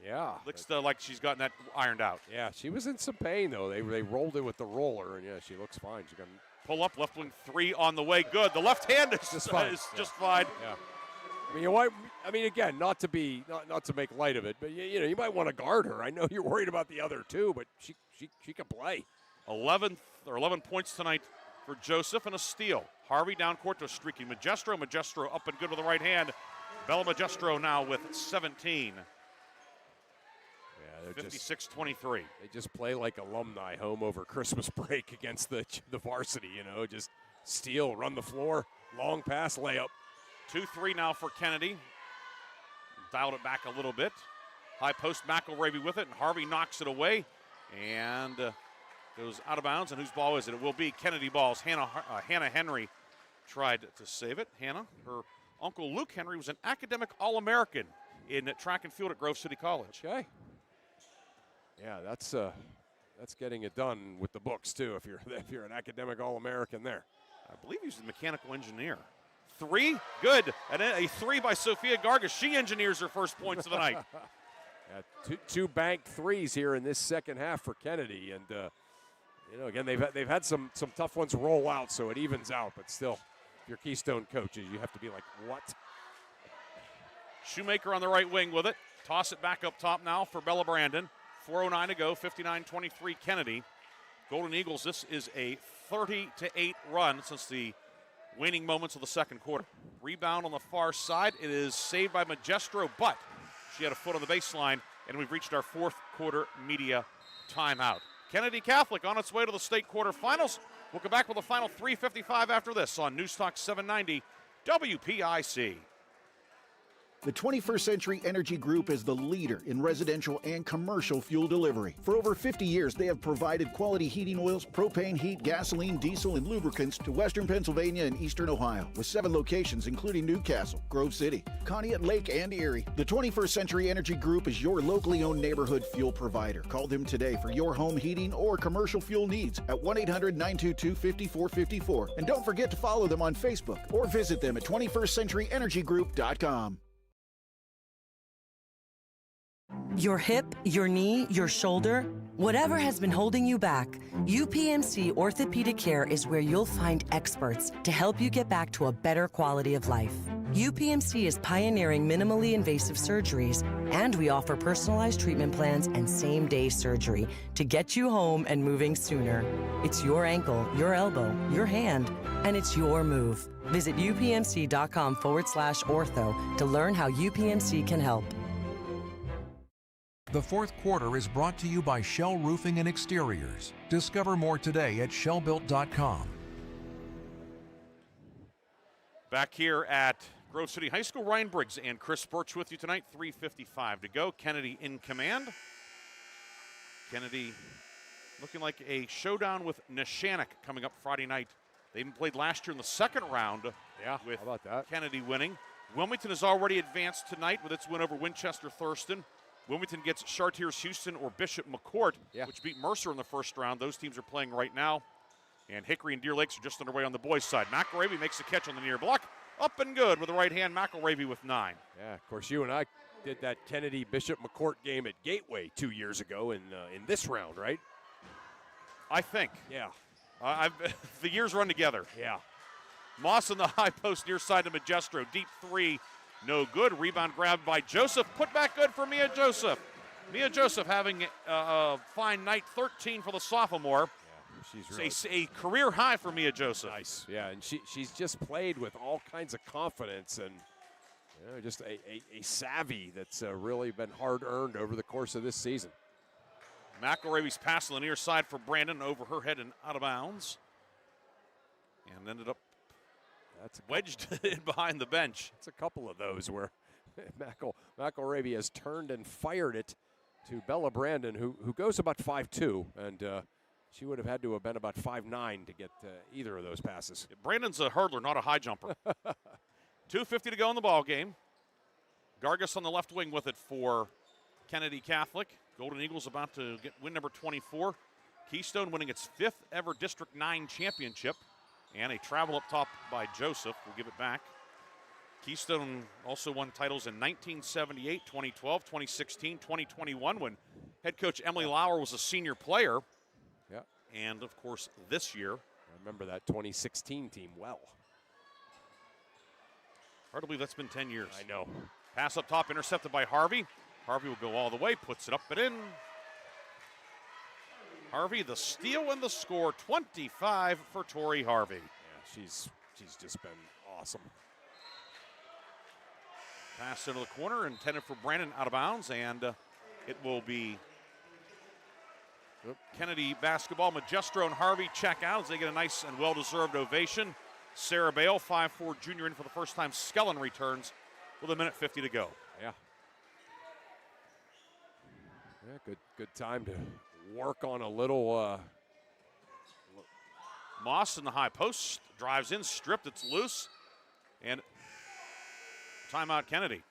Yeah. Looks like she's gotten that ironed out. Yeah, she was in some pain, though. They rolled it with the roller, and yeah, she looks fine. She's going to pull up, left wing three on the way. Good. The left hand is just fine. Yeah. I mean, again, not to make light of it, but you might want to guard her. I know you're worried about the other two, but she can play. 11 points tonight for Joseph and a steal. Harvey down court to streaking Magestro. Magestro up and good with the right hand. Bella Magestro now with 17. Yeah, 56-23. They just play like alumni home over Christmas break against the varsity. Just steal, run the floor, long pass, layup. 2-3 now for Kennedy. Dialed it back a little bit. High post, McElravy with it, and Harvey knocks it away. And goes out of bounds. And whose ball is it? It will be Kennedy balls. Hannah Henry tried to save it. Hannah, her uncle Luke Henry was an academic All-American in track and field at Grove City College. Okay. Yeah, that's getting it done with the books too. If you're an academic All-American there. I believe he's a mechanical engineer. 3, good. And then a 3 by Sophia Gargas. She engineers her first points of the night. Yeah, two banked threes here in this second half for Kennedy, and again they've had some tough ones roll out, so it evens out. But still, if you're Keystone coaches, you have to be like, what? Shoemaker on the right wing with it. Toss it back up top now for Bella Brandon. 4:09 to go. 59-23 Kennedy. Golden Eagles. This is a 30-8 run since the waning moments of the second quarter. Rebound on the far side. It is saved by Magestro, but she had a foot on the baseline, and we've reached our fourth quarter media timeout. Kennedy Catholic on its way to the state quarterfinals. We'll come back with the final 3:55 after this on News Talk 790 WPIC. The 21st Century Energy Group is the leader in residential and commercial fuel delivery. For over 50 years, they have provided quality heating oils, propane, heat, gasoline, diesel, and lubricants to western Pennsylvania and eastern Ohio, with 7 locations including Newcastle, Grove City, Conneaut Lake, and Erie. The 21st Century Energy Group is your locally owned neighborhood fuel provider. Call them today for your home heating or commercial fuel needs at 1-800-922-5454. And don't forget to follow them on Facebook or visit them at 21stcenturyenergygroup.com. Your hip, your knee, your shoulder, whatever has been holding you back, UPMC Orthopedic Care is where you'll find experts to help you get back to a better quality of life. UPMC is pioneering minimally invasive surgeries, and we offer personalized treatment plans and same-day surgery to get you home and moving sooner. It's your ankle, your elbow, your hand, and it's your move. Visit upmc.com/ortho to learn how UPMC can help. The fourth quarter is brought to you by Shell Roofing and Exteriors. Discover more today at shellbuilt.com. Back here at Grove City High School, Ryan Briggs and Chris Burtch with you tonight. 3:55 to go. Kennedy in command. Kennedy looking like a showdown with Neshannock coming up Friday night. They even played last year in the second round. Yeah, with how about that? Kennedy winning. Wilmington has already advanced tonight with its win over Winchester Thurston. Wilmington gets Chartiers Houston or Bishop McCourt, which beat Mercer in the first round. Those teams are playing right now. And Hickory and Deer Lakes are just underway on the boys' side. McElravy makes the catch on the near block. Up and good with the right hand. McElravy with 9. Yeah, of course, you and I did that Kennedy Bishop McCourt game at Gateway 2 years ago in this round, right? I think. Yeah. The years run together. Yeah. Moss on the high post near side to Magestro. Deep 3. No good. Rebound grabbed by Joseph. Put back good for Mia Joseph. Mia Joseph having a fine night. 13 for the sophomore. Yeah, she's really a career high for Mia Joseph. Nice. Yeah, and she's just played with all kinds of confidence and just a savvy that's really been hard-earned over the course of this season. McElravy's pass on the near side for Brandon over her head and out of bounds. And ended up wedged in behind the bench. It's a couple of those where McElravy has turned and fired it to Bella Brandon, who goes about 5'2", and she would have had to have been about 5'9" to get either of those passes. Brandon's a hurdler, not a high jumper. 2:50 to go in the ball game. Gargas on the left wing with it for Kennedy Catholic. Golden Eagles about to get win number 24. Keystone winning its 5th ever District 9 championship. And a travel up top by Joseph. We'll give it back. Keystone also won titles in 1978, 2012, 2016, 2021 when head coach Emily Lauer was a senior player. Yeah. And, of course, this year. I remember that 2016 team well. Hard to believe that's been 10 years. I know. Pass up top, intercepted by Harvey. Harvey will go all the way, puts it up and in. Harvey, the steal and the score, 25 for Tori Harvey. Yeah, she's just been awesome. Pass into the corner, intended for Brandon, out of bounds, and it will be Kennedy basketball. Magestro and Harvey check out as they get a nice and well-deserved ovation. Sarah Bale, 5'4" junior, in for the first time. Skellen returns with 1:50 to go. Yeah. Yeah, good time to work on a little. Moss in the high post, drives in, stripped, it's loose, and timeout Kennedy.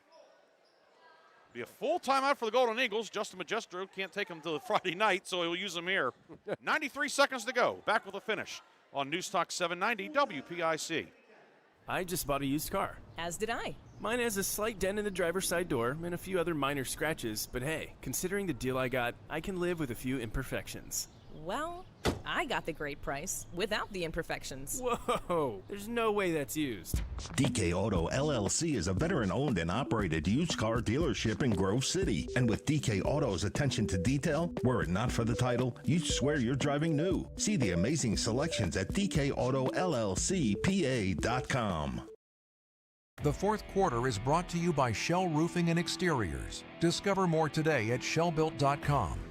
Be a full timeout for the Golden Eagles. Justin Magestro can't take them to the Friday night, so he'll use them here. 93 seconds to go. Back with a finish on News Talk 790 WPIC. I just bought a used car. As did I. Mine has a slight dent in the driver's side door and a few other minor scratches, but hey, considering the deal I got, I can live with a few imperfections. Well, I got the great price without the imperfections. Whoa, there's no way that's used. DK Auto LLC is a veteran-owned and operated used car dealership in Grove City. And with DK Auto's attention to detail, were it not for the title, you'd swear you're driving new. See the amazing selections at DKAutoLLCPA.com. The fourth quarter is brought to you by Shell Roofing and Exteriors. Discover more today at shellbuilt.com.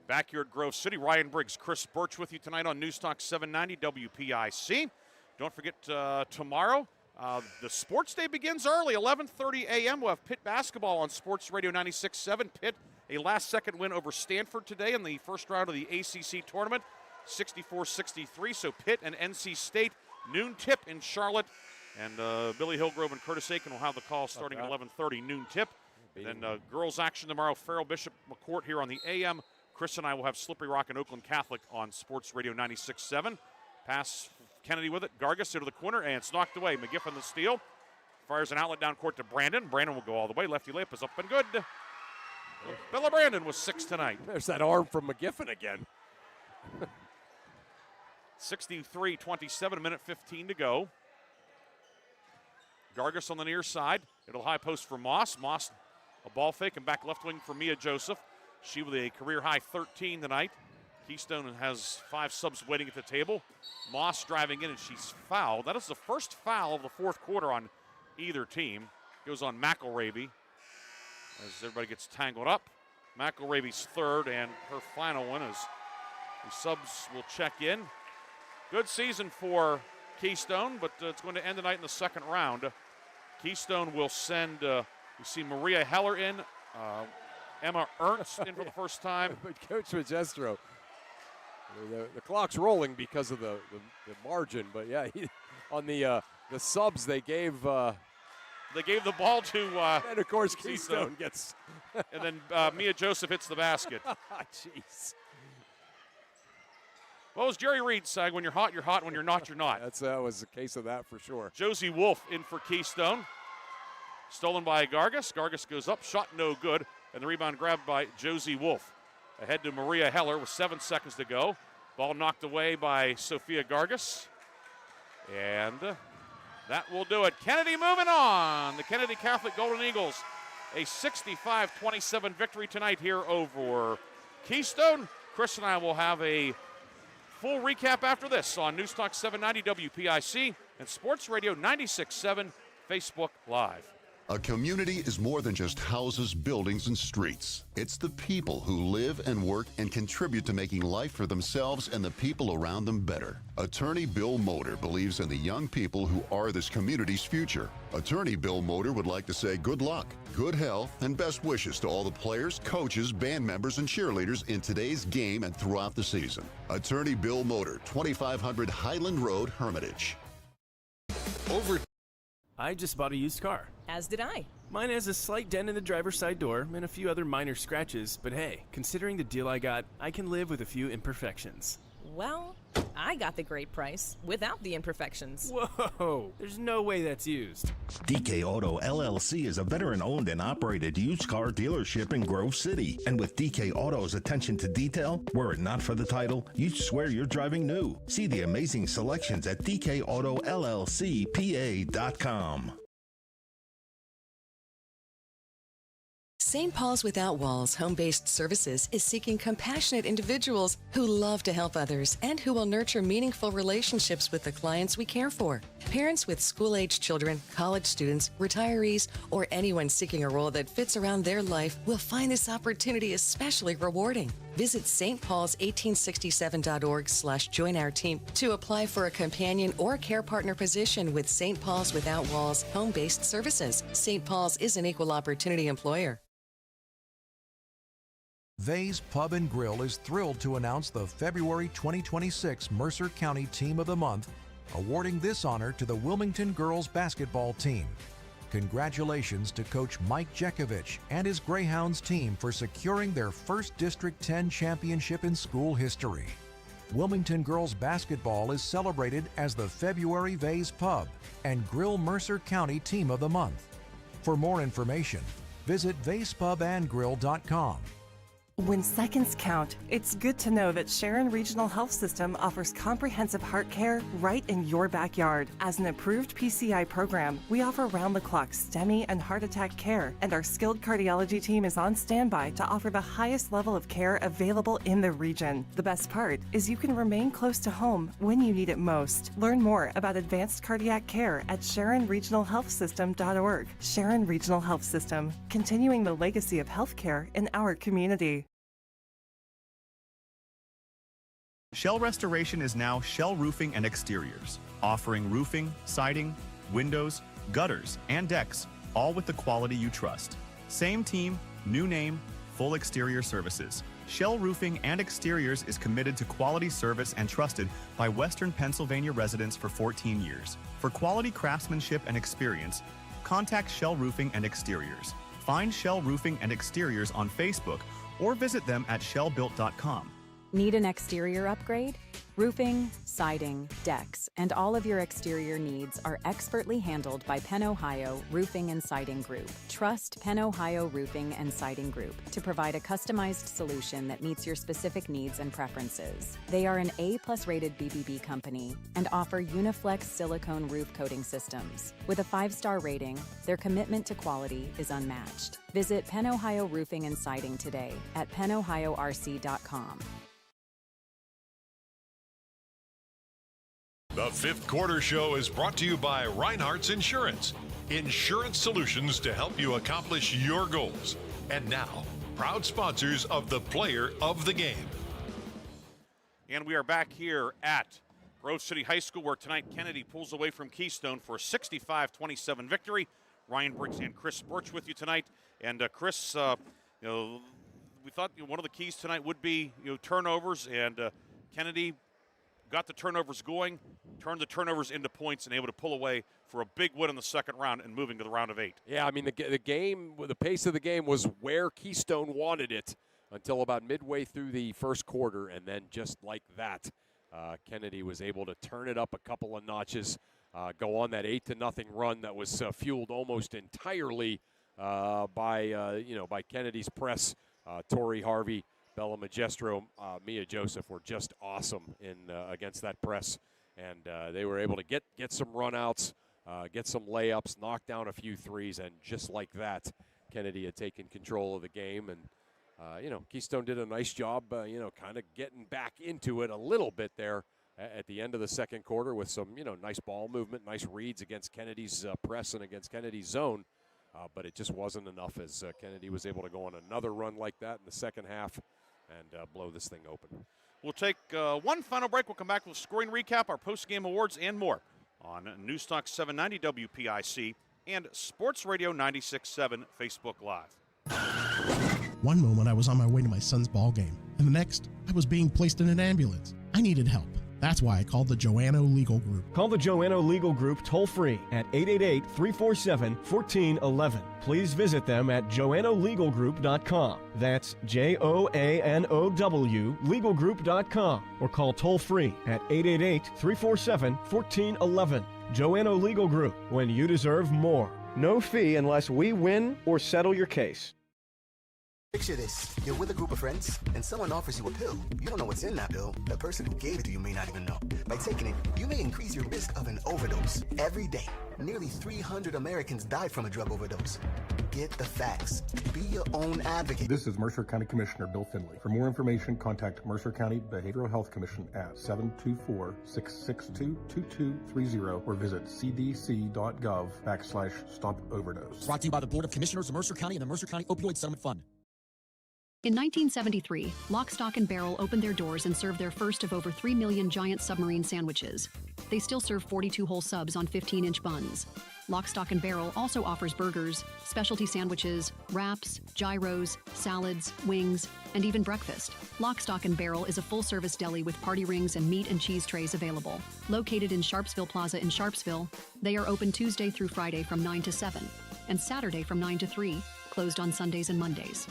Back here at Grove City, Ryan Briggs, Chris Burtch with you tonight on News Talk 790 WPIC. Don't forget tomorrow, the sports day begins early, 11:30 a.m. We'll have Pitt basketball on Sports Radio 96.7. Pitt, a last-second win over Stanford today in the first round of the ACC tournament, 64-63. So Pitt and NC State, noon tip in Charlotte. And Billy Hillgrove and Curtis Aiken will have the call starting at 11:30, noon tip. And then girls action tomorrow, Farrell Bishop McCourt here on the AM. Chris and I will have Slippery Rock and Oakland Catholic on Sports Radio 96.7. Pass Kennedy with it. Gargas into the corner, and it's knocked away. McGiffin the steal. Fires an outlet down court to Brandon. Brandon will go all the way. Lefty layup is up and good. Bella Brandon was 6 tonight. There's that arm from McGiffin again. 63-27, minute 15 to go. Gargas on the near side. It'll high post for Moss. Moss, a ball fake, and back left wing for Mia Joseph. She with a career-high 13 tonight. Keystone has 5 subs waiting at the table. Moss driving in, and she's fouled. That is the first foul of the fourth quarter on either team. Goes on McElravy as everybody gets tangled up. McElravy's third, and her final one as the subs will check in. Good season for Keystone, but it's going to end tonight in the second round. Keystone will send, we see Maria Heller in, Emma Ernst in for the first time. But Coach Magestro, the clock's rolling because of the margin, but yeah, on the subs they gave the ball to and of course Keystone gets and then Mia Joseph hits the basket. Jeez. Well, as Jerry Reed said, when you're hot, when you're not, you're not. That was the case of that for sure. Josie Wolf in for Keystone. Stolen by Gargas. Gargas goes up, shot no good, and the rebound grabbed by Josie Wolf. Ahead to Maria Heller with 7 seconds to go. Ball knocked away by Sophia Gargas. And that will do it. Kennedy moving on. The Kennedy Catholic Golden Eagles, a 65-27 victory tonight here over Keystone. Chris and I will have a full recap after this on News Talk 790 WPIC and Sports Radio 96.7 Facebook Live. A community is more than just houses, buildings, and streets. It's the people who live and work and contribute to making life for themselves and the people around them better. Attorney Bill Motor believes in the young people who are this community's future. Attorney Bill Motor would like to say good luck, good health, and best wishes to all the players, coaches, band members, and cheerleaders in today's game and throughout the season. Attorney Bill Motor, 2500 Highland Road, Hermitage. I just bought a used car. As did I. Mine has a slight dent in the driver's side door and a few other minor scratches, but hey, considering the deal I got, I can live with a few imperfections. Well, I got the great price without the imperfections. Whoa, there's no way that's used. DK Auto LLC is a veteran-owned and operated used car dealership in Grove City. And with DK Auto's attention to detail, were it not for the title, you'd swear you're driving new. See the amazing selections at DKAutoLLCPA.com. St. Paul's Without Walls Home-Based Services is seeking compassionate individuals who love to help others and who will nurture meaningful relationships with the clients we care for. Parents with school-age children, college students, retirees, or anyone seeking a role that fits around their life will find this opportunity especially rewarding. Visit stpaul's1867.org/join our team to apply for a companion or care partner position with St. Paul's Without Walls Home-Based Services. St. Paul's is an equal opportunity employer. Vay's Pub and Grill is thrilled to announce the February 2026 Mercer County Team of the Month, awarding this honor to the Wilmington girls basketball team. Congratulations to Coach Mike Jekovich and his Greyhounds team for securing their first District 10 championship in school history. Wilmington girls basketball is celebrated as the February Vay's Pub and Grill Mercer County Team of the Month. For more information, visit Vay'sPubAndGrill.com. When seconds count, it's good to know that Sharon Regional Health System offers comprehensive heart care right in your backyard. As an approved PCI program, we offer round-the-clock STEMI and heart attack care, and our skilled cardiology team is on standby to offer the highest level of care available in the region. The best part is you can remain close to home when you need it most. Learn more about advanced cardiac care at SharonRegionalHealthSystem.org. Sharon Regional Health System, continuing the legacy of healthcare in our community. Shell Restoration is now Shell Roofing and Exteriors, offering roofing, siding, windows, gutters, and decks, all with the quality you trust. Same team, new name, full exterior services. Shell Roofing and Exteriors is committed to quality service and trusted by Western Pennsylvania residents for 14 years. For quality craftsmanship and experience, contact Shell Roofing and Exteriors. Find Shell Roofing and Exteriors on Facebook or visit them at shellbuilt.com. Need an exterior upgrade? Roofing, siding, decks, and all of your exterior needs are expertly handled by Penn Ohio Roofing and Siding Group. Trust Penn Ohio Roofing and Siding Group to provide a customized solution that meets your specific needs and preferences. They are an A+ rated BBB company and offer Uniflex silicone roof coating systems. With a 5-star rating, their commitment to quality is unmatched. Visit Penn Ohio Roofing and Siding today at pennohiorc.com. The Fifth Quarter Show is brought to you by Reinhardt's Insurance. Insurance solutions to help you accomplish your goals. And now, proud sponsors of the Player of the Game. And we are back here at Grove City High School, where tonight Kennedy pulls away from Keystone for a 65-27 victory. Ryan Briggs and Chris Burtch with you tonight. And Chris, we thought one of the keys tonight would be turnovers, and Kennedy got the turnovers going, turned the turnovers into points, and able to pull away for a big win in the second round and moving to the round of 8. Yeah, I mean, the pace of the game was where Keystone wanted it until about midway through the first quarter, and then just like that, Kennedy was able to turn it up a couple of notches, go on that 8-0 run that was fueled almost entirely by Kennedy's press. Tori Harvey, Bella Magestro, Mia Joseph were just awesome against that press, and they were able to get some runouts, get some layups, knock down a few threes, and just like that, Kennedy had taken control of the game. And Keystone did a nice job, kind of getting back into it a little bit there at the end of the second quarter with some, nice ball movement, nice reads against Kennedy's press and against Kennedy's zone. But it just wasn't enough as Kennedy was able to go on another run like that in the second half and blow this thing open. We'll take one final break. We'll come back with a scoring recap, our post-game awards, and more on Newstalk 790 WPIC and Sports Radio 96.7 Facebook Live. One moment I was on my way to my son's ball game, and the next I was being placed in an ambulance. I needed help. That's why I called the Joanno Legal Group. Call the Joanno Legal Group toll-free at 888-347-1411. Please visit them at joannolegalgroup.com. That's Joanow legalgroup.com, or call toll-free at 888-347-1411. Joanno Legal Group, when you deserve more. No fee unless we win or settle your case. Picture this. You're with a group of friends, and someone offers you a pill. You don't know what's in that pill. The person who gave it to you may not even know. By taking it, you may increase your risk of an overdose. Every day, nearly 300 Americans died from a drug overdose. Get the facts. Be your own advocate. This is Mercer County Commissioner Bill Finley. For more information, contact Mercer County Behavioral Health Commission at 724-662-2230 or visit cdc.gov/stop overdose. Brought to you by the Board of Commissioners of Mercer County and the Mercer County Opioid Settlement Fund. In 1973, Lock, Stock, and Barrel opened their doors and served their first of over 3 million giant submarine sandwiches. They still serve 42-hole subs on 15-inch buns. Lock, Stock, and Barrel also offers burgers, specialty sandwiches, wraps, gyros, salads, wings, and even breakfast. Lock, Stock, and Barrel is a full-service deli with party rings and meat and cheese trays available. Located in Sharpsville Plaza in Sharpsville, they are open Tuesday through Friday from 9 to 7, and Saturday from 9 to 3, closed on Sundays and Mondays.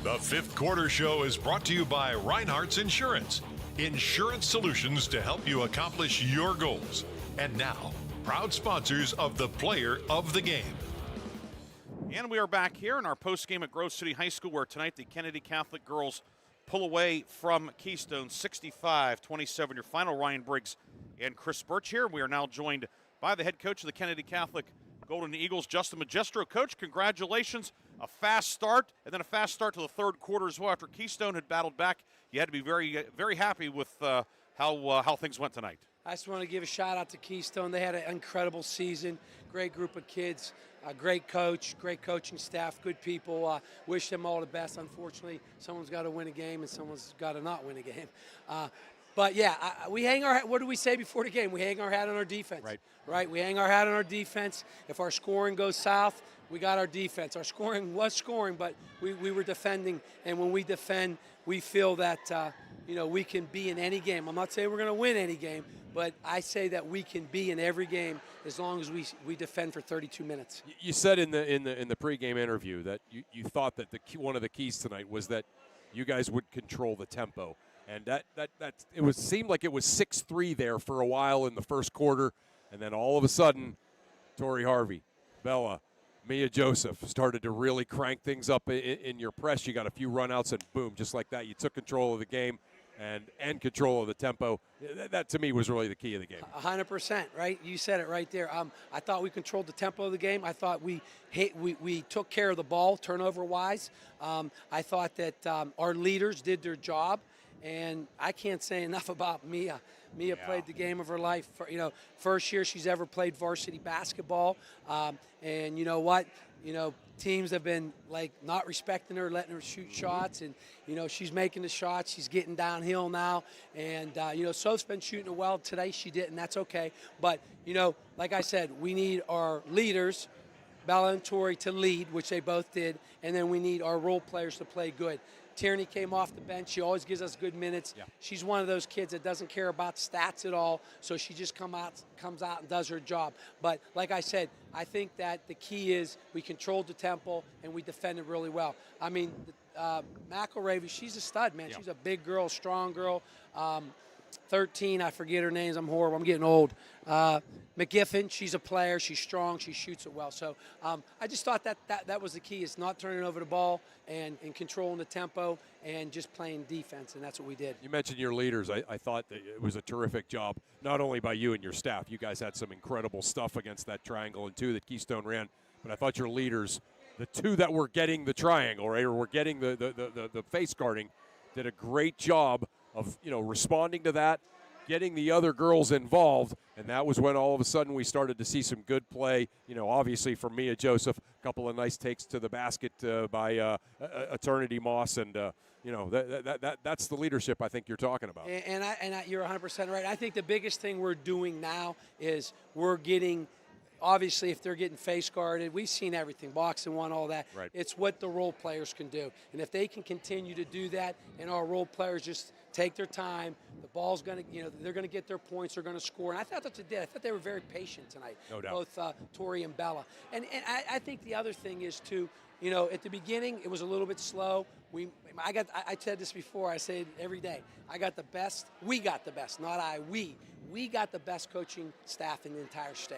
The Fifth Quarter Show is brought to you by Reinhardt's Insurance. Insurance solutions to help you accomplish your goals. And now, proud sponsors of the Player of the Game. And we are back here in our postgame at Grove City High School, where tonight the Kennedy Catholic girls pull away from Keystone 65-27. Your final, Ryan Briggs and Chris Burtch here. We are now joined by the head coach of the Kennedy Catholic Golden Eagles, Justin Magistro. Coach, congratulations. A fast start, and then a fast start to the third quarter as well. After Keystone had battled back, you had to be very, very happy with how things went tonight. I just want to give a shout out to Keystone. They had an incredible season, great group of kids, great coach, great coaching staff, good people. Wish them all the best. Unfortunately, someone's got to win a game and someone's got to not win a game. But yeah, we hang our. What do we say before the game? We hang our hat on our defense. Right. We hang our hat on our defense. If our scoring goes south, we got our defense. Our scoring was scoring, but we were defending. And when we defend, we feel that we can be in any game. I'm not saying we're going to win any game, but I say that we can be in every game as long as we defend for 32 minutes. You said in the pregame interview that you thought that one of the keys tonight was that you guys would control the tempo. And that seemed like it was 6-3 there for a while in the first quarter, and then all of a sudden, Tori Harvey, Bella, Mia Joseph started to really crank things up in your press. You got a few runouts, and boom, just like that, you took control of the game and control of the tempo. That to me was really the key of the game. 100%, right? You said it right there. I thought we controlled the tempo of the game. I thought we took care of the ball turnover-wise. I thought that our leaders did their job. And I can't say enough about Mia. Mia played the game of her life. First year she's ever played varsity basketball. And you know what? Teams have been not respecting her, letting her shoot shots. And, she's making the shots. She's getting downhill now. And, Soph's been shooting it well. Today she didn't. That's okay. But, like I said, we need our leaders, Bella and Tori, to lead, which they both did. And then we need our role players to play good. Tierney came off the bench. She always gives us good minutes. Yeah. She's one of those kids that doesn't care about stats at all, so she just comes out and does her job. But like I said, I think that the key is we controlled the tempo and we defended really well. I mean, McElravy, she's a stud, man. Yeah. She's a big girl, strong girl. 13, I forget her names. I'm horrible. I'm getting old. McGiffin, she's a player. She's strong. She shoots it well. So I just thought that was the key, is not turning over the ball and controlling the tempo and just playing defense, and that's what we did. You mentioned your leaders. I thought that it was a terrific job, not only by you and your staff. You guys had some incredible stuff against that triangle and two that Keystone ran, but I thought your leaders, the two that were getting the triangle, right, or were getting the face guarding, did a great job of responding to that, getting the other girls involved, and that was when all of a sudden we started to see some good play. Obviously from Mia Joseph, a couple of nice takes to the basket by Eternity Moss, and that's the leadership I think you're talking about. And you're 100% right. I think the biggest thing we're doing now is we're getting obviously, if they're getting face guarded, we've seen everything, boxing one, all that. Right. It's what the role players can do. And if they can continue to do that and our role players just take their time, the ball's going to, they're going to get their points, they're going to score. And I thought that they did. I thought they were very patient tonight, no doubt. both Tori and Bella. And I think the other thing is, too, at the beginning, it was a little bit slow. I said this before, I say it every day. We got the best, we got the best coaching staff in the entire state.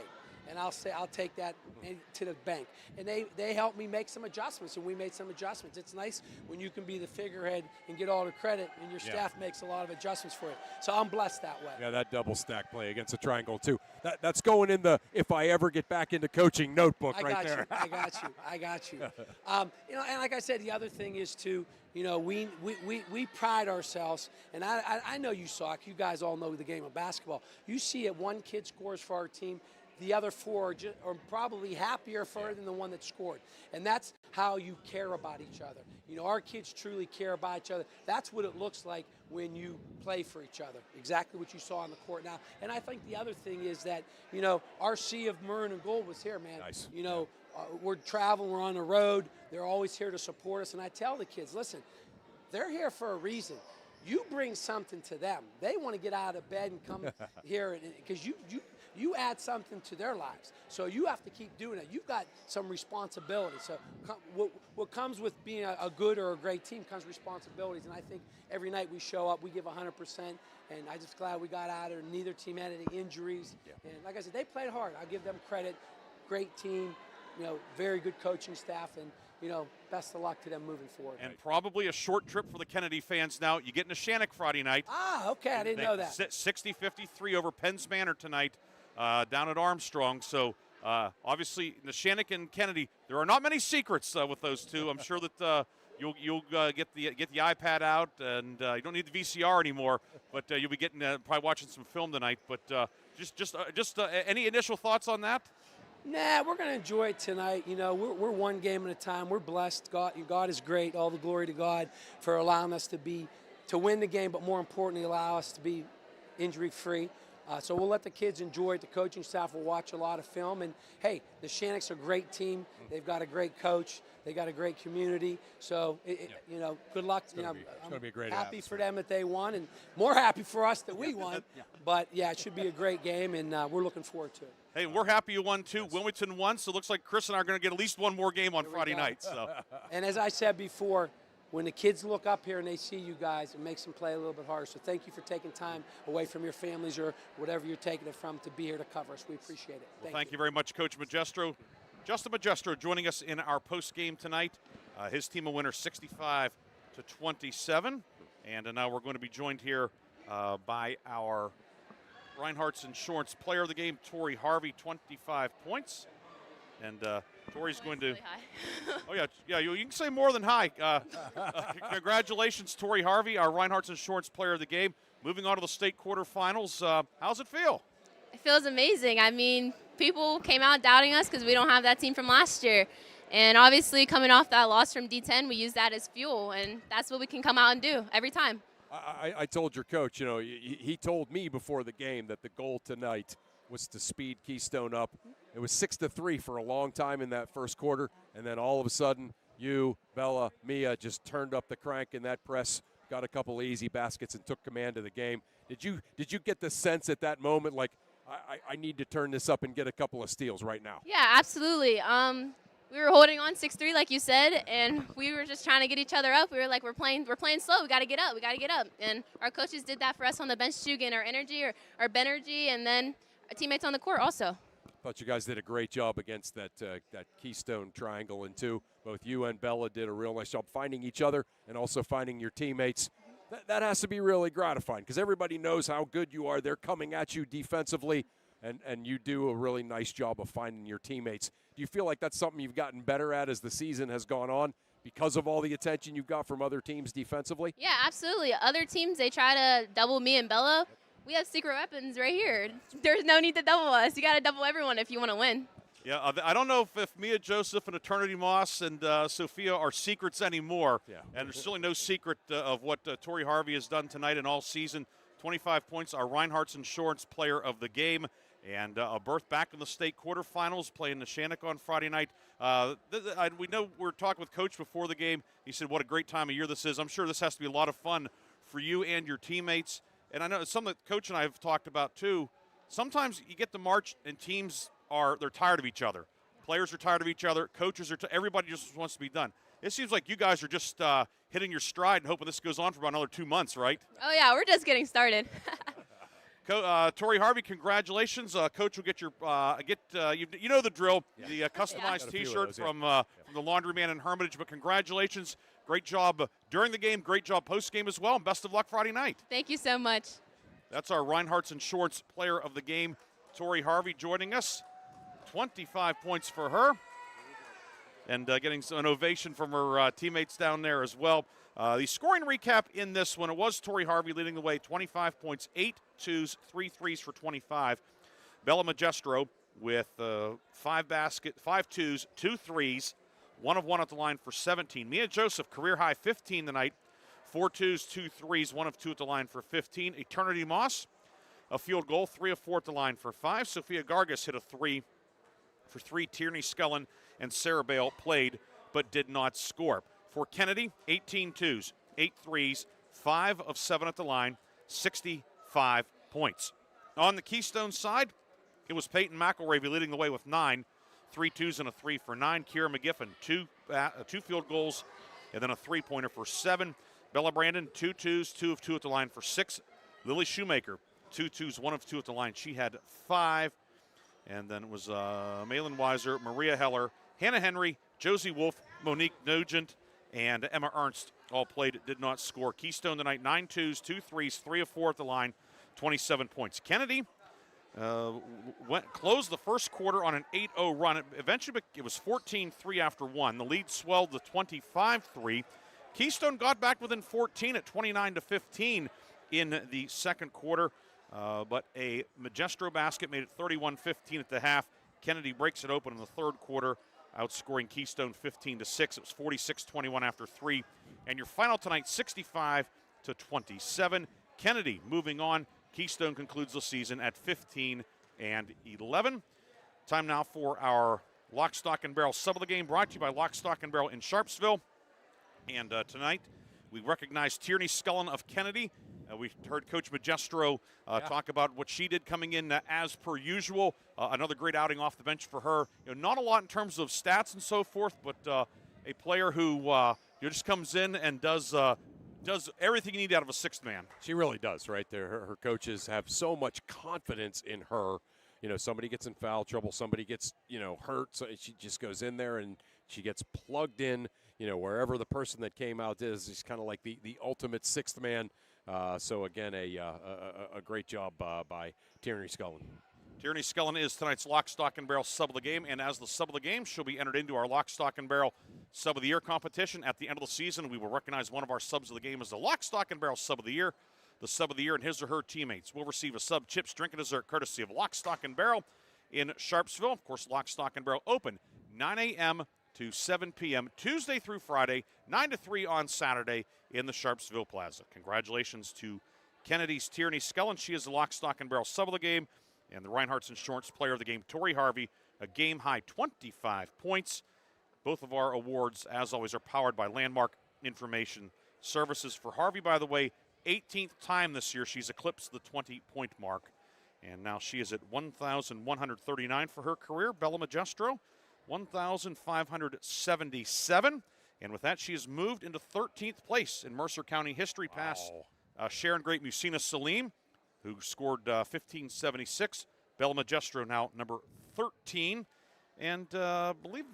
And I'll take that to the bank. And they helped me make some adjustments, and we made some adjustments. It's nice when you can be the figurehead and get all the credit, and your staff makes a lot of adjustmants for it. So I'm blessed that way. Yeah, that double stack play against a triangle too. That's going in the if I ever get back into coaching notebook right there. I got you. And like I said, the other thing is too. We pride ourselves, and I know you saw it. You guys all know the game of basketball. You see it, one kid scores for our team. The other four are probably happier for it than the one that scored. And that's how you care about each other. Our kids truly care about each other. That's what it looks like when you play for each other. Exactly what you saw on the court now. And I think the other thing is that, our sea of maroon and gold was here, man. Nice. We're traveling, we're on the road. They're always here to support us. And I tell the kids, listen, they're here for a reason. You bring something to them. They want to get out of bed and come here because you add something to their lives. So you have to keep doing it. You've got some responsibility. So what comes with being a good or a great team comes responsibilities. And I think every night we show up, we give 100%. And I'm just glad we got out of there. Neither team had any injuries. Yeah. And like I said, they played hard. I'll give them credit. Great team, very good coaching staff. And, best of luck to them moving forward. And probably a short trip for the Kennedy fans now. You get into Shannock Friday night. Okay. I didn't know that. 60-53 over Penn's Manor tonight. Down at Armstrong. So obviously, the Shannock and Kennedy, there are not many secrets with those two. I'm sure that you'll get the iPad out, and you don't need the VCR anymore. But you'll be getting probably watching some film tonight. But just any initial thoughts on that? Nah, we're going to enjoy it tonight. We're one game at a time. We're blessed. God is great. All the glory to God for allowing us to win the game, but more importantly, allow us to be injury-free. So we'll let the kids enjoy it. The coaching staff will watch a lot of film. And, hey, the Shannocks are a great team. They've got a great coach. They got a great community. So, good luck. It's going to be a great happy atmosphere. for them that they won, and more happy for us that we won. But, it should be a great game, and we're looking forward to it. Hey, we're happy you won, too. Wilmington won, so it looks like Chris and I are going to get at least one more game on Friday night. So. And as I said before, when the kids look up here and they see you guys, it makes them play a little bit harder. So thank you for taking time away from your families or whatever you're taking it from to be here to cover us. We appreciate it. Thank you very much, Coach Magestro. Justin Magestro joining us in our post game tonight. His team a winner 65-27. And now we're going to be joined here by our Reinhardt's Insurance Player of the Game, Tori Harvey, 25 points. And Tori's going to. Really you can say more than hi. Congratulations, Tori Harvey, our Reinhardt's Insurance Player of the Game. Moving on to the state quarterfinals. How's it feel? It feels amazing. I mean, people came out doubting us because we don't have that team from last year. And obviously, coming off that loss from D10, we use that as fuel, and that's what we can come out and do every time. I told your coach, he told me before the game that the goal tonight was to speed Keystone up. It was 6-3 for a long time in that first quarter, and then all of a sudden, you, Bella, Mia just turned up the crank in that press, got a couple of easy baskets, and took command of the game. Did you get the sense at that moment, like, I need to turn this up and get a couple of steals right now? Yeah, absolutely. We were holding on 6-3, like you said, and we were just trying to get each other up. We were like, we're playing slow. We got to get up. And our coaches did that for us on the bench too, getting our energy, our Benergy, and then our teammates on the court also. Thought you guys did a great job against that Keystone triangle, and two, both you and Bella did a real nice job finding each other and also finding your teammates. That has to be really gratifying because everybody knows how good you are. They're coming at you defensively, and you do a really nice job of finding your teammates. Do you feel like that's something you've gotten better at as the season has gone on because of all the attention you've got from other teams defensively? Yeah, absolutely. Other teams, they try to double me and Bella. We have secret weapons right here. There's no need to double us. You got to double everyone if you want to win. Yeah, I don't know if Mia Joseph and Eternity Moss and Sophia are secrets anymore. Yeah. And there's certainly no secret of what Tori Harvey has done tonight and all season. 25 points, our Reinhardt's Insurance Player of the Game. And a berth back in the state quarterfinals, playing Neshannock on Friday night. We know we were talking with Coach before the game. He said, what a great time of year this is. I'm sure this has to be a lot of fun for you and your teammates. And I know it's something that Coach and I have talked about too. Sometimes you get to March and teams they're tired of each other. Players are tired of each other. Coaches are everybody just wants to be done. It seems like you guys are just hitting your stride and hoping this goes on for about another 2 months, right? Oh, yeah, we're just getting started. Tori Harvey, congratulations. Coach will get your you know the drill, the customized T-shirt from the Laundryman in Hermitage. But congratulations, great job during the game, great job post game as well, and best of luck Friday night. Thank you so much. That's our Reinhardt's Insurance Player of the Game, Tori Harvey, joining us. 25 points for her, and getting an ovation from her teammates down there as well. The scoring recap in this one, it was Tori Harvey leading the way, 25 points, 8 twos, 3 threes for 25. Bella Magestro with 5 twos, 2 threes, 1 of 1 at the line for 17. Mia Joseph, career high 15 tonight, 4 twos, 2 threes, 1 of 2 at the line for 15. Eternity Moss, a field goal, 3 of 4 at the line for 5. Sophia Gargas hit a 3 for 3. Tierney Scullin and Sarah Bale played but did not score. For Kennedy, 18 twos, 8 threes, 5 of 7 at the line, 65 points. On the Keystone side, it was Peyton McElravy leading the way with 9, 3 twos and a 3 for 9. Kira McGiffin, 2 field goals and then a 3-pointer for 7. Bella Brandon, 2 twos, 2 of 2 at the line for 6. Lily Shoemaker, 2 twos, 1 of 2 at the line. She had 5. And then it was Malin Weiser, Maria Heller, Hannah Henry, Josie Wolf, Monique Nugent, and Emma Ernst all played, did not score. Keystone tonight, 9 twos, 2 threes, 3 of 4 at the line, 27 points. Kennedy closed the first quarter on an 8-0 run. Eventually, it was 14-3 after 1. The lead swelled to 25-3. Keystone got back within 14 at 29-15 in the second quarter. But a Magestro basket made it 31-15 at the half. Kennedy breaks it open in the third quarter, outscoring Keystone 15-6. It was 46-21 after 3. And your final tonight, 65-27. Kennedy moving on. Keystone concludes the season at 15-11. Time now for our Lock, Stock, and Barrel sub of the game, brought to you by Lock, Stock, and Barrel in Sharpsville. And tonight, we recognize Tierney Scullin of Kennedy. We heard Coach Magestro talk about what she did coming in as per usual. Another great outing off the bench for her. Not a lot in terms of stats and so forth, but a player who just comes in and does everything you need out of a sixth man. She really does, right there. Her coaches have so much confidence in her. Somebody gets in foul trouble, somebody gets, hurt, so she just goes in there and she gets plugged in, wherever the person that came out is. She's kind of like the ultimate sixth man. So, again, a great job by Tierney Scullin. Tierney Scullin is tonight's Lock, Stock, and Barrel sub of the game. And as the sub of the game, she'll be entered into our Lock, Stock, and Barrel sub of the year competition. At the end of the season, we will recognize one of our subs of the game as the Lock, Stock, and Barrel sub of the year. The sub of the year and his or her teammates will receive a sub, chips, drink, and dessert courtesy of Lock, Stock, and Barrel in Sharpsville. Of course, Lock, Stock, and Barrel open 9 a.m. to 7 p.m. Tuesday through Friday, 9 to 3 on Saturday in the Sharpsville Plaza. Congratulations to Kennedy's Tierney Scullin. She is the Lock, Stock, and Barrel sub of the game. And the Reinhardt's Insurance Player of the Game, Tori Harvey, a game-high 25 points. Both of our awards, as always, are powered by Landmark Information Services. For Harvey, by the way, 18th time this year she's eclipsed the 20-point mark. And now she is at 1,139 for her career. Bella Magestro, 1,577. And with that, she has moved into 13th place in Mercer County history past Sharon Great Musina Salim, who scored 1576. Bella Magestro now number 13. And I believe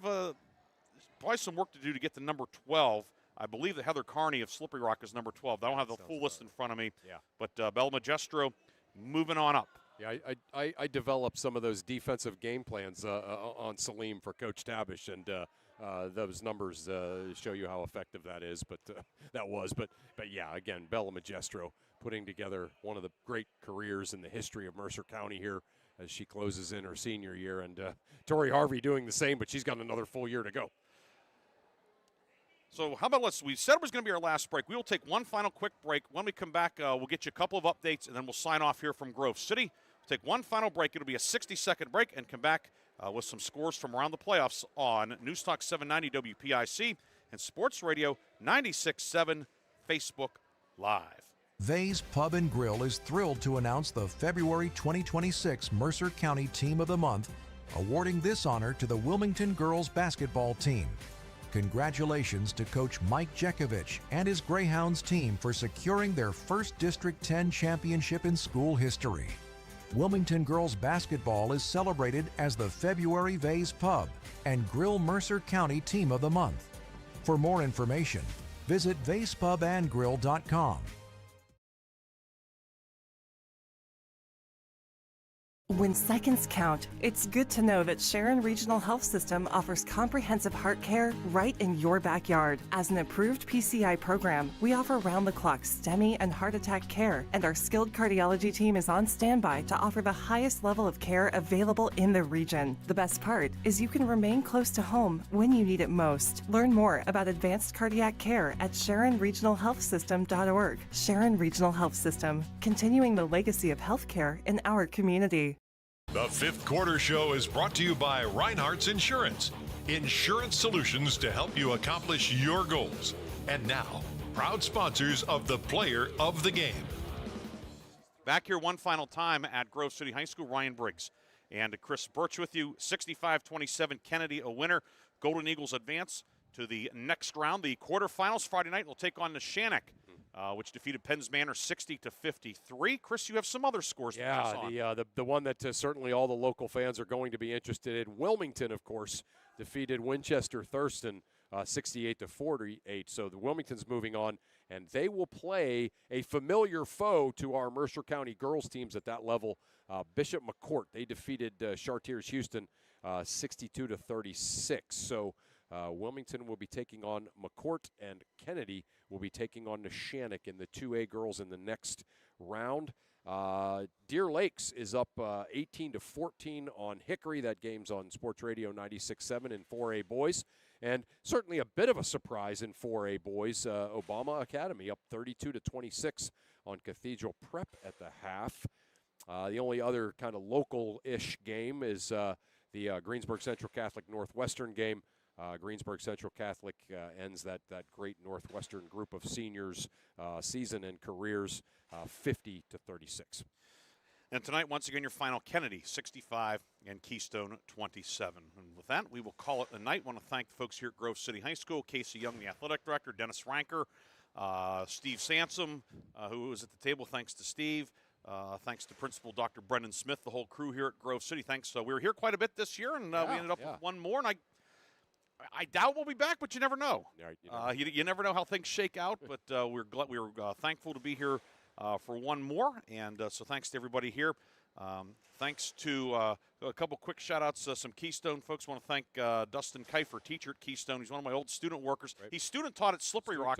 probably some work to do to get to number 12. I believe that Heather Carney of Slippery Rock is number 12. I don't have the full list in front of me. Yeah. But Bella Magestro moving on up. Yeah, I developed some of those defensive game plans on Salim for Coach Tabish, and those numbers show you how effective that is. But But yeah, again, Bella Magestro putting together one of the great careers in the history of Mercer County here as she closes in her senior year, and Tori Harvey doing the same, but she's got another full year to go. So how about we said it was going to be our last break. We will take one final quick break. When we come back, we'll get you a couple of updates, and then we'll sign off here from Grove City. Take one final break. It'll be a 60-second break and come back with some scores from around the playoffs on News Talk 790 WPIC and Sports Radio 96.7 Facebook Live. Vay's Pub and Grill is thrilled to announce the February 2026 Mercer County Team of the Month, awarding this honor to the Wilmington girls basketball team. Congratulations to Coach Mike Jekovich and his Greyhounds team for securing their first District 10 championship in school history. Wilmington girls basketball is celebrated as the February Vay's Pub and Grill Mercer County Team of the Month. For more information, visit vayspubandgrill.com. When seconds count, it's good to know that Sharon Regional Health System offers comprehensive heart care right in your backyard. As an approved PCI program, we offer round-the-clock STEMI and heart attack care, and our skilled cardiology team is on standby to offer the highest level of care available in the region. The best part is you can remain close to home when you need it most. Learn more about advanced cardiac care at SharonRegionalHealthSystem.org. Sharon Regional Health System, continuing the legacy of healthcare in our community. The Fifth Quarter Show is brought to you by Reinhardt's Insurance. Insurance solutions to help you accomplish your goals. And now, proud sponsors of the Player of the Game. Back here one final time at Grove City High School, Ryan Briggs and Chris Burtch with you. 65-27 Kennedy a winner. Golden Eagles advance to the next round. The quarterfinals Friday night will take on Neshannock, which defeated Penns Manor 60-53. Chris, you have some other scores to pass on. The one that certainly all the local fans are going to be interested in. Wilmington, of course, defeated Winchester Thurston 68-48. So the Wilmington's moving on, and they will play a familiar foe to our Mercer County girls teams at that level, Bishop McCourt. They defeated Chartiers Houston 62-36. So Wilmington will be taking on McCourt, and Kennedy will be taking on Neshannock in the 2A girls in the next round. Deer Lakes is up 18-14 on Hickory. That game's on Sports Radio 96.7 in 4A boys. And certainly a bit of a surprise in 4A boys. Obama Academy up 32-26 on Cathedral Prep at the half. The only other kind of local-ish game is the Greensburg Central Catholic Northwestern game. Greensburg Central Catholic ends that great Northwestern group of seniors season and careers 50-36. And tonight, once again, your final, Kennedy 65 and Keystone 27. And with that, we will call it a night. I want to thank the folks here at Grove City High School, Casey Young, the athletic director, Dennis Ranker, Steve Sansom, who was at the table. Thanks to Steve. Thanks to Principal Dr. Brendan Smith, the whole crew here at Grove City. Thanks. We were here quite a bit this year, and we ended up with one more. And I doubt we'll be back, but you never know. You never know how things shake out, but we're thankful to be here for one more, and so thanks to everybody here. Thanks to a couple quick shout-outs, some Keystone folks. Want to thank Dustin Kiefer, teacher at Keystone. He's one of my old student workers. Right. He's student taught at Slippery Rock.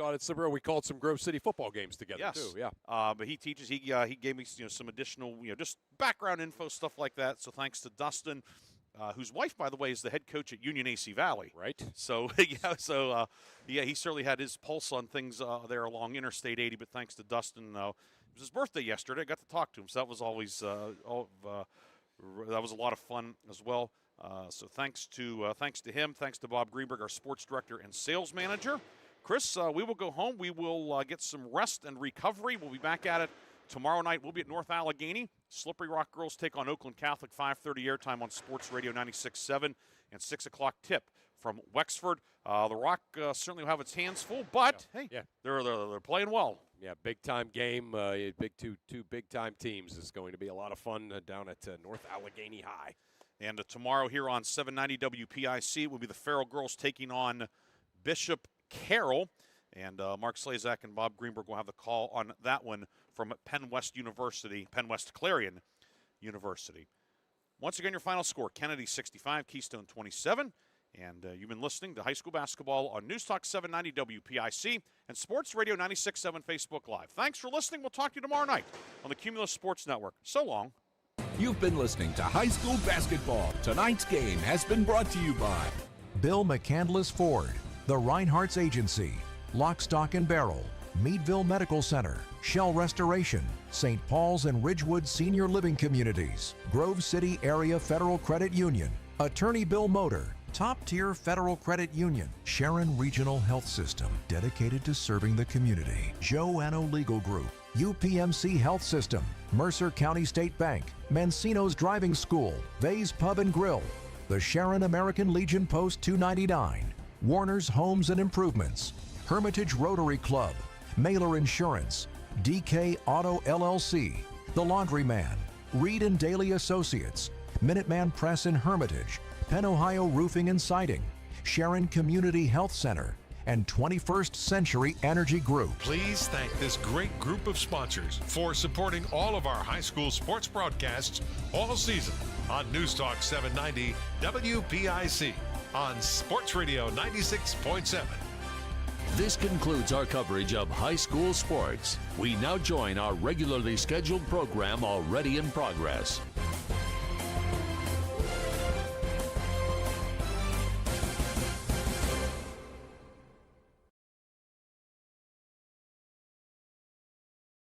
We called some Grove City football games together, too. Yeah. But he teaches. He gave me some additional, just background info, stuff like that. So thanks to Dustin. Whose wife, by the way, is the head coach at Union AC Valley. Right. So, he certainly had his pulse on things there along Interstate 80, but thanks to Dustin. It was his birthday yesterday. I got to talk to him, so that was always that was a lot of fun as well. So thanks to him. Thanks to Bob Greenberg, our sports director and sales manager. Chris, we will go home. We will get some rest and recovery. We'll be back at it tomorrow night. We'll be at North Allegheny. Slippery Rock girls take on Oakland Catholic, 5:30 airtime on Sports Radio 96.7, and 6 o'clock tip from Wexford. The Rock certainly will have its hands full, but they're playing well. Yeah, big-time game, two big-time teams. It's going to be a lot of fun down at North Allegheny High. And tomorrow here on 790 WPIC will be the Farrell girls taking on Bishop Carroll. And Mark Slazak and Bob Greenberg will have the call on that one from Penn West Clarion University. Once again, your final score, Kennedy 65, Keystone 27. And you've been listening to high school basketball on News Talk 790 WPIC and Sports Radio 96.7 Facebook Live. Thanks for listening. We'll talk to you tomorrow night on the Cumulus Sports Network. So long. You've been listening to High School Basketball. Tonight's game has been brought to you by Bill McCandless Ford, the Reinhardt's Agency, Lock, Stock, and Barrel, Meadville Medical Center, Shell Restoration, St. Paul's and Ridgewood Senior Living Communities, Grove City Area Federal Credit Union, Attorney Bill Motor, Top Tier Federal Credit Union, Sharon Regional Health System, dedicated to serving the community, Joanno Legal Group, UPMC Health System, Mercer County State Bank, Mancino's Driving School, Vay's Pub and Grill, the Sharon American Legion Post 299, Warner's Homes and Improvements, Hermitage Rotary Club, Mailer Insurance, DK Auto LLC, The Laundryman, Reed and Daly Associates, Minuteman Press in Hermitage, Penn Ohio Roofing and Siding, Sharon Community Health Center, and 21st Century Energy Group. Please thank this great group of sponsors for supporting all of our high school sports broadcasts all season on News Talk 790 WPIC on Sports Radio 96.7. This concludes our coverage of high school sports. We now join our regularly scheduled program already in progress.